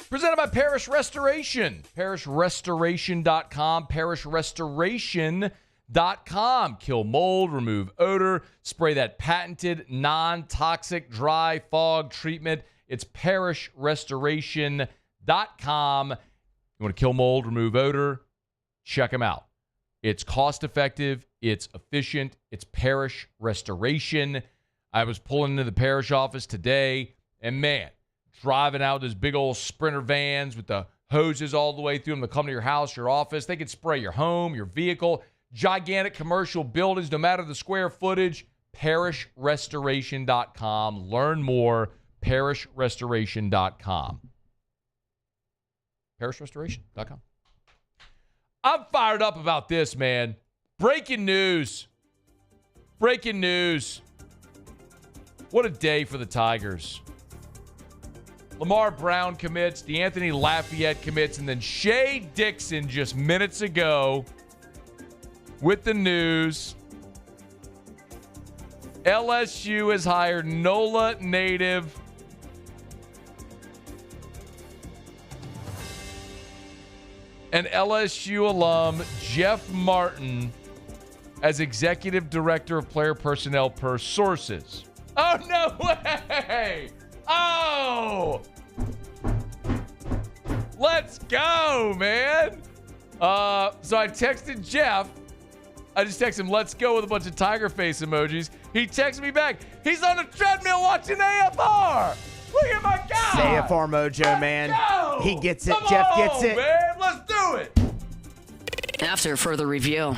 Presented by Parish Restoration. ParishRestoration.com. ParishRestoration.com. Kill mold, remove odor, spray that patented non-toxic dry fog treatment. It's ParishRestoration.com. You want to kill mold, remove odor? Check them out. It's cost-effective. It's efficient. It's Parish Restoration. I was pulling into the Parish office today, and man, driving out those big old Sprinter vans with the hoses all the way through them to come to your house, your office. They could spray your home, your vehicle, gigantic commercial buildings, no matter the square footage. ParishRestoration.com. Learn more. ParishRestoration.com. ParishRestoration.com. I'm fired up about this, man. Breaking news. Breaking news. What a day for the Tigers. Lamar Brown commits, DeAnthony Lafayette commits, and then Shea Dixon just minutes ago with the news. LSU has hired NOLA native and LSU alum Jeff Martin as executive director of player personnel per sources. Oh, no way! Oh! Let's go, man. So I texted Jeff. I just texted him, let's go, with a bunch of tiger face emojis. He texted me back. He's on the treadmill watching AFR. Look at my guy. AFR mojo, man. Go. He gets it. Come Jeff on, gets it. Man. Let's do it. After further review.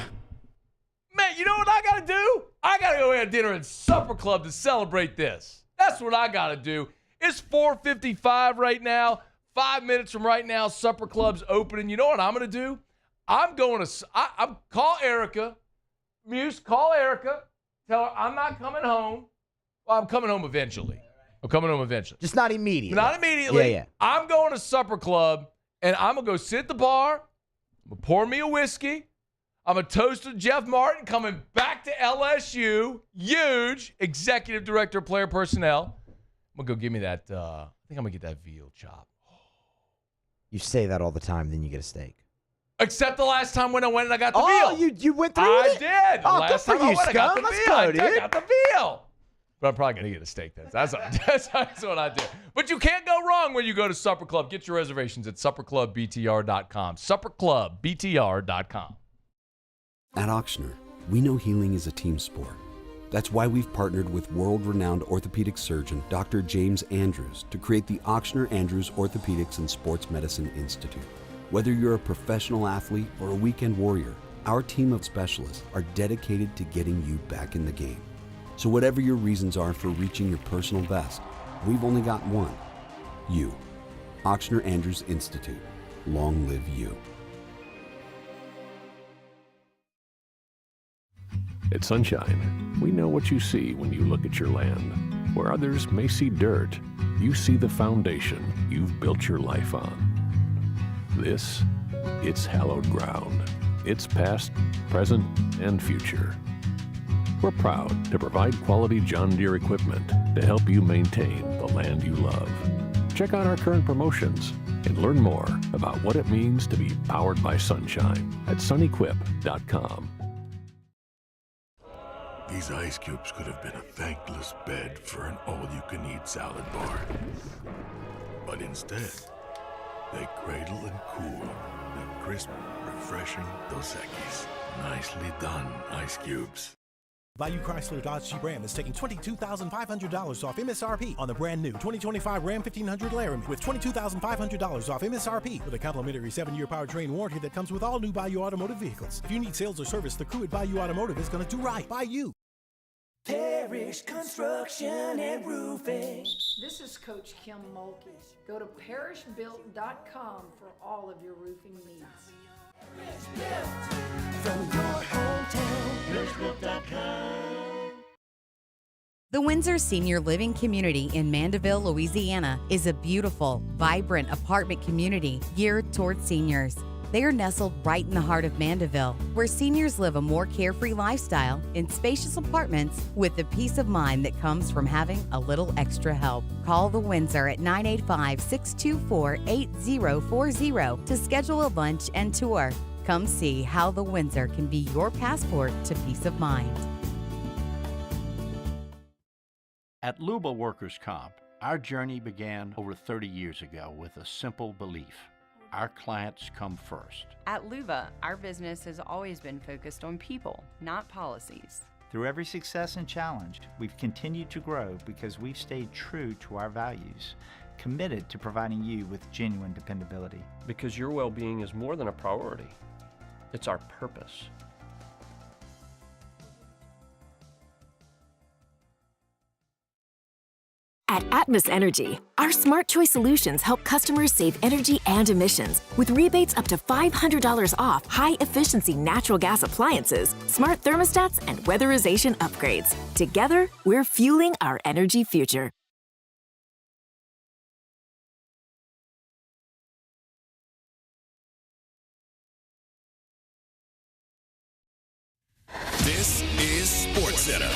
Man, you know what I got to do? I got to go have dinner at Supper Club to celebrate this. That's what I got to do. It's 4:55 right now. 5 minutes from right now, Supper Club's opening. You know what I'm going to do? I'm going to call Erica. Muse, call Erica. Tell her I'm not coming home. Well, I'm coming home eventually. Just not immediately. Not immediately. Yeah. I'm going to Supper Club, and I'm going to go sit at the bar. I'm going to pour me a whiskey. I'm going to toast to Jeff Martin coming back to LSU. Huge executive director of player personnel. I'm going to go give me that. I think I'm going to get that veal chop. You say that all the time, then you get a steak. Except the last time when I went and I got the veal. Oh, you went through with it? I did. Oh, last good for time you, I went, I got Scum. the Let's veal. go, dude. I got the veal. But I'm probably going to get a steak then. That's what I do. But you can't go wrong when you go to Supper Club. Get your reservations at supperclubbtr.com. Supperclubbtr.com. At Ochsner, we know healing is a team sport. That's why we've partnered with world-renowned orthopedic surgeon Dr. James Andrews to create the Ochsner Andrews Orthopedics and Sports Medicine Institute. Whether you're a professional athlete or a weekend warrior, our team of specialists are dedicated to getting you back in the game. So whatever your reasons are for reaching your personal best, we've only got one. You. Ochsner Andrews Institute. Long live you. At Sunshine, we know what you see when you look at your land. Where others may see dirt, you see the foundation you've built your life on. This, it's hallowed ground. It's past, present, and future. We're proud to provide quality John Deere equipment to help you maintain the land you love. Check out our current promotions and learn more about what it means to be powered by sunshine at sunequip.com. These ice cubes could have been a thankless bed for an all-you-can-eat salad bar. But instead, they cradle and cool the crisp, refreshing Dos Equis. Nicely done, ice cubes. Bayou Chrysler Dodge Jeep Ram is taking $22,500 off MSRP on the brand new 2025 Ram 1500 Laramie with $22,500 off MSRP with a complimentary 7-year powertrain warranty that comes with all new Bayou Automotive vehicles. If you need sales or service, the crew at Bayou Automotive is going to do right by you. Parish Construction and Roofing. This is Coach Kim Mulkey. Go to parishbuilt.com for all of your roofing needs. From your hometown, parishbuilt.com. The Windsor Senior Living Community in Mandeville, Louisiana is a beautiful, vibrant apartment community geared toward seniors. They are nestled right in the heart of Mandeville, where seniors live a more carefree lifestyle in spacious apartments with the peace of mind that comes from having a little extra help. Call the Windsor at 985-624-8040 to schedule a lunch and tour. Come see how the Windsor can be your passport to peace of mind. At Luba Workers' Comp, our journey began over 30 years ago with a simple belief. Our clients come first. At Luba, our business has always been focused on people, not policies. Through every success and challenge, we've continued to grow because we've stayed true to our values, committed to providing you with genuine dependability. Because your well-being is more than a priority. It's our purpose. At Atmos Energy, our Smart Choice solutions help customers save energy and emissions with rebates up to $500 off high-efficiency natural gas appliances, smart thermostats, and weatherization upgrades. Together, we're fueling our energy future. This is SportsCenter.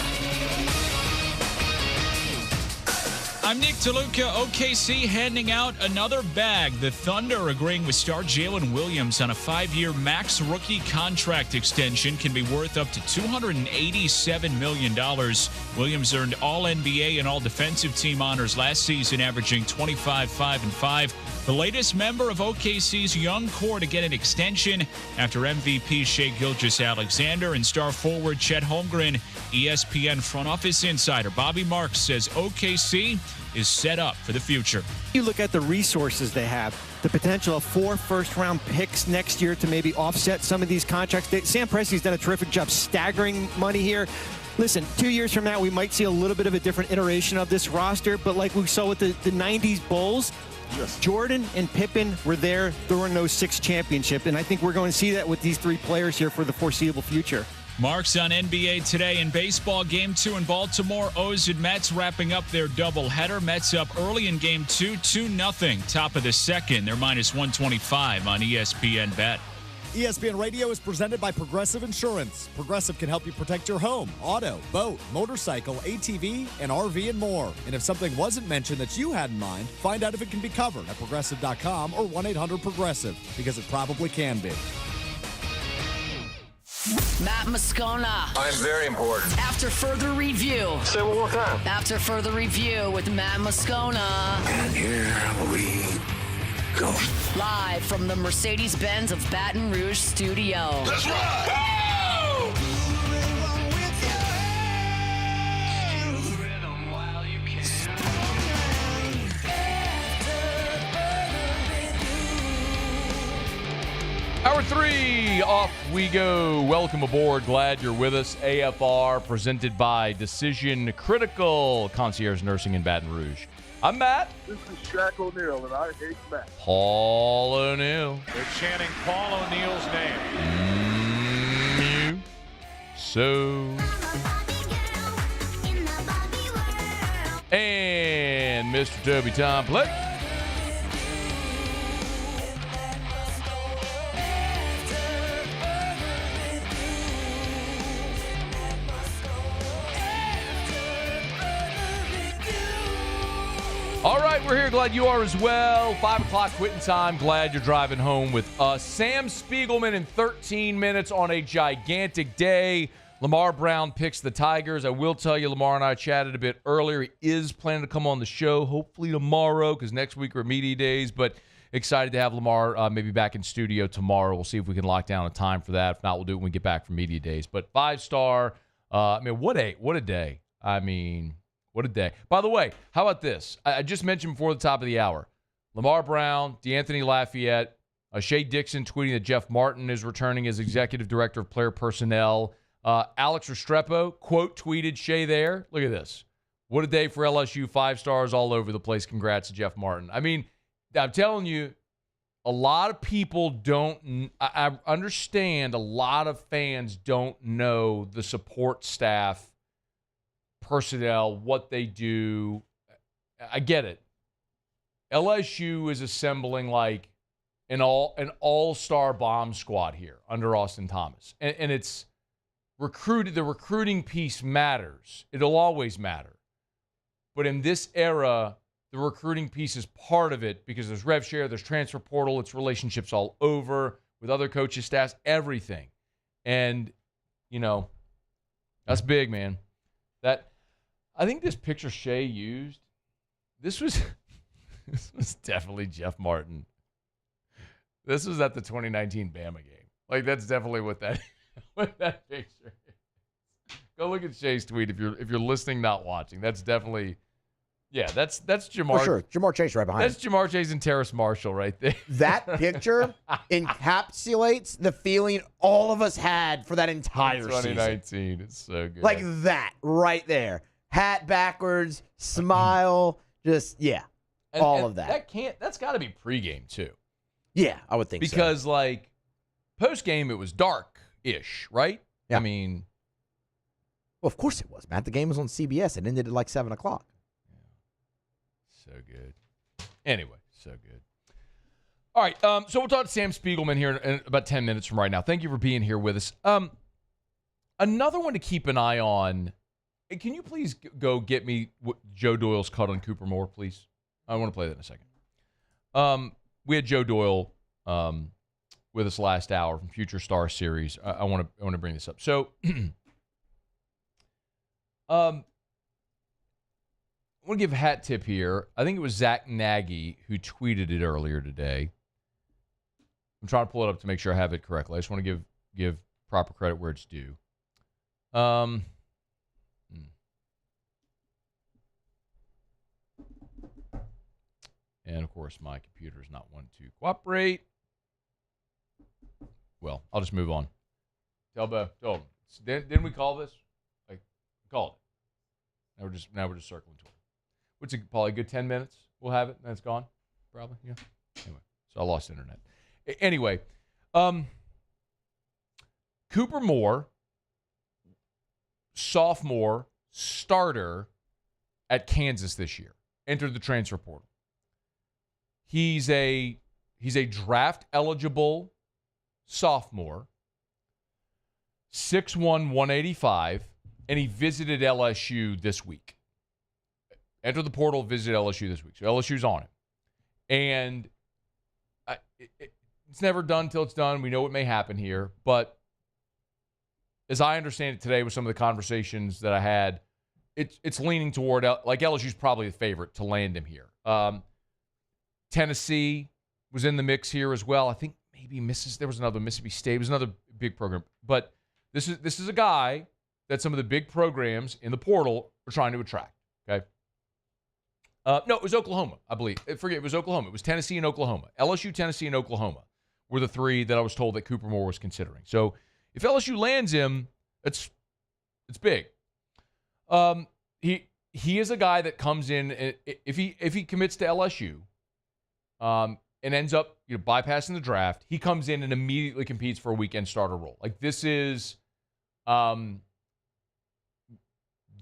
I'm Nick DeLuca. OKC handing out another bag. The Thunder agreeing with star Jalen Williams on a 5-year max rookie contract extension can be worth up to $287 million. Williams earned All-NBA and All-Defensive Team honors last season, averaging 25, 5, and 5. The latest member of OKC's young core to get an extension after MVP Shai Gilgeous-Alexander and star forward Chet Holmgren. ESPN front office insider Bobby Marks says OKC is set up for the future. You look at the resources they have, the potential of 4 first-round picks next year to maybe offset some of these contracts. Sam Presti's done a terrific job staggering money here. Listen, 2 years from now, we might see a little bit of a different iteration of this roster, but like we saw with the 90s Bulls, yes, Jordan and Pippen were there during those 6 championships, and I think we're going to see that with these 3 players here for the foreseeable future. Marks on NBA today in baseball. Game 2 in Baltimore. O's and Mets wrapping up their doubleheader. Mets up early in Game 2, 2-0. Top of the second. They're minus 125 on ESPN Bet. ESPN Radio is presented by Progressive Insurance. Progressive can help you protect your home, auto, boat, motorcycle, ATV, and RV, and more. And if something wasn't mentioned that you had in mind, find out if it can be covered at Progressive.com or 1-800-PROGRESSIVE, because it probably can be. Matt Moscona. I'm very important. After further review. Say it one more time. After further review with Matt Moscona. And here we go. Live from the Mercedes-Benz of Baton Rouge studio. That's right. Woo! Hour 3, off we go. Welcome aboard. Glad you're with us. AFR presented by Decision Critical Concierge Nursing in Baton Rouge. I'm Matt. This is Shaq O'Neal, and I hate Matt. Paul O'Neal. They're chanting Paul O'Neal's name. And Mr. Toby Tom Play. All right, we're here. Glad you are as well. 5 o'clock quitting time. Glad you're driving home with us. Sam Spiegelman in 13 minutes on a gigantic day. Lamar Brown picks the Tigers. I will tell you, Lamar and I chatted a bit earlier. He is planning to come on the show, hopefully tomorrow, because next week are media days. But excited to have Lamar maybe back in studio tomorrow. We'll see if we can lock down a time for that. If not, we'll do it when we get back from media days. But 5-star, what a day. What a day. By the way, how about this? I just mentioned before the top of the hour, Lamar Brown, DeAnthony Lafayette, Shea Dixon tweeting that Jeff Martin is returning as Executive Director of Player Personnel. Alex Restrepo, quote, tweeted Shea there. Look at this. What a day for LSU. 5 stars all over the place. Congrats to Jeff Martin. I mean, I'm telling you, a lot of people don't – I understand a lot of fans don't know the support staff, personnel, what they do. I get it. LSU is assembling like an all-star bomb squad here under Austin Thomas. And it's – the recruiting piece matters. It'll always matter. But in this era, the recruiting piece is part of it because there's rev share, there's transfer portal, it's relationships all over with other coaches, staffs, everything. And, that's big, man. I think this picture Shea used, this was definitely Jeff Martin. This was at the 2019 Bama game. Like, that's definitely what that picture is. Go look at Shea's tweet if you're listening, not watching. That's definitely, that's Jamar. For sure, Jamar Chase right behind. That's Jamar Chase and Terrace Marshall right there. That picture encapsulates the feeling all of us had for that entire 2019. season. It's so good. Like that right there. Hat backwards, smile, just all of that. That's got to be pregame too. Yeah, I would think so. Because like postgame it was dark-ish, right? Yeah. I mean, well, of course it was, Matt. The game was on CBS. It ended at like 7 o'clock. So good. Anyway, so good. All right, so we'll talk to Sam Spiegelman here in about 10 minutes from right now. Thank you for being here with us. Another one to keep an eye on. Can you please go get me Joe Doyle's cut on Cooper Moore, please? I want to play that in a second. We had Joe Doyle with us last hour from Future Star Series. I want to bring this up. So, I want to give a hat tip here. I think it was Zach Nagy who tweeted it earlier today. I'm trying to pull it up to make sure I have it correctly. I just want to give proper credit where it's due. And, of course, my computer is not one to cooperate. Well, I'll just move on. Didn't we call this? Like, called it. Now we're just circling to it. What's it, probably a good 10 minutes? We'll have it, and then it's gone? Probably, yeah. Anyway, so I lost internet. Anyway, Cooper Moore, sophomore, starter at Kansas this year, entered the transfer portal. He's a draft-eligible sophomore, 6'1", 185, and he visited LSU this week. Entered the portal, visited LSU this week. So LSU's on him. And it's never done till it's done. We know what may happen here. But as I understand it today with some of the conversations that I had, it's leaning toward, like LSU's probably the favorite to land him here. Tennessee was in the mix here as well. I think maybe there was another Mississippi State. It was another big program. But this is a guy that some of the big programs in the portal are trying to attract. Okay. No, it was Oklahoma, I believe. It was Oklahoma. It was Tennessee and Oklahoma. LSU, Tennessee, and Oklahoma were the three that I was told that Cooper Moore was considering. So if LSU lands him, it's big. He is a guy that comes in, if he commits to LSU, and ends up bypassing the draft, he comes in and immediately competes for a weekend starter role. Like this is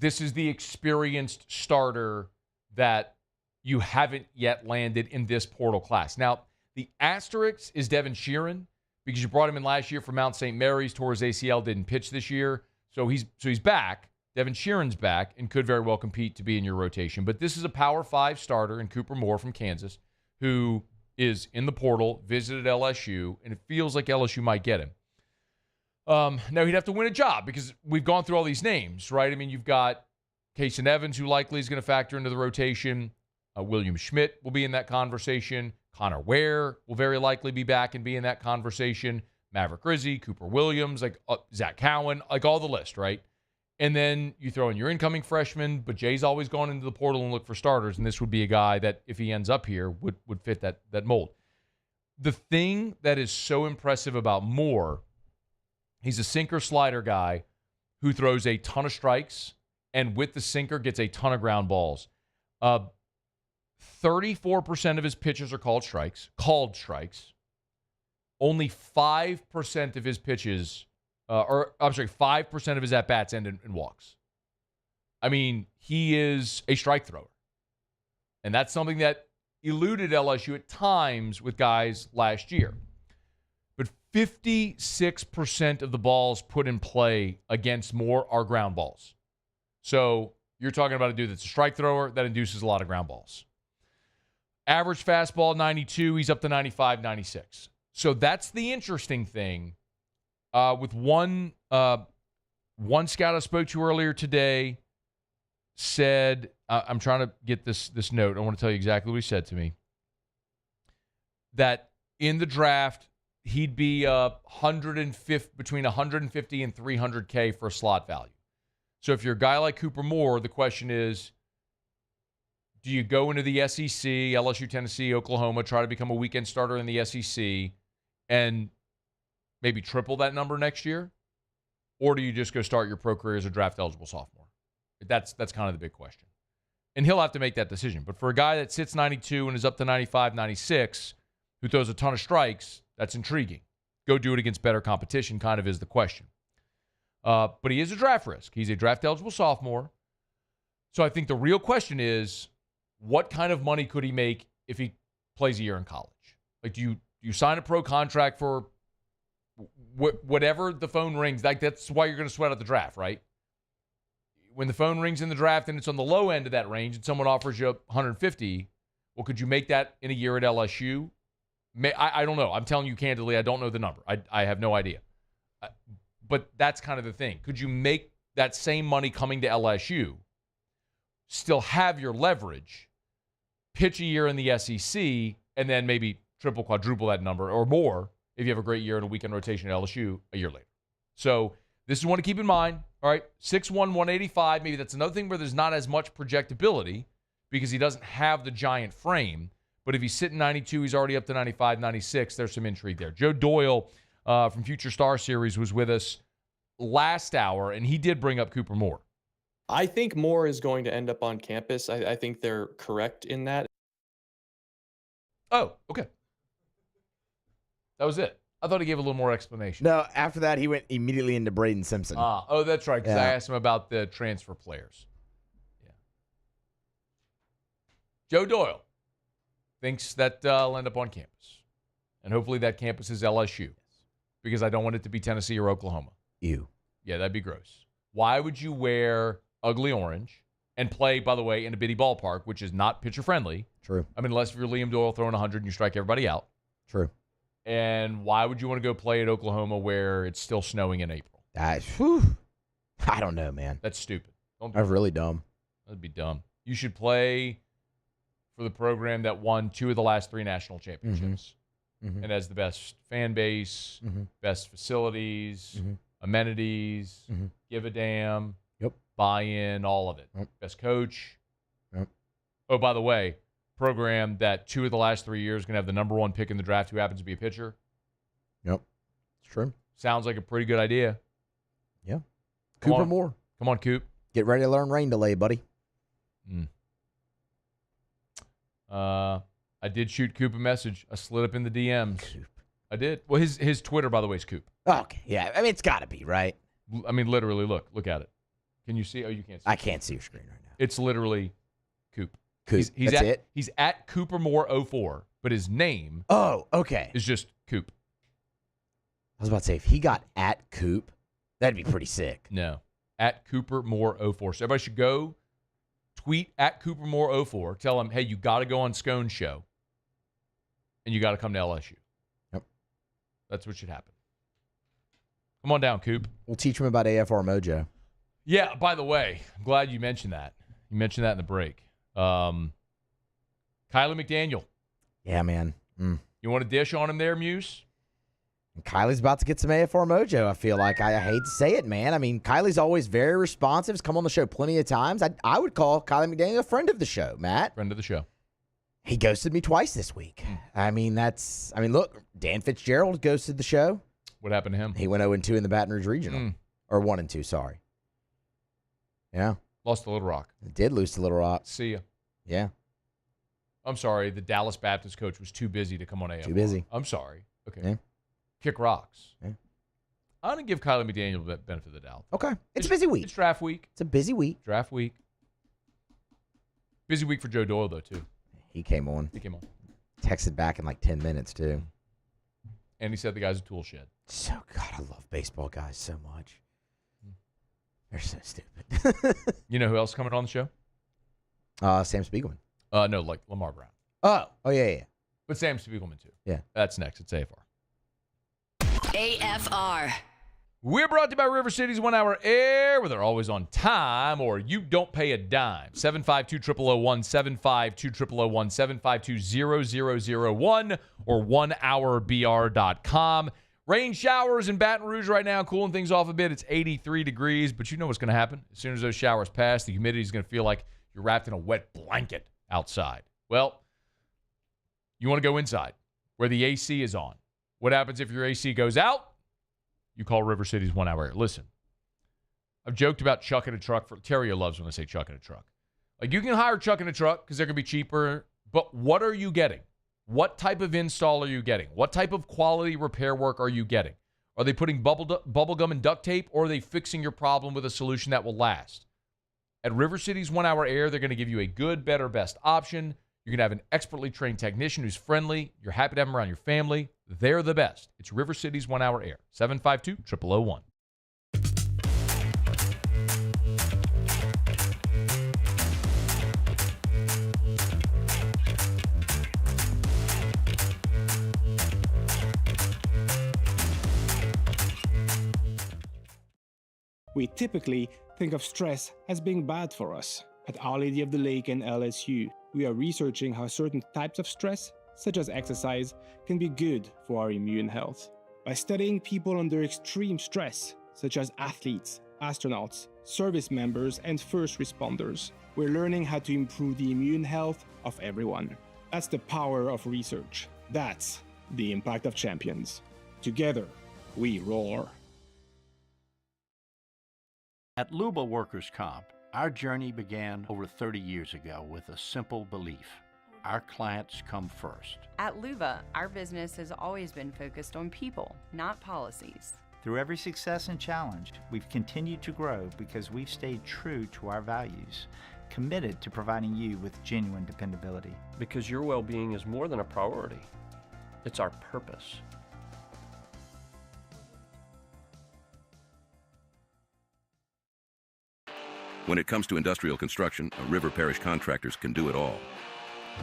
the experienced starter that you haven't yet landed in this portal class. Now, the asterisk is Devin Sheeran because you brought him in last year for Mount St. Mary's, tore his ACL, didn't pitch this year. So he's back, Devin Sheeran's back and could very well compete to be in your rotation. But this is a Power 5 starter in Cooper Moore from Kansas who is in the portal, visited LSU, and it feels like LSU might get him. Now, he'd have to win a job because we've gone through all these names, right? I mean, you've got Kason Evans, who likely is going to factor into the rotation. William Schmidt will be in that conversation. Connor Ware will very likely be back and be in that conversation. Maverick Rizzi, Cooper Williams, like Zach Cowan, like all the list, right? And then you throw in your incoming freshman, but Jay's always gone into the portal and look for starters, and this would be a guy that, if he ends up here, would fit that mold. The thing that is so impressive about Moore, he's a sinker-slider guy who throws a ton of strikes, and with the sinker gets a ton of ground balls. 34% of his pitches are called strikes. Only 5% of his pitches, 5% of his at-bats end in walks. I mean, he is a strike thrower. And that's something that eluded LSU at times with guys last year. But 56% of the balls put in play against Moore are ground balls. So you're talking about a dude that's a strike thrower that induces a lot of ground balls. Average fastball, 92. He's up to 95, 96. So that's the interesting thing. With one scout I spoke to earlier today said, I'm trying to get this note. I want to tell you exactly what he said to me. That in the draft, he'd be between 150 and 300K for a slot value. So if you're a guy like Cooper Moore, the question is, do you go into the SEC, LSU, Tennessee, Oklahoma, try to become a weekend starter in the SEC, and maybe triple that number next year? Or do you just go start your pro career as a draft-eligible sophomore? That's kind of the big question. And he'll have to make that decision. But for a guy that sits 92 and is up to 95, 96, who throws a ton of strikes, that's intriguing. Go do it against better competition kind of is the question. But he is a draft risk. He's a draft-eligible sophomore. So I think the real question is, what kind of money could he make if he plays a year in college? Like, do you sign a pro contract for whatever the phone rings? Like, that's why you're going to sweat out the draft, right? When the phone rings in the draft and it's on the low end of that range and someone offers you 150, well, could you make that in a year at LSU? I don't know. I'm telling you candidly, I don't know the number. I have no idea. But that's kind of the thing. Could you make that same money coming to LSU, still have your leverage, pitch a year in the SEC, and then maybe triple, quadruple that number or more if you have a great year in a weekend rotation at LSU a year later? So this is one to keep in mind. All right, 6'1", 185. Maybe that's another thing where there's not as much projectability because he doesn't have the giant frame. But if he's sitting 92, he's already up to 95, 96. There's some intrigue there. Joe Doyle from Future Star Series was with us last hour, and he did bring up Cooper Moore. I think Moore is going to end up on campus. I think they're correct in that. Oh, okay. That was it. I thought he gave a little more explanation. No, after that, he went immediately into Braden Simpson. Oh, that's right, because I asked him about the transfer players. Yeah. Joe Doyle thinks that he'll end up on campus. And hopefully that campus is LSU. Because I don't want it to be Tennessee or Oklahoma. Ew. Yeah, that'd be gross. Why would you wear ugly orange and play, by the way, in a bitty ballpark, which is not pitcher-friendly? True. I mean, unless if you're Liam Doyle throwing 100 and you strike everybody out. True. And why would you want to go play at Oklahoma where it's still snowing in April? I don't know, man. That's stupid. That's really dumb. That'd be dumb. You should play for the program that won 2 of the last 3 national championships. And has the best fan base, best facilities, amenities, give a damn, buy-in, all of it. Best coach. Oh, by the way, program that 2 of the last 3 years is going to have the number 1 pick in the draft who happens to be a pitcher. It's true. Sounds like a pretty good idea. Yeah. Cooper Moore. Come on, Coop. Get ready to learn rain delay, buddy. I did shoot Coop a message. I slid up in the DMs. Coop. I did. Well, his Twitter, by the way, is Coop. Okay. Yeah. I mean, it's got to be, right? I mean, literally, look at it. Can you see? Oh, you can't see. I can't see your screen right now. It's literally Coop. Coop. That's it? He's at Cooper Moore 04, but his name is just Coop. I was about to say, if he got at Coop, that'd be pretty sick. No. at CooperMoore04. So everybody should go tweet at CooperMoore04. Tell him, hey, you got to go on Scone's show, and you got to come to LSU. Yep. That's what should happen. Come on down, Coop. We'll teach him about AFR Mojo. Yeah, by the way, I'm glad you mentioned that. You mentioned that in the break. Kylie McDaniel. Yeah, man. You want a dish on him there, Muse? And Kylie's about to get some AFR Mojo, I feel like. I hate to say it, man. I mean, Kylie's always very responsive. He's come on the show plenty of times. I would call Kylie McDaniel a friend of the show, Matt. Friend of the show. He ghosted me twice this week. I mean, look, Dan Fitzgerald ghosted the show. What happened to him? He went 0-2 in the Baton Rouge Regional. Or 1-2, sorry. Yeah. Lost to Little Rock. Did lose to Little Rock. See ya. Yeah. I'm sorry. The Dallas Baptist coach was too busy to come on AFR. Too busy. I'm sorry. Okay. Yeah. Kick rocks. Yeah. I'm going to give Kylie McDaniel the benefit of the doubt. Okay. It's a busy week. It's draft week. It's a busy week. Draft week. Busy week for Joe Doyle, though, too. He came on. Texted back in like 10 minutes, too. And he said the guy's a tool shed. So, God, I love baseball guys so much. They're so stupid. You know who else coming on the show? Sam Spiegelman. No, like Lamar Brown. Oh, yeah. But Sam Spiegelman, too. Yeah. That's next. It's AFR. AFR. We're brought to you by River City's 1 Hour Air, where they're always on time or you don't pay a dime. 752-0001, 752-0001, 752-0001, or 1hourbr.com. Rain showers in Baton Rouge right now, cooling things off a bit. It's 83 degrees, but you know what's going to happen. As soon as those showers pass, the humidity is going to feel like you're wrapped in a wet blanket outside. Well, you want to go inside where the AC is on. What happens if your AC goes out? You call River City's 1 Hour Air. Listen, I've joked about chucking a truck. Terrio loves when I say chucking a truck. Like, you can hire chucking a truck because they're going to be cheaper, but what are you getting? What type of install are you getting? What type of quality repair work are you getting? Are they putting bubble gum and duct tape, or are they fixing your problem with a solution that will last? At River City's 1 Hour Air, they're going to give you a good, better, best option. You're going to have an expertly trained technician who's friendly. You're happy to have them around your family. They're the best. It's River City's 1 Hour Air. 752-0001. We typically think of stress as being bad for us. At Our Lady of the Lake and LSU, we are researching how certain types of stress, such as exercise, can be good for our immune health. By studying people under extreme stress, such as athletes, astronauts, service members, and first responders, we're learning how to improve the immune health of everyone. That's the power of research. That's the impact of champions. Together, we roar. At Luba Workers' Comp, our journey began over 30 years ago with a simple belief. Our clients come first. At Luba, our business has always been focused on people, not policies. Through every success and challenge, we've continued to grow because we've stayed true to our values, committed to providing you with genuine dependability. Because your well-being is more than a priority. It's our purpose. When it comes to industrial construction, River Parish Contractors can do it all.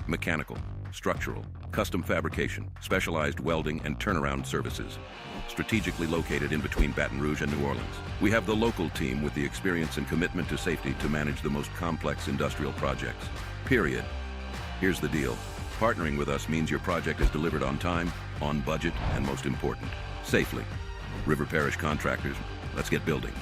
Mechanical, structural, custom fabrication, specialized welding, and turnaround services. Strategically located in between Baton Rouge and New Orleans, we have the local team with the experience and commitment to safety to manage the most complex industrial projects. Period. Here's the deal. Partnering with us means your project is delivered on time, on budget, and most important, safely. River Parish Contractors, let's get building.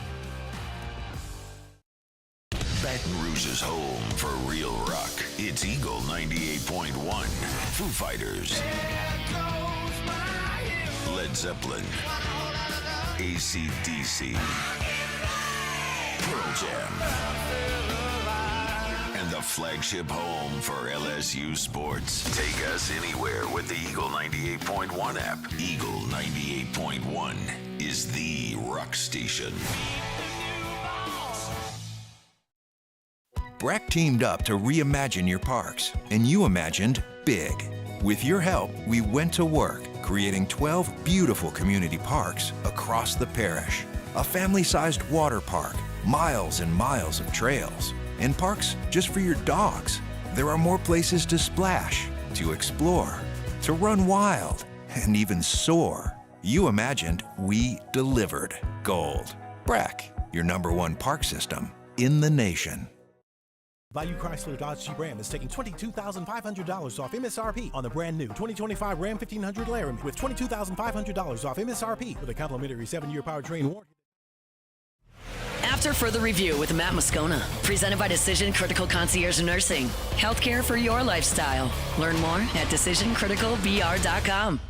Baton Rouge's home for real rock. It's Eagle 98.1. Foo Fighters. Led Zeppelin. AC/DC. Pearl Jam. And the flagship home for LSU sports. Take us anywhere with the Eagle 98.1 app. Eagle 98.1 is the rock station. BRAC teamed up to reimagine your parks, and you imagined big. With your help, we went to work, creating 12 beautiful community parks across the parish. A family-sized water park, miles and miles of trails, and parks just for your dogs. There are more places to splash, to explore, to run wild, and even soar. You imagined, we delivered. Gold. Brack, your #1 park system in the nation. Bayou Chrysler Dodge Jeep Ram is taking $22,500 off MSRP on the brand new 2025 Ram 1500 Laramie with $22,500 off MSRP with a complimentary 7-year powertrain warranty. After further review with Matt Moscona, presented by Decision Critical Concierge Nursing. Healthcare for your lifestyle. Learn more at decisioncriticalbr.com.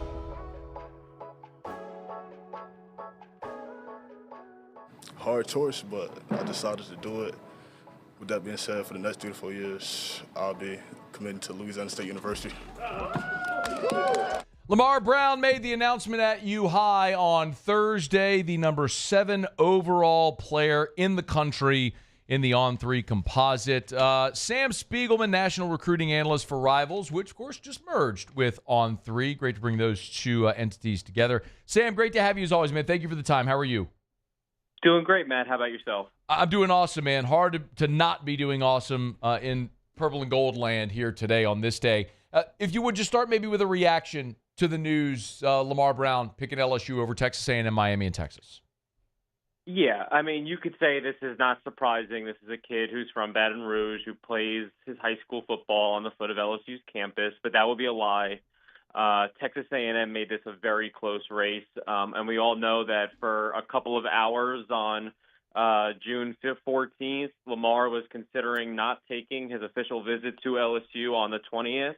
Hard choice, but I decided to do it. With that being said, for the next 3 to 4 years, I'll be committed to Louisiana State University. Lamar Brown made the announcement at U-High on Thursday, the number 7 overall player in the country in the On3 composite. Sam Spiegelman, national recruiting analyst for Rivals, which, of course, just merged with On3. Great to bring those two entities together. Sam, great to have you as always, man. Thank you for the time. How are you? Doing great, Matt. How about yourself? I'm doing awesome, man. Hard to not be doing awesome in purple and gold land here today on this day. If you would just start maybe with a reaction to the news, Lamar Brown picking LSU over Texas A&M, Miami, and Texas. Yeah, I mean, you could say this is not surprising. This is a kid who's from Baton Rouge who plays his high school football on the foot of LSU's campus, but that would be a lie. Texas A&M made this a very close race, and we all know that for a couple of hours on June 14th, Lamar was considering not taking his official visit to LSU on the 20th.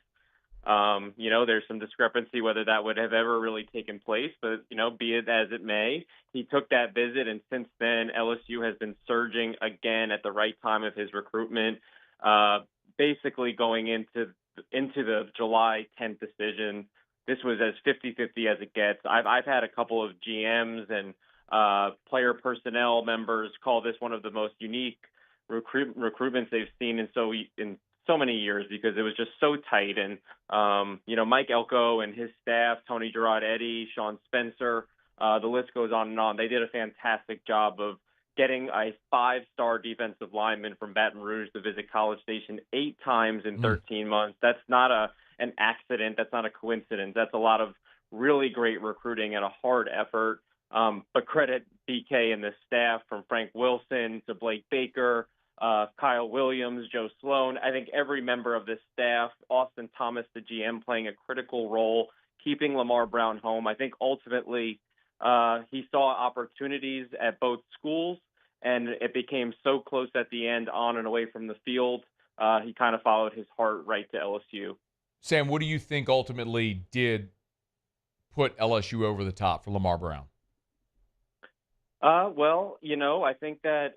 There's some discrepancy whether that would have ever really taken place, but, be it as it may, he took that visit, and since then, LSU has been surging again at the right time of his recruitment, basically going into the July 10th decision. This was as 50-50 as it gets. I've had a couple of GMs and player personnel members call this one of the most unique recruitments they've seen in so many years because it was just so tight. And, Mike Elko and his staff, Tony Gerard-Eddy, Sean Spencer, the list goes on and on. They did a fantastic job of getting a 5-star defensive lineman from Baton Rouge to visit College Station 8 times in 13 months. That's not an accident. That's not a coincidence. That's a lot of really great recruiting and a hard effort. But credit BK and the staff, from Frank Wilson to Blake Baker, Kyle Williams, Joe Sloan. I think every member of this staff, Austin Thomas, the GM, playing a critical role, keeping Lamar Brown home. I think ultimately he saw opportunities at both schools, and it became so close at the end, on and away from the field. He kind of followed his heart right to LSU. Sam, what do you think ultimately did put LSU over the top for Lamar Brown? I think that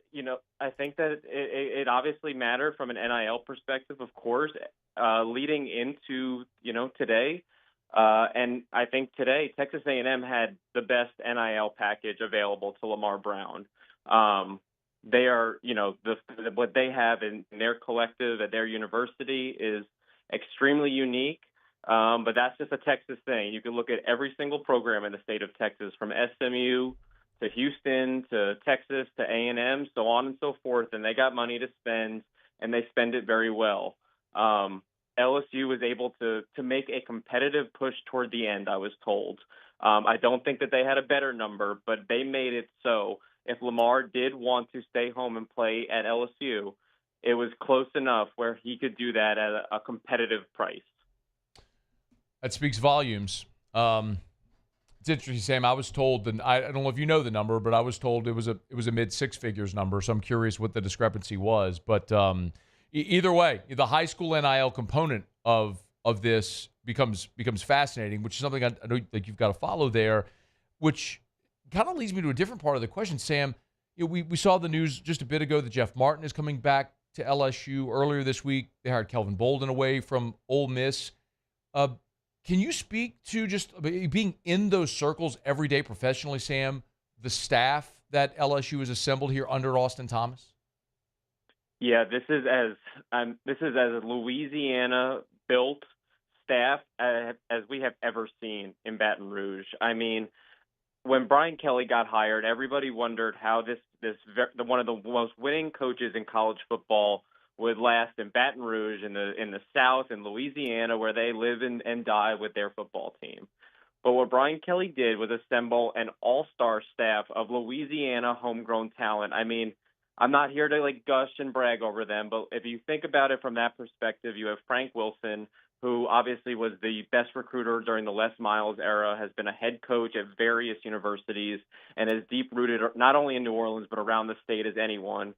it obviously mattered from an NIL perspective, of course, leading into, today. And I think today Texas A&M had the best NIL package available to Lamar Brown. They are, what they have in their collective at their university is extremely unique. But that's just a Texas thing. You can look at every single program in the state of Texas, from SMU to Houston to Texas to A&M, so on and so forth, and they got money to spend, and they spend it very well. LSU was able to make a competitive push toward the end, I was told. I don't think that they had a better number, but they made it so if Lamar did want to stay home and play at LSU, it was close enough where he could do that at a competitive price. That speaks volumes. It's interesting, Sam. I was told, and I don't know if you know the number, but I was told it was a mid 6 figures number. So I'm curious what the discrepancy was. But either way, the high school NIL component of this becomes fascinating, which is something I know like you've got to follow there. Which kind of leads me to a different part of the question, Sam. We saw the news just a bit ago that Jeff Martin is coming back to LSU. Earlier this week, they hired Kelvin Bolden away from Ole Miss. Can you speak to just being in those circles every day professionally, Sam, the staff that LSU has assembled here under Austin Thomas? Yeah, this is as Louisiana built staff as we have ever seen in Baton Rouge. I mean, when Brian Kelly got hired, everybody wondered how one of the most winning coaches in college football would last in Baton Rouge in the South in Louisiana, where they live and die with their football team. But what Brian Kelly did was assemble an all-star staff of Louisiana homegrown talent. I mean, I'm not here to gush and brag over them, but if you think about it from that perspective, you have Frank Wilson, who obviously was the best recruiter during the Les Miles era, has been a head coach at various universities, and is deep-rooted not only in New Orleans but around the state as anyone.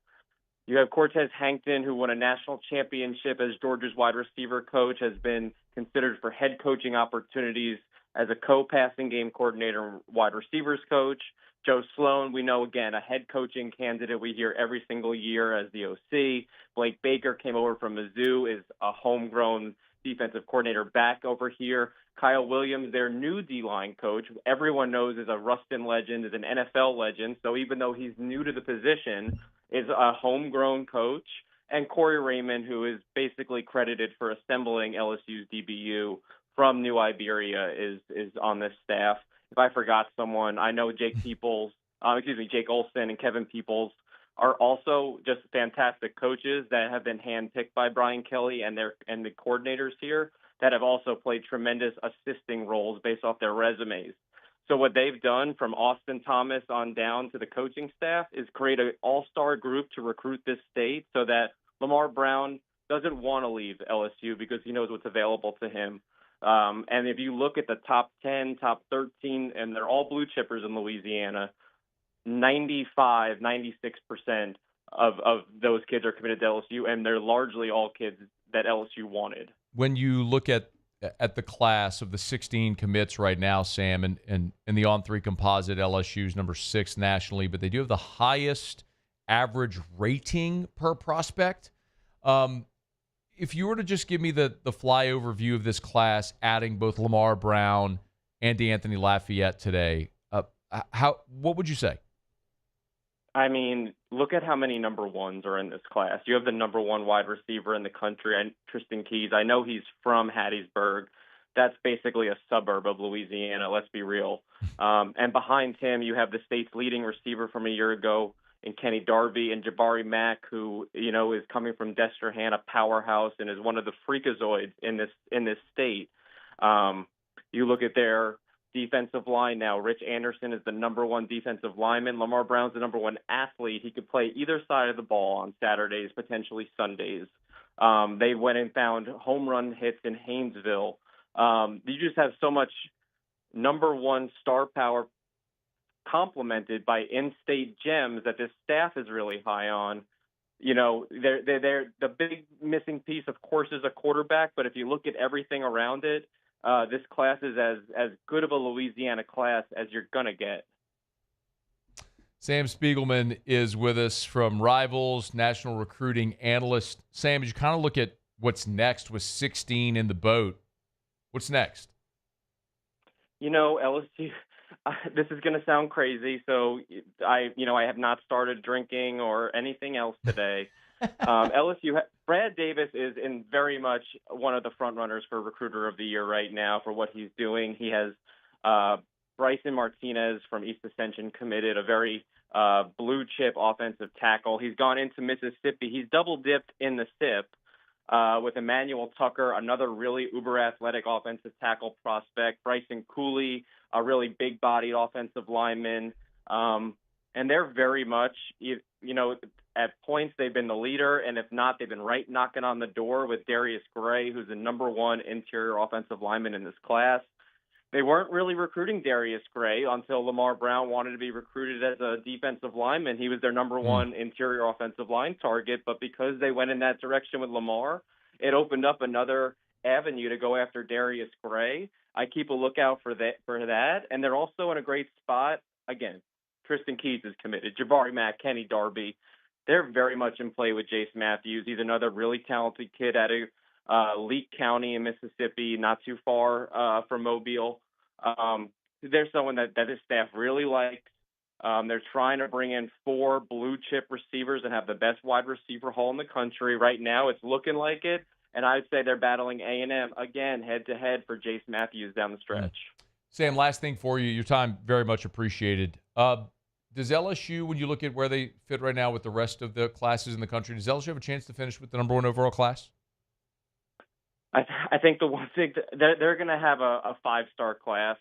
You have Cortez Hankton, who won a national championship as Georgia's wide receiver coach, has been considered for head coaching opportunities as a co-passing game coordinator and wide receivers coach. Joe Sloan, we know, again, a head coaching candidate we hear every single year as the OC. Blake Baker came over from Mizzou, is a homegrown defensive coordinator back over here. Kyle Williams, their new D-line coach, everyone knows is a Ruston legend, is an NFL legend. So even though he's new to the position, is a homegrown coach. And Corey Raymond, who is basically credited for assembling LSU's DBU from New Iberia, is on this staff. If I forgot someone, I know Jake Olson and Kevin Peoples are also just fantastic coaches that have been handpicked by Brian Kelly and the coordinators here that have also played tremendous assisting roles based off their resumes. So what they've done from Austin Thomas on down to the coaching staff is create an all-star group to recruit this state so that Lamar Brown doesn't want to leave LSU because he knows what's available to him. And if you look at the top 10, top 13, and they're all blue chippers in Louisiana, 96% of those kids are committed to LSU, and they're largely all kids that LSU wanted. When you look at the class of the 16 commits right now, Sam, and the on-3 composite, LSU's number 6 nationally, but they do have the highest average rating per prospect. If you were to just give me the flyover view of this class, adding both Lamar Brown and DeAnthony Lafayette today, what would you say? I mean, look at how many number ones are in this class. You have the number 1 wide receiver in the country, and Tristan Keys. I know he's from Hattiesburg. That's basically a suburb of Louisiana, let's be real. And behind him, you have the state's leading receiver from a year ago in Kenny Darby, and Jabari Mack, who, is coming from Destrehan, a powerhouse, and is one of the freakazoids in this state. You look at their defensive line now. Rich Anderson is the number 1 defensive lineman. Lamar Brown's the number 1 athlete. He could play either side of the ball on Saturdays, potentially Sundays. They went and found home run hits in Haynesville. You just have so much number 1 star power complemented by in-state gems that this staff is really high on. They're the big missing piece, of course, is a quarterback, but if you look at everything around it, this class is as good of a Louisiana class as you're going to get. Sam Spiegelman is with us from Rivals, national recruiting analyst. Sam, as you kind of look at what's next with 16 in the boat, what's next? LSU, this is going to sound crazy, so I have not started drinking or anything else today. LSU, Brad Davis is in very much one of the front runners for Recruiter of the Year right now for what he's doing. He has Bryson Martinez from East Ascension committed, a very blue chip offensive tackle. He's gone into Mississippi. He's double dipped in the SIP with Emmanuel Tucker, another really uber athletic offensive tackle prospect. Bryson Cooley, a really big bodied offensive lineman. And they're very much, at points they've been the leader, and if not, they've been right knocking on the door with Darius Gray, who's the number 1 interior offensive lineman in this class. They weren't really recruiting Darius Gray until Lamar Brown wanted to be recruited as a defensive lineman. He was their number 1 interior offensive line target, but because they went in that direction with Lamar, it opened up another avenue to go after Darius Gray. I keep a lookout for that, and they're also in a great spot. Again, Tristan Keys is committed. Jabari Mack, Kenny Darby. They're very much in play with Jace Matthews. He's another really talented kid out of Leake County in Mississippi, not too far from Mobile. They're someone that his staff really likes. They're trying to bring in 4 blue chip receivers and have the best wide receiver haul in the country. Right now, it's looking like it. And I'd say they're battling A&M again head-to-head for Jace Matthews down the stretch. Sam, last thing for you. Your time very much appreciated. Does LSU, when you look at where they fit right now with the rest of the classes in the country, does LSU have a chance to finish with the number 1 overall class? I think the one thing they're going to have a 5-star class,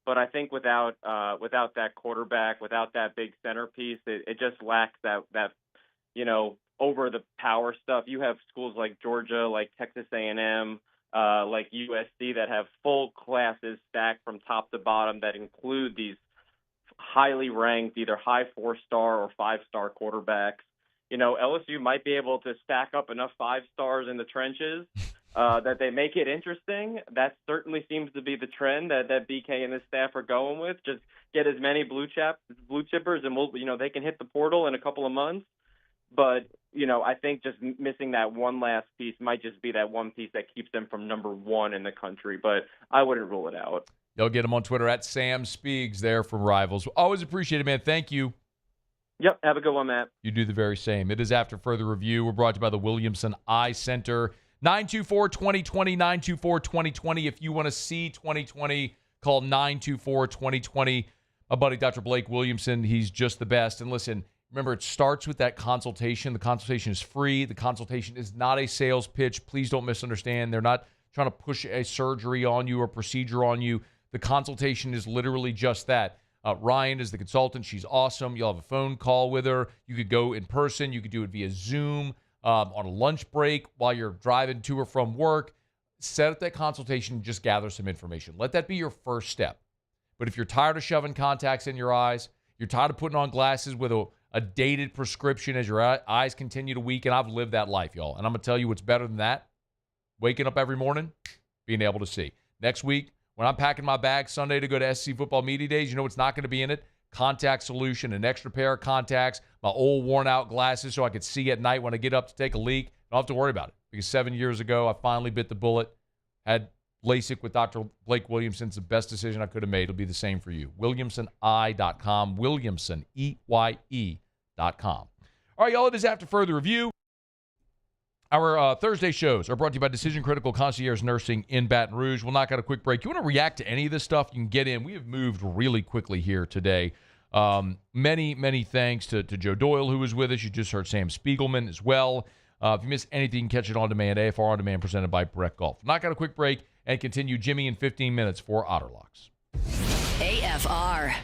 but I think without that quarterback, without that big centerpiece, it just lacks that over the power stuff. You have schools like Georgia, like Texas A&M, like USC that have full classes stacked from top to bottom that include these highly ranked, either high 4-star or 5-star quarterbacks. LSU might be able to stack up enough 5 stars in the trenches that they make it interesting. That certainly seems to be the trend that BK and his staff are going with. Just get as many blue chippers, and they can hit the portal in a couple of months. But I think just missing that one last piece might just be that one piece that keeps them from number 1 in the country. But I wouldn't rule it out. You'll get him on Twitter at Sam Spiegs there from Rivals. Always appreciate it, man. Thank you. Yep. Have a good one, Matt. You do the very same. It is After Further Review. We're brought to you by the Williamson Eye Center. 924-2020, 924-2020. If you want to see 2020, call 924-2020. My buddy, Dr. Blake Williamson, he's just the best. And listen, remember, it starts with that consultation. The consultation is free. The consultation is not a sales pitch. Please don't misunderstand. They're not trying to push a surgery on you or procedure on you. The consultation is literally just that. Ryan is the consultant. She's awesome. You'll have a phone call with her. You could go in person. You could do it via Zoom. On a lunch break while you're driving to or from work. Set up that consultation and just gather some information. Let that be your first step. But if you're tired of shoving contacts in your eyes, you're tired of putting on glasses with a dated prescription as your eyes continue to weaken, I've lived that life, y'all. And I'm going to tell you what's better than that. Waking up every morning, being able to see. Next week, when I'm packing my bag Sunday to go to SC Football Media Days, you know what's not going to be in it? Contact solution, an extra pair of contacts, my old worn-out glasses so I could see at night when I get up to take a leak. I don't have to worry about it because 7 years ago, I finally bit the bullet, had LASIK with Dr. Blake Williamson. It's the best decision I could have made. It'll be the same for you. WilliamsonEye.com, Williamson, EYE.com. All right, y'all, it is After Further Review. Our Thursday shows are brought to you by Decision Critical Concierge Nursing in Baton Rouge. We'll knock out a quick break. You want to react to any of this stuff, you can get in. We have moved really quickly here today. Many thanks to Joe Doyle, who was with us. You just heard Sam Spiegelman as well. If you missed anything, you can catch it on demand. AFR On Demand presented by Breck Golf. Knock out a quick break and continue Jimmy in 15 minutes for Otterlocks. AFR.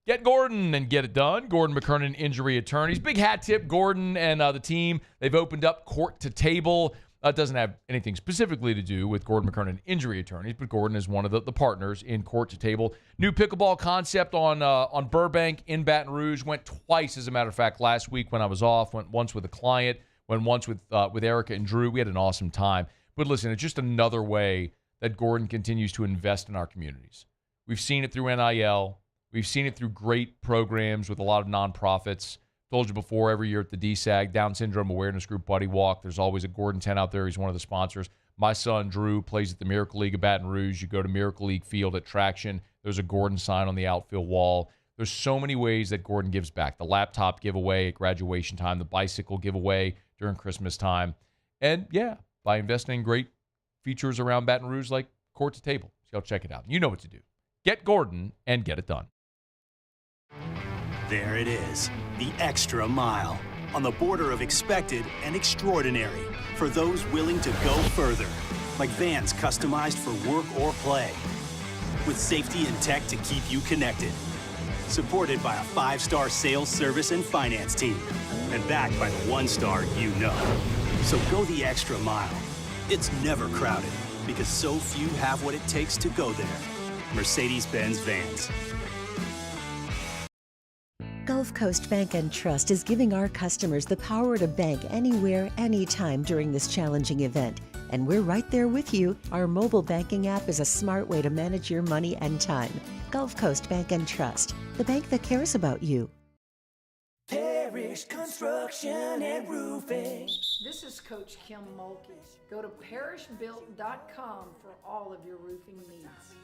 Get Gordon and get it done. Gordon McKernan, injury attorneys. Big hat tip, Gordon and the team. They've opened up Court to Table. It doesn't have anything specifically to do with Gordon McKernan, injury attorneys, but Gordon is one of the partners in Court to Table. New pickleball concept on Burbank in Baton Rouge. Went twice, as a matter of fact, last week when I was off. Went once with a client. Went once with Erica and Drew. We had an awesome time. But listen, it's just another way that Gordon continues to invest in our communities. We've seen it through NIL. We've seen it through great programs with a lot of nonprofits. Told you before, every year at the DSAG, Down Syndrome Awareness Group Buddy Walk, there's always a Gordon tent out there. He's one of the sponsors. My son, Drew, plays at the Miracle League of Baton Rouge. You go to Miracle League Field at Traction. There's a Gordon sign on the outfield wall. There's so many ways that Gordon gives back. The laptop giveaway at graduation time, the bicycle giveaway during Christmas time. And, yeah, by investing in great features around Baton Rouge like Court to Table. So y'all check it out. You know what to do. Get Gordon and get it done. There it is, the extra mile, on the border of expected and extraordinary for those willing to go further, like vans customized for work or play, with safety and tech to keep you connected, supported by a 5-star sales, service, and finance team, and backed by the 1-star you know. So go the extra mile. It's never crowded, because so few have what it takes to go there. Mercedes-Benz Vans. Gulf Coast Bank and Trust is giving our customers the power to bank anywhere, anytime during this challenging event. And we're right there with you. Our mobile banking app is a smart way to manage your money and time. Gulf Coast Bank and Trust, the bank that cares about you. Parish Construction and Roofing. This is Coach Kim Mulkey. Go to parishbuilt.com for all of your roofing needs.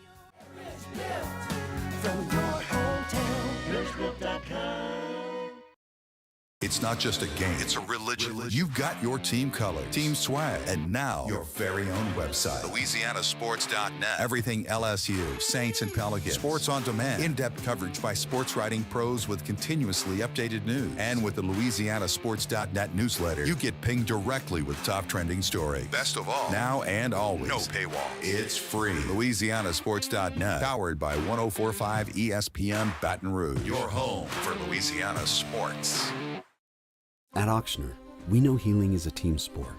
From your hometown, parishbuilt.com. It's not just a game. It's a religion. You've got your team colors, team swag, and now your very own website. LouisianaSports.net. Everything LSU, Saints, and Pelicans. Sports on demand. In-depth coverage by sports writing pros with continuously updated news. And with the LouisianaSports.net newsletter, you get pinged directly with top trending stories. Best of all, now and always. No paywall. It's free. LouisianaSports.net. Powered by 104.5 ESPN Baton Rouge. Your home for Louisiana sports. At Ochsner, we know healing is a team sport.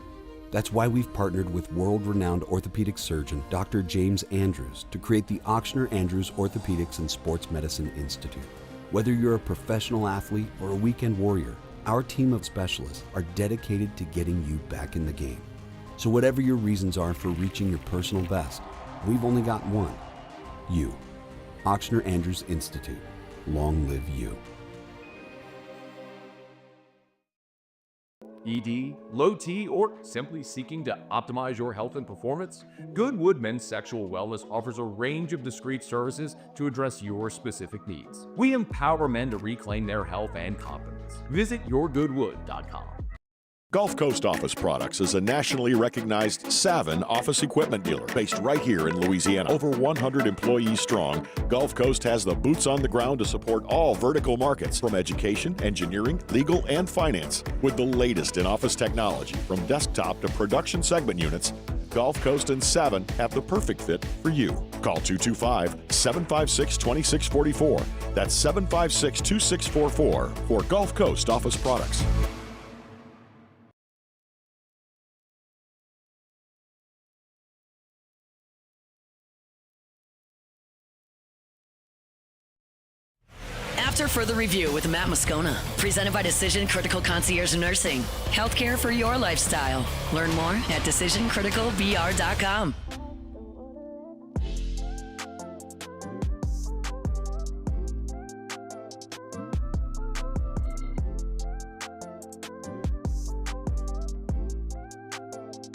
That's why we've partnered with world-renowned orthopedic surgeon Dr. James Andrews to create the Ochsner Andrews Orthopedics and Sports Medicine Institute. Whether you're a professional athlete or a weekend warrior, our team of specialists are dedicated to getting you back in the game. So whatever your reasons are for reaching your personal best, we've only got one: you. Ochsner Andrews Institute. Long live you. ED, low T, or simply seeking to optimize your health and performance? Goodwood Men's Sexual Wellness offers a range of discreet services to address your specific needs. We empower men to reclaim their health and confidence. Visit yourgoodwood.com. Gulf Coast Office Products is a nationally recognized Savin office equipment dealer based right here in Louisiana. Over 100 employees strong, Gulf Coast has the boots on the ground to support all vertical markets, from education, engineering, legal, and finance. With the latest in office technology, from desktop to production segment units, Gulf Coast and Savin have the perfect fit for you. Call 225-756-2644. That's 756-2644 for Gulf Coast Office Products. After further review with Matt Moscona, presented by Decision Critical Concierge Nursing. Healthcare for your lifestyle. Learn more at decisioncriticalbr.com.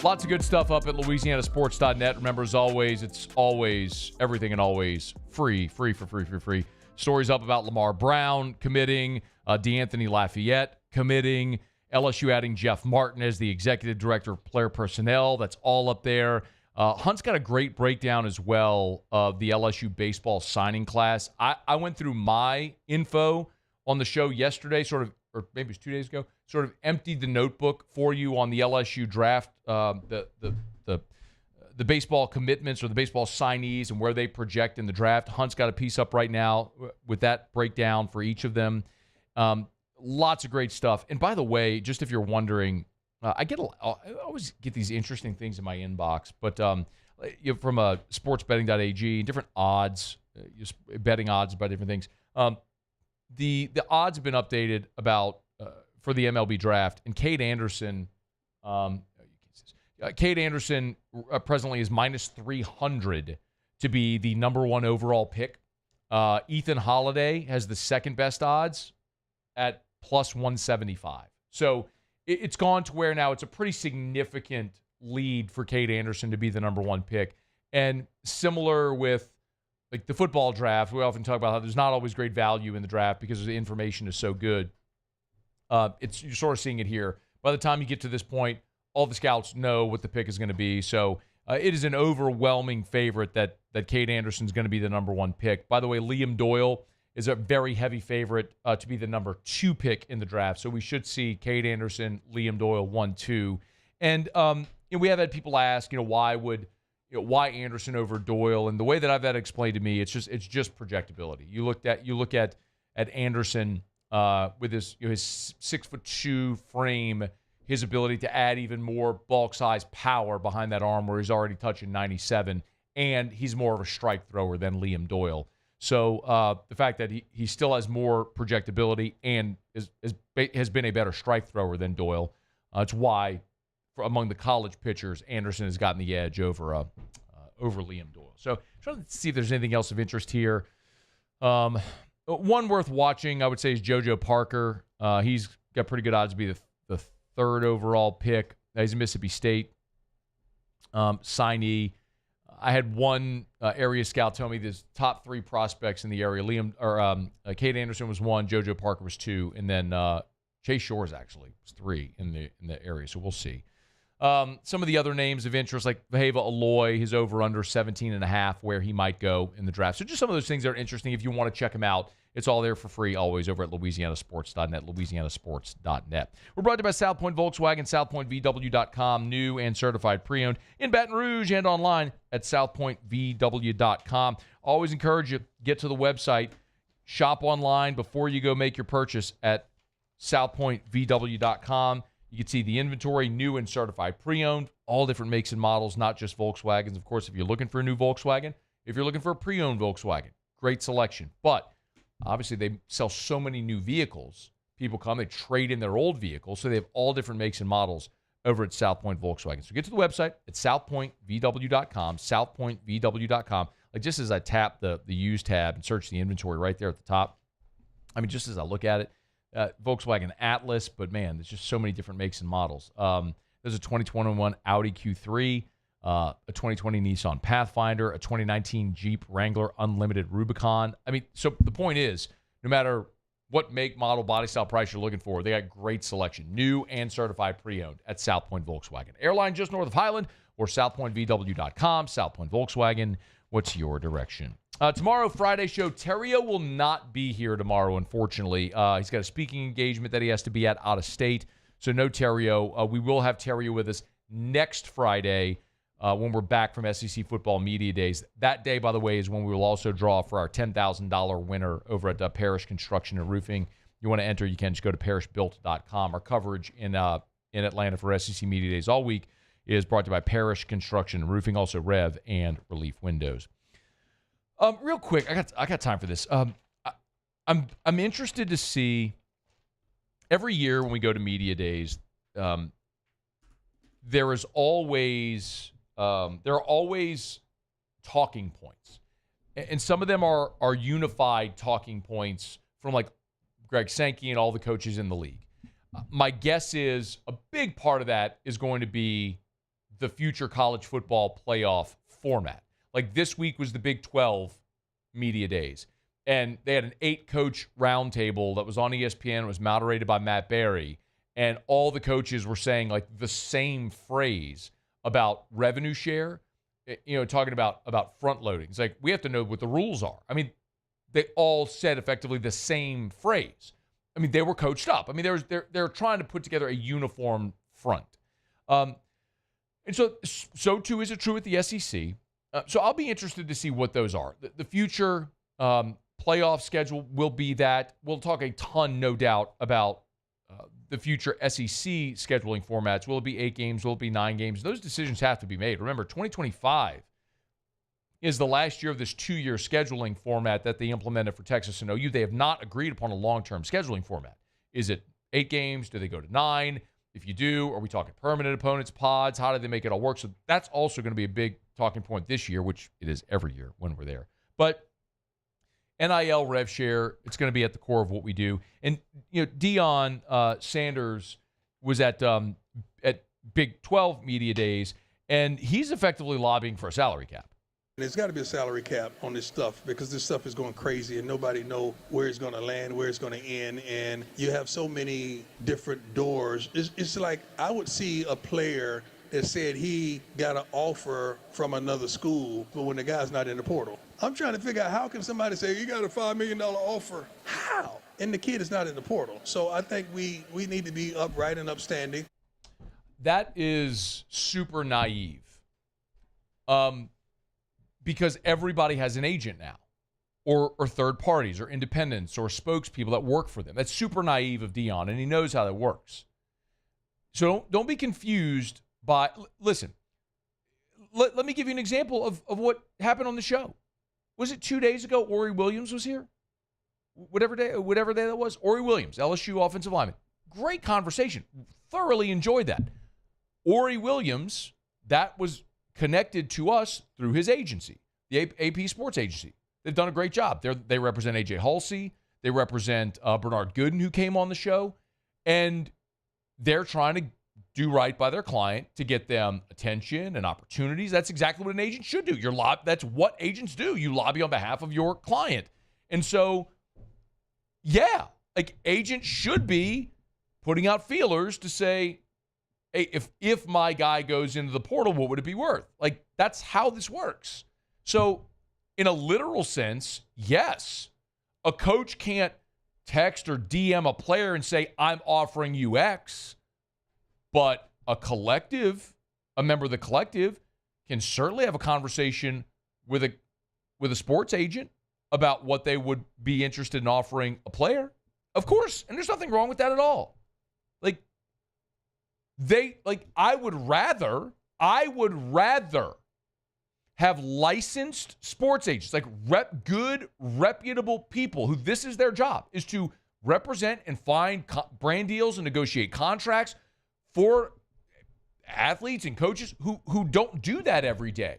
Lots of good stuff up at LouisianaSports.net. Remember, as always, it's always everything and always free. Stories up about Lamar Brown committing, DeAnthony Lafayette committing, LSU adding Jeff Martin as the executive director of player personnel. That's all up there. Hunt's got a great breakdown as well of the LSU baseball signing class. I went through my info on the show yesterday, or maybe it was 2 days ago, sort of emptied the notebook for you on the LSU draft, the baseball commitments or the baseball signees and where they project in the draft. Hunt's got a piece up right now with that breakdown for each of them. Lots of great stuff. And by the way, just if you're wondering, I always get these interesting things in my inbox, but from sportsbetting.ag, different odds, just betting odds about different things. The odds have been updated about for the MLB draft, and Cade Anderson presently is minus 300 to be the number one overall pick. Ethan Holiday has the second best odds at plus 175. So it's gone to where now it's a pretty significant lead for Cade Anderson to be the number one pick. And similar with like the football draft, we often talk about how there's not always great value in the draft because the information is so good. You're sort of seeing it here. By the time you get to this point, all the scouts know what the pick is going to be. So it is an overwhelming favorite that Cade Anderson is going to be the number one pick. By the way, Liam Doyle is a very heavy favorite to be the number two pick in the draft. So we should see Cade Anderson, Liam Doyle, 1-2. And we have had people ask, why Anderson over Doyle? And the way that I've had it explained to me, it's just projectability. You look at Anderson with his 6'2" frame, his ability to add even more bulk size power behind that arm where he's already touching 97, and he's more of a strike thrower than Liam Doyle. So the fact that he still has more projectability and has been a better strike thrower than Doyle, it's why among the college pitchers, Anderson has gotten the edge over Liam Doyle. So trying to see if there's anything else of interest here. One worth watching, I would say, is JoJo Parker. He's got pretty good odds to be the third overall pick. He's a Mississippi State signee. I had one area scout tell me there's top three prospects in the area. Cade Anderson was one, JoJo Parker was two, and then Chase Shores actually was 3 in the area, so we'll see. Some of the other names of interest, like Vaheva Aloy, his over-under 17.5, where he might go in the draft. So just some of those things that are interesting. If you want to check him out, it's all there for free, always over at LouisianaSports.net, LouisianaSports.net. We're brought to you by South Point Volkswagen, SouthPointVW.com, new and certified pre-owned in Baton Rouge and online at SouthPointVW.com. Always encourage you, get to the website, shop online before you go make your purchase at SouthPointVW.com. You can see the inventory, new and certified pre-owned, all different makes and models, not just Volkswagens. Of course, if you're looking for a new Volkswagen, if you're looking for a pre-owned Volkswagen, great selection. But obviously, they sell so many new vehicles. People come, they trade in their old vehicles, so they have all different makes and models over at South Point Volkswagen. So get to the website at southpointvw.com, southpointvw.com. Like just as I tap the used tab and search the inventory right there at the top, I mean, just as I look at it, Volkswagen Atlas, but man, there's just so many different makes and models. There's a 2021 Audi Q3, a 2020 Nissan Pathfinder, a 2019 Jeep Wrangler Unlimited Rubicon. I mean, so the point is, no matter what make, model, body style, price you're looking for, they got great selection, new and certified pre-owned at South Point Volkswagen. Airline just north of Highland or southpointvw.com. South Point Volkswagen, what's your direction? Tomorrow, Friday show, Terrio will not be here tomorrow, unfortunately. He's got a speaking engagement that he has to be at out of state, so no Terrio. We will have Terrio with us next Friday when we're back from SEC Football Media Days. That day, by the way, is when we will also draw for our $10,000 winner over at Parish Construction and Roofing. You want to enter, you can just go to parishbuilt.com. Our coverage in Atlanta for SEC Media Days all week is brought to you by Parish Construction and Roofing, also Rev and Relief Windows. Real quick, I got time for this. I'm interested to see every year when we go to media days, there are always talking points, and some of them are unified talking points from like Greg Sankey and all the coaches in the league. My guess is a big part of that is going to be the future college football playoff format. Like this week was the Big 12 media days, and they had an 8-coach roundtable that was on ESPN. It was moderated by Matt Berry, and all the coaches were saying like the same phrase about revenue share, talking about front loading. It's like we have to know what the rules are. I mean, they all said effectively the same phrase. I mean, they were coached up. I mean, they're trying to put together a uniform front. And so too is it true with the SEC. So I'll be interested to see what those are. The future playoff schedule will be that. We'll talk a ton, no doubt, about the future SEC scheduling formats. Will it be 8 games? Will it be 9 games? Those decisions have to be made. Remember, 2025 is the last year of this 2-year scheduling format that they implemented for Texas and OU. They have not agreed upon a long-term scheduling format. Is it 8 games? Do they go to 9? If you do, are we talking permanent opponents, pods? How do they make it all work? So that's also going to be a big talking point this year, which it is every year when we're there. But NIL rev share, it's going to be at the core of what we do. And Deion Sanders was at Big 12 Media Days, and he's effectively lobbying for a salary cap. There's got to be a salary cap on this stuff because this stuff is going crazy and nobody know where it's going to land, where it's going to end, and you have so many different doors. It's like I would see a player that said he got an offer from another school, but when the guy's not in the portal. I'm trying to figure out how can somebody say you got a $5 million offer? How? And the kid is not in the portal. So I think we need to be upright and upstanding. That is super naive. Because everybody has an agent now, or third parties, or independents, or spokespeople that work for them. That's super naive of Deion, and he knows how that works. So don't be confused by, listen, let me give you an example of what happened on the show. Was it 2 days ago Ori Williams was here? Whatever day that was, Ori Williams, LSU offensive lineman. Great conversation. Thoroughly enjoyed that. Ori Williams, that was connected to us through his agency, the AP Sports Agency. They've done a great job. They represent AJ Halsey. They represent Bernard Gooden, who came on the show. And they're trying to do right by their client to get them attention and opportunities. That's exactly what an agent should do. That's what agents do. You lobby on behalf of your client. And so, yeah, like agents should be putting out feelers to say, hey, if my guy goes into the portal, what would it be worth? Like, that's how this works. So in a literal sense, yes, a coach can't text or DM a player and say, I'm offering you X, but a member of the collective can certainly have a conversation with a sports agent about what they would be interested in offering a player. Of course, and there's nothing wrong with that at all. I would rather have licensed sports agents, like good, reputable people who this is their job, is to represent and find brand deals and negotiate contracts for athletes and coaches who don't do that every day.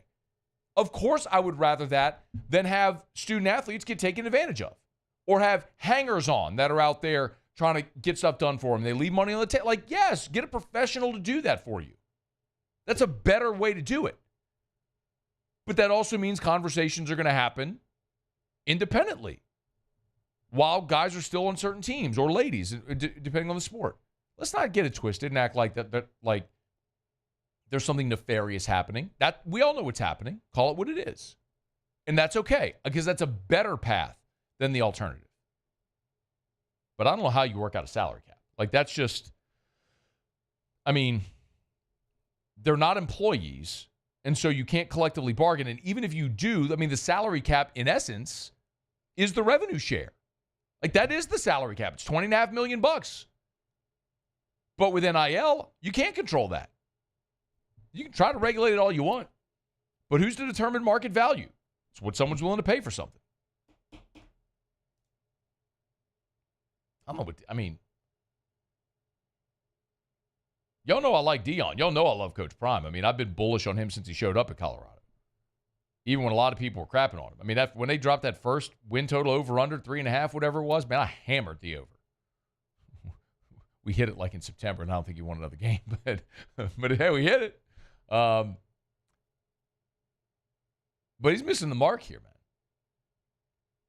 Of course, I would rather that than have student athletes get taken advantage of or have hangers-on that are out there trying to get stuff done for them. They leave money on the table. Like, yes, get a professional to do that for you. That's a better way to do it. But that also means conversations are going to happen independently while guys are still on certain teams, or ladies, depending on the sport. Let's not get it twisted and act like that like there's something nefarious happening. That we all know what's happening. Call it what it is. And that's okay, because that's a better path than the alternative. But I don't know how you work out a salary cap. Like, that's just, I mean, they're not employees, and so you can't collectively bargain. And even if you do, I mean, the salary cap, in essence, is the revenue share. Like, that is the salary cap. It's $20.5 million. But with NIL, you can't control that. You can try to regulate it all you want, but who's to determine market value? It's what someone's willing to pay for something. I don't know what, I mean, y'all know I like Dion. Y'all know I love Coach Prime. I mean, I've been bullish on him since he showed up at Colorado, even when a lot of people were crapping on him. I mean, when they dropped that first win total over under 3.5, whatever it was, man, I hammered the over. We hit it like in September, and I don't think he won another game, but hey, we hit it. But he's missing the mark here, man.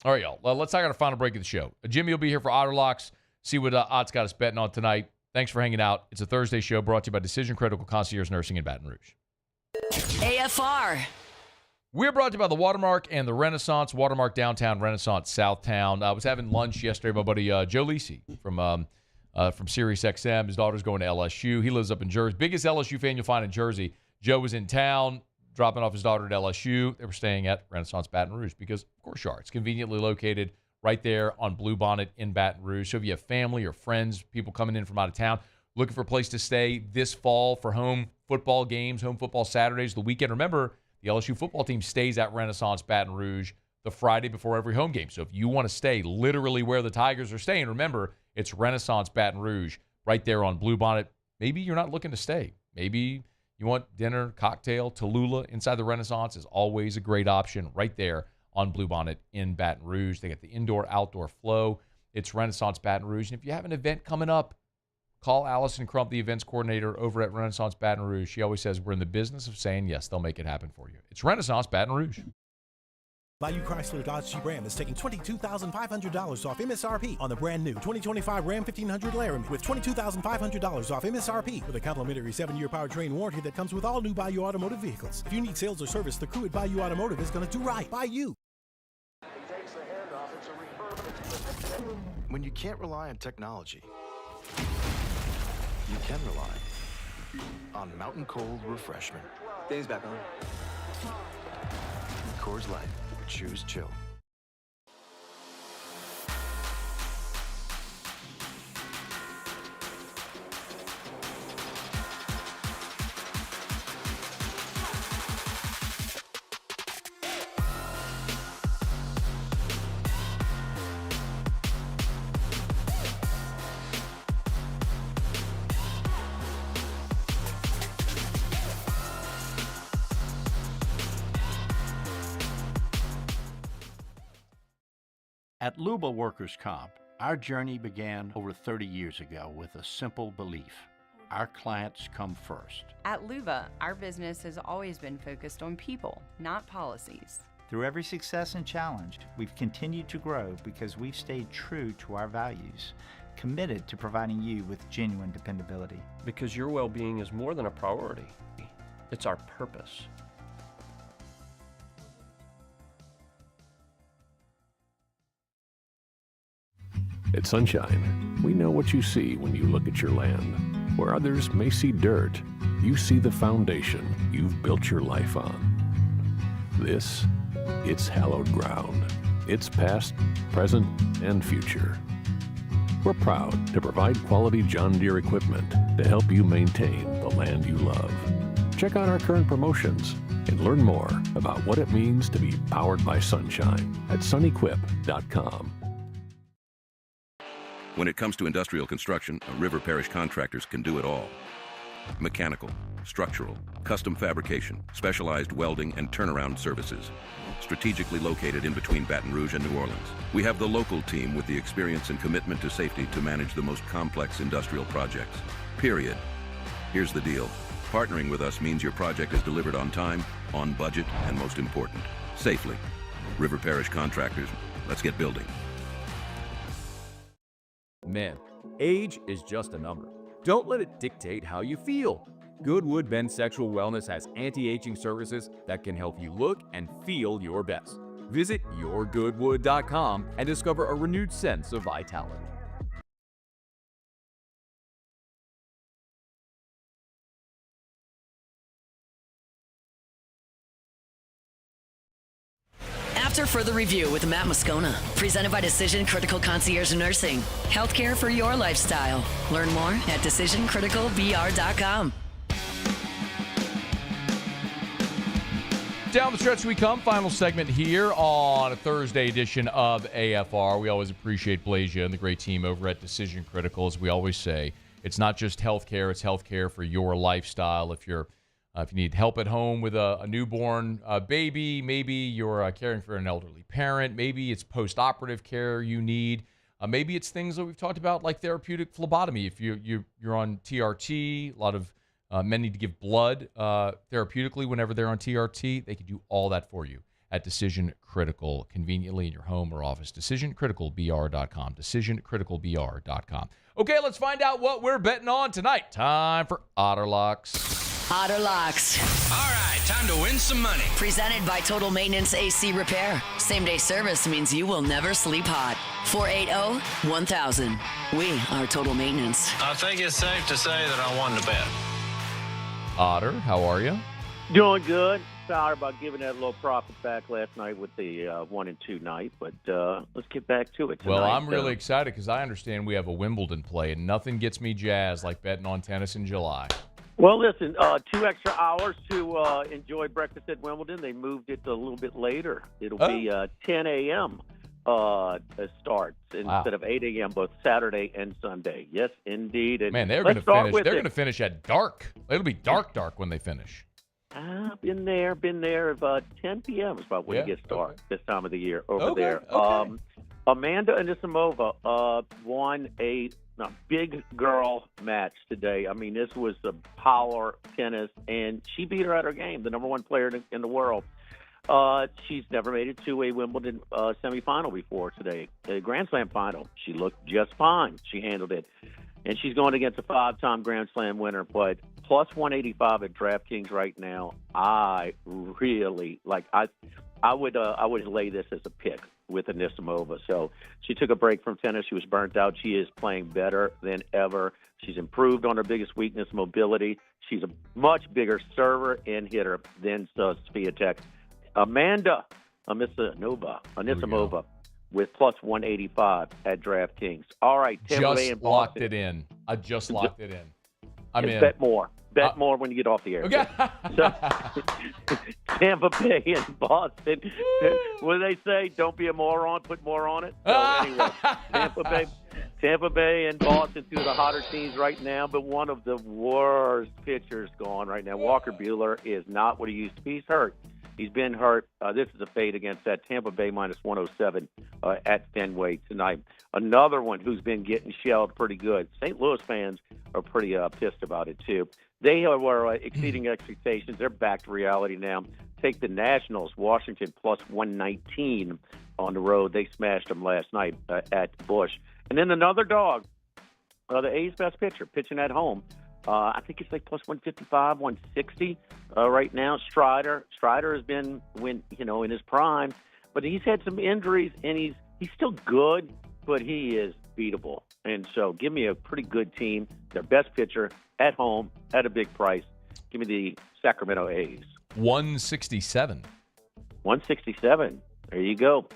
All right, y'all. Let's talk about our final break of the show. Jimmy will be here for Otter Locks. See what Ott's got us betting on tonight. Thanks for hanging out. It's a Thursday show brought to you by Decision Critical Concierge Nursing in Baton Rouge. AFR. We're brought to you by the Watermark and the Renaissance. Watermark Downtown, Renaissance Southtown. I was having lunch yesterday with my buddy Joe Lisi from Sirius XM. His daughter's going to LSU. He lives up in Jersey. Biggest LSU fan you'll find in Jersey. Joe was in town, dropping off his daughter at LSU. They were staying at Renaissance Baton Rouge because, of course, you are. It's conveniently located right there on Bluebonnet in Baton Rouge. So if you have family or friends, people coming in from out of town, looking for a place to stay this fall for home football games, home football Saturdays, the weekend. Remember, the LSU football team stays at Renaissance Baton Rouge the Friday before every home game. So if you want to stay literally where the Tigers are staying, remember, it's Renaissance Baton Rouge right there on Bluebonnet. Maybe you're not looking to stay. Maybe you want dinner, cocktail, Tallulah inside the Renaissance is always a great option right there on Bluebonnet in Baton Rouge. They got the indoor-outdoor flow. It's Renaissance Baton Rouge. And if you have an event coming up, call Allison Crump, the events coordinator over at Renaissance Baton Rouge. She always says we're in the business of saying yes, they'll make it happen for you. It's Renaissance Baton Rouge. Bayou Chrysler Dodge Jeep Ram is taking $22,500 off MSRP on the brand new 2025 Ram 1500 Laramie with $22,500 off MSRP with a complimentary 7-year powertrain warranty that comes with all new Bayou Automotive vehicles. If you need sales or service, the crew at Bayou Automotive is going to do right by you. When you can't rely on technology, you can rely on Mountain Cold Refreshment. Dave's back on. Coors Light. Choose chill. At Luba Workers' Comp, our journey began over 30 years ago with a simple belief. Our clients come first. At Luba, our business has always been focused on people, not policies. Through every success and challenge, we've continued to grow because we've stayed true to our values, committed to providing you with genuine dependability. Because your well-being is more than a priority. It's our purpose. At Sunshine, we know what you see when you look at your land. Where others may see dirt, you see the foundation you've built your life on. It's hallowed ground. It's past, present, and future. We're proud to provide quality John Deere equipment to help you maintain the land you love. Check out our current promotions and learn more about what it means to be powered by sunshine at sunequip.com. When it comes to industrial construction, River Parish Contractors can do it all. Mechanical, structural, custom fabrication, specialized welding, and turnaround services. Strategically located in between Baton Rouge and New Orleans, we have the local team with the experience and commitment to safety to manage the most complex industrial projects. Period. Here's the deal. Partnering with us means your project is delivered on time, on budget, and most important, safely. River Parish Contractors, let's get building. Men, age is just a number. Don't let it dictate how you feel. Goodwood Men's Sexual Wellness has anti-aging services that can help you look and feel your best. Visit yourgoodwood.com and discover a renewed sense of vitality. After further review with Matt Moscona, presented by Decision Critical Concierge Nursing. Healthcare for your lifestyle. Learn more at decisioncriticalbr.com. Down the stretch we come. Final segment here on a Thursday edition of AFR. We always appreciate Blazia and the great team over at Decision Critical. As we always say, it's not just healthcare, it's healthcare for your lifestyle. If you need help at home with a newborn baby, maybe you're caring for an elderly parent, maybe it's post-operative care you need, maybe it's things that we've talked about like therapeutic phlebotomy. If you're on TRT, a lot of men need to give blood therapeutically whenever they're on TRT. They can do all that for you at Decision Critical, conveniently in your home or office. DecisionCriticalBR.com. DecisionCriticalBR.com. Okay, let's find out what we're betting on tonight. Time for Otter Locks. Otter Locks. All right, time to win some money. Presented by Total Maintenance AC Repair. Same-day service means you will never sleep hot. 480-1000. We are Total Maintenance. I think it's safe to say that I won the bet. Otter, how are you? Doing good. Sorry about giving that little profit back last night with the 1-2 night, but let's get back to it tonight. Well, I'm really excited because I understand we have a Wimbledon play, and nothing gets me jazzed like betting on tennis in July. Well, listen, 2 extra hours to enjoy breakfast at Wimbledon. They moved it a little bit later. It'll be 10 a.m. Starts instead of 8 a.m. both Saturday and Sunday. Yes, indeed. And man, they're going to finish. They're going to finish at dark. It'll be dark when they finish. Been there. 10 p.m. is about when it gets dark this time of the year over there. Okay. Amanda Anisimova won a big girl match today. I mean, this was a power tennis, and she beat her at her game, the number one player in the world. She's never made it to a Wimbledon semifinal before today, a Grand Slam final. She looked just fine. She handled it. And she's going against a 5-time Grand Slam winner, but plus 185 at DraftKings right now. I really I would lay this as a pick with Anisimova. So she took a break from tennis. She was burnt out. She is playing better than ever. She's improved on her biggest weakness, mobility. She's a much bigger server and hitter than Swiatek. Amanda Anisimova with plus 185 at DraftKings. All right, Tampa Bay and Boston. Locked it in. I just locked it in. I'm in. Bet more. Bet more when you get off the air. Okay. So, Tampa Bay and Boston. What do they say? Don't be a moron. Put more on it. So anyway, Tampa Bay and Boston, two of the hotter teams right now, but one of the worst pitchers going right now. Walker Buehler is not what he used to be. He's hurt. He's been hurt. This is a fade against that. Tampa Bay minus 107 at Fenway tonight. Another one who's been getting shelled pretty good. St. Louis fans are pretty pissed about it, too. They were exceeding expectations. They're back to reality now. Take the Nationals, Washington, plus 119 on the road. They smashed them last night at Busch. And then another dog the A's best pitcher, pitching at home. I think it's like plus 155, 160 right now. Strider has been in his prime, but he's had some injuries, and he's still good, but he is beatable. And so give me a pretty good team, their best pitcher at home at a big price. Give me the Sacramento A's. 167. 167. There you go.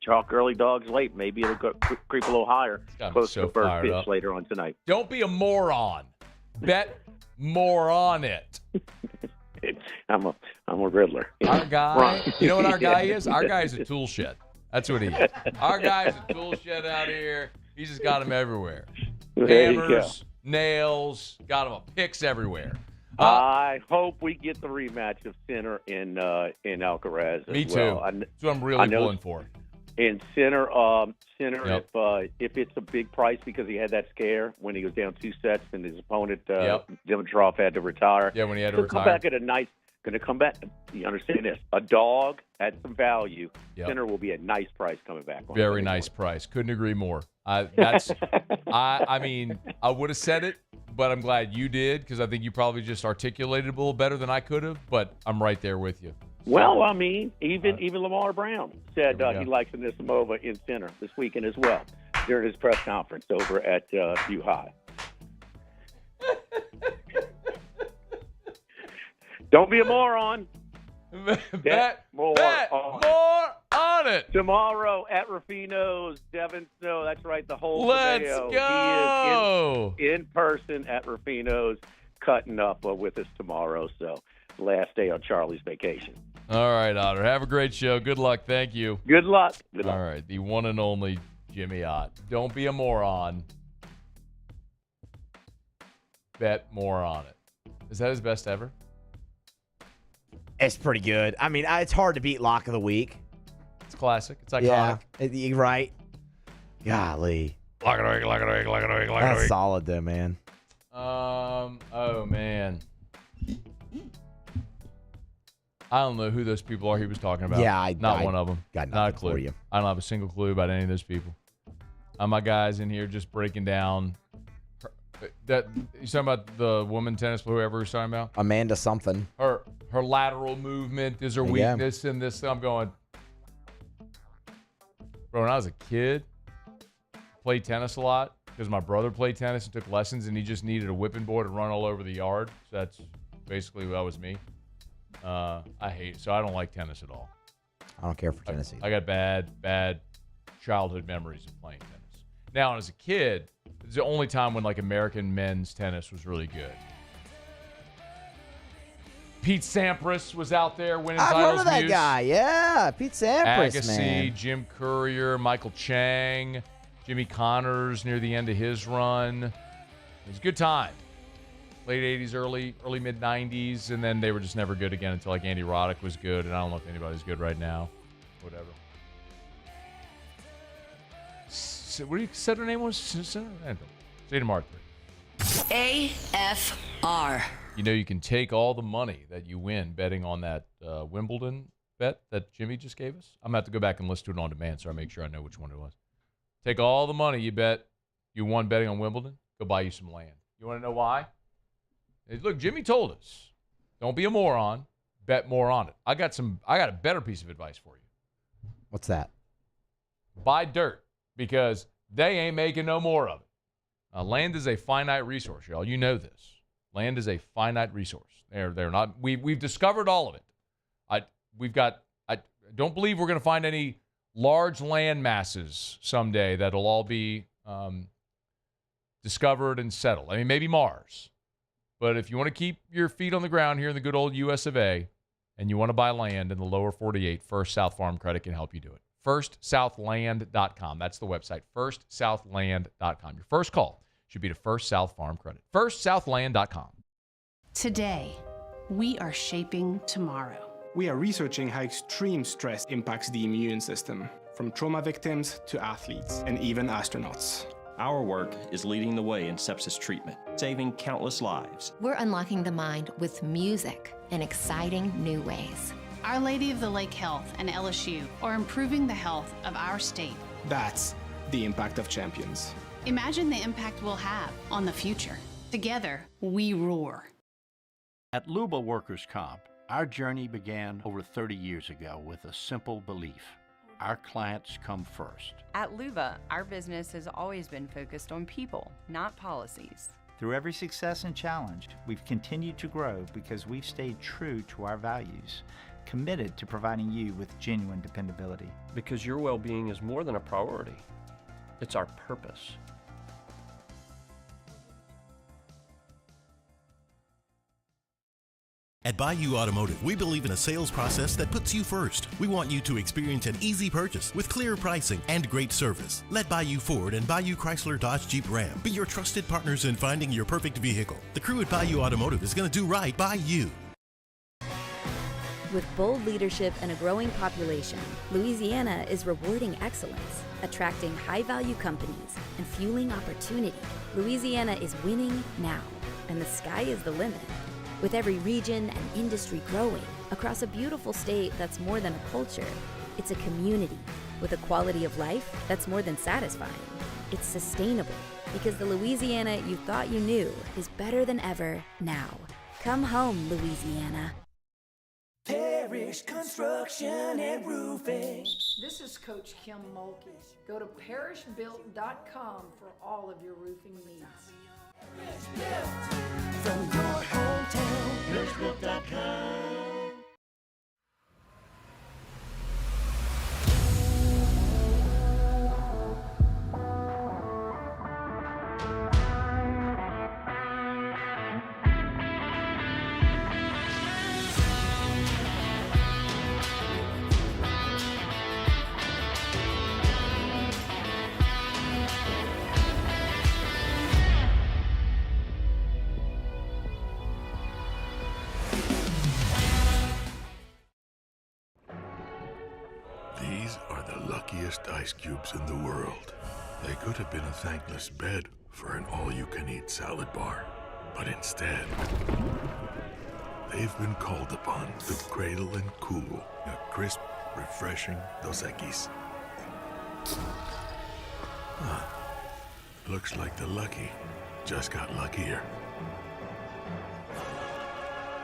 Chalk early, dogs late. Maybe it'll creep a little higher. Close to the first pitch later on tonight. Don't be a moron. Bet more on it. I'm a Riddler. Our guy, you know what our guy is? Our guy is a tool shed. That's what he is. Our guy's a tool shed out here. He's just got them everywhere. Hammers, nails, got them picks everywhere. I hope we get the rematch of Center in Alcaraz. Me too. That's what I'm really pulling for. And Center, yep. If it's a big price because he had that scare when he was down 2 sets and his opponent Dimitrov had to retire. Yeah, when he had to retire. Come back at a nice. Going to come back. You understand this? A dog at some value. Yep. Center will be a nice price coming back. Very nice price. Couldn't agree more. I mean, I would have said it, but I'm glad you did because I think you probably just articulated it a little better than I could have. But I'm right there with you. Well, I mean, even Lamar Brown said he likes Anisimova in Center this weekend as well during his press conference over at U High. Don't be a moron. Bet more on it. Tomorrow at Ruffino's, Devin Snow. That's right, the whole Let's video. go. He is in person at Ruffino's, cutting up with us tomorrow. So last day on Charlie's vacation. All right, Otter. Have a great show. Good luck. Thank you. Good luck. All right, the one and only Jimmy Ott. Don't be a moron. Bet more on it. Is that his best ever? It's pretty good. I mean, it's hard to beat Lock of the Week. It's classic. It's iconic. Yeah, right. Golly. Lock of the Week, Lock of the Week, Lock of the Week, Lock of the Week. That's solid, though, man. Oh, man. I don't know who those people are he was talking about. Yeah, Not one of them. Got not a nothing clue. for you. I don't have a single clue about any of those people. My guys in here just breaking down. That you talking about the woman tennis player, whoever he's talking about? Amanda something. Her lateral movement is her weakness in this. I'm going, bro, when I was a kid, played tennis a lot because my brother played tennis and took lessons, and he just needed a whipping board to run all over the yard. So that's basically that was me. I don't like tennis at all. I don't care for tennis either. I got bad childhood memories of playing tennis. Now, as a kid, it's the only time when like American men's tennis was really good. Pete Sampras was out there winning titles. I remember that guy. Yeah, Pete Sampras, Agassi, man. Jim Courier, Michael Chang, Jimmy Connors near the end of his run. It was a good time. Late 80s, early mid 90s, and then they were just never good again until like Andy Roddick was good, and I don't know if anybody's good right now. Whatever. What do you said her name was? Say tomorrow. AFR. You know, you can take all the money that you win betting on that Wimbledon bet that Jimmy just gave us. I'm going to have to go back and listen to it on demand so I make sure I know which one it was. Take all the money you won betting on Wimbledon, go buy you some land. You want to know why? Hey, look, Jimmy told us, don't be a moron, bet more on it. I got a better piece of advice for you. What's that? Buy dirt because they ain't making no more of it. Land is a finite resource, y'all. You know this. Land is a finite resource. They're not. We've discovered all of it. I don't believe we're going to find any large land masses someday that'll all be discovered and settled. I mean, maybe Mars. But if you want to keep your feet on the ground here in the good old U.S. of A. and you want to buy land in the lower 48, First South Farm Credit can help you do it. FirstSouthLand.com. That's the website, FirstSouthLand.com. Your first call should be to First South Farm Credit. FirstSouthLand.com. Today, we are shaping tomorrow. We are researching how extreme stress impacts the immune system, from trauma victims to athletes and even astronauts. Our work is leading the way in sepsis treatment, saving countless lives. We're unlocking the mind with music in exciting new ways. Our Lady of the Lake Health and LSU are improving the health of our state. That's the impact of champions. Imagine the impact we'll have on the future. Together, we roar. At Luba Workers' Comp, our journey began over 30 years ago with a simple belief. Our clients come first. At Luba, our business has always been focused on people, not policies. Through every success and challenge, we've continued to grow because we've stayed true to our values, committed to providing you with genuine dependability. Because your well-being is more than a priority. It's our purpose. At Bayou Automotive, we believe in a sales process that puts you first. We want you to experience an easy purchase with clear pricing and great service. Let Bayou Ford and Bayou Chrysler Dodge Jeep Ram be your trusted partners in finding your perfect vehicle. The crew at Bayou Automotive is going to do right by you. With bold leadership and a growing population, Louisiana is rewarding excellence, attracting high-value companies, and fueling opportunity. Louisiana is winning now, and the sky is the limit. With every region and industry growing across a beautiful state that's more than a culture, it's a community with a quality of life that's more than satisfying. It's sustainable because the Louisiana you thought you knew is better than ever now. Come home, Louisiana. Parish Construction and Roofing. This is Coach Kim Mulkey. Go to parishbuilt.com for all of your roofing needs. From your hometown, parishbuilt.com. These are the luckiest ice cubes in the world. They could have been a thankless bed for an all-you-can-eat salad bar. But instead, they've been called upon to cradle and cool a crisp, refreshing Dos Equis. Looks like the lucky just got luckier.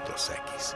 Dos Equis.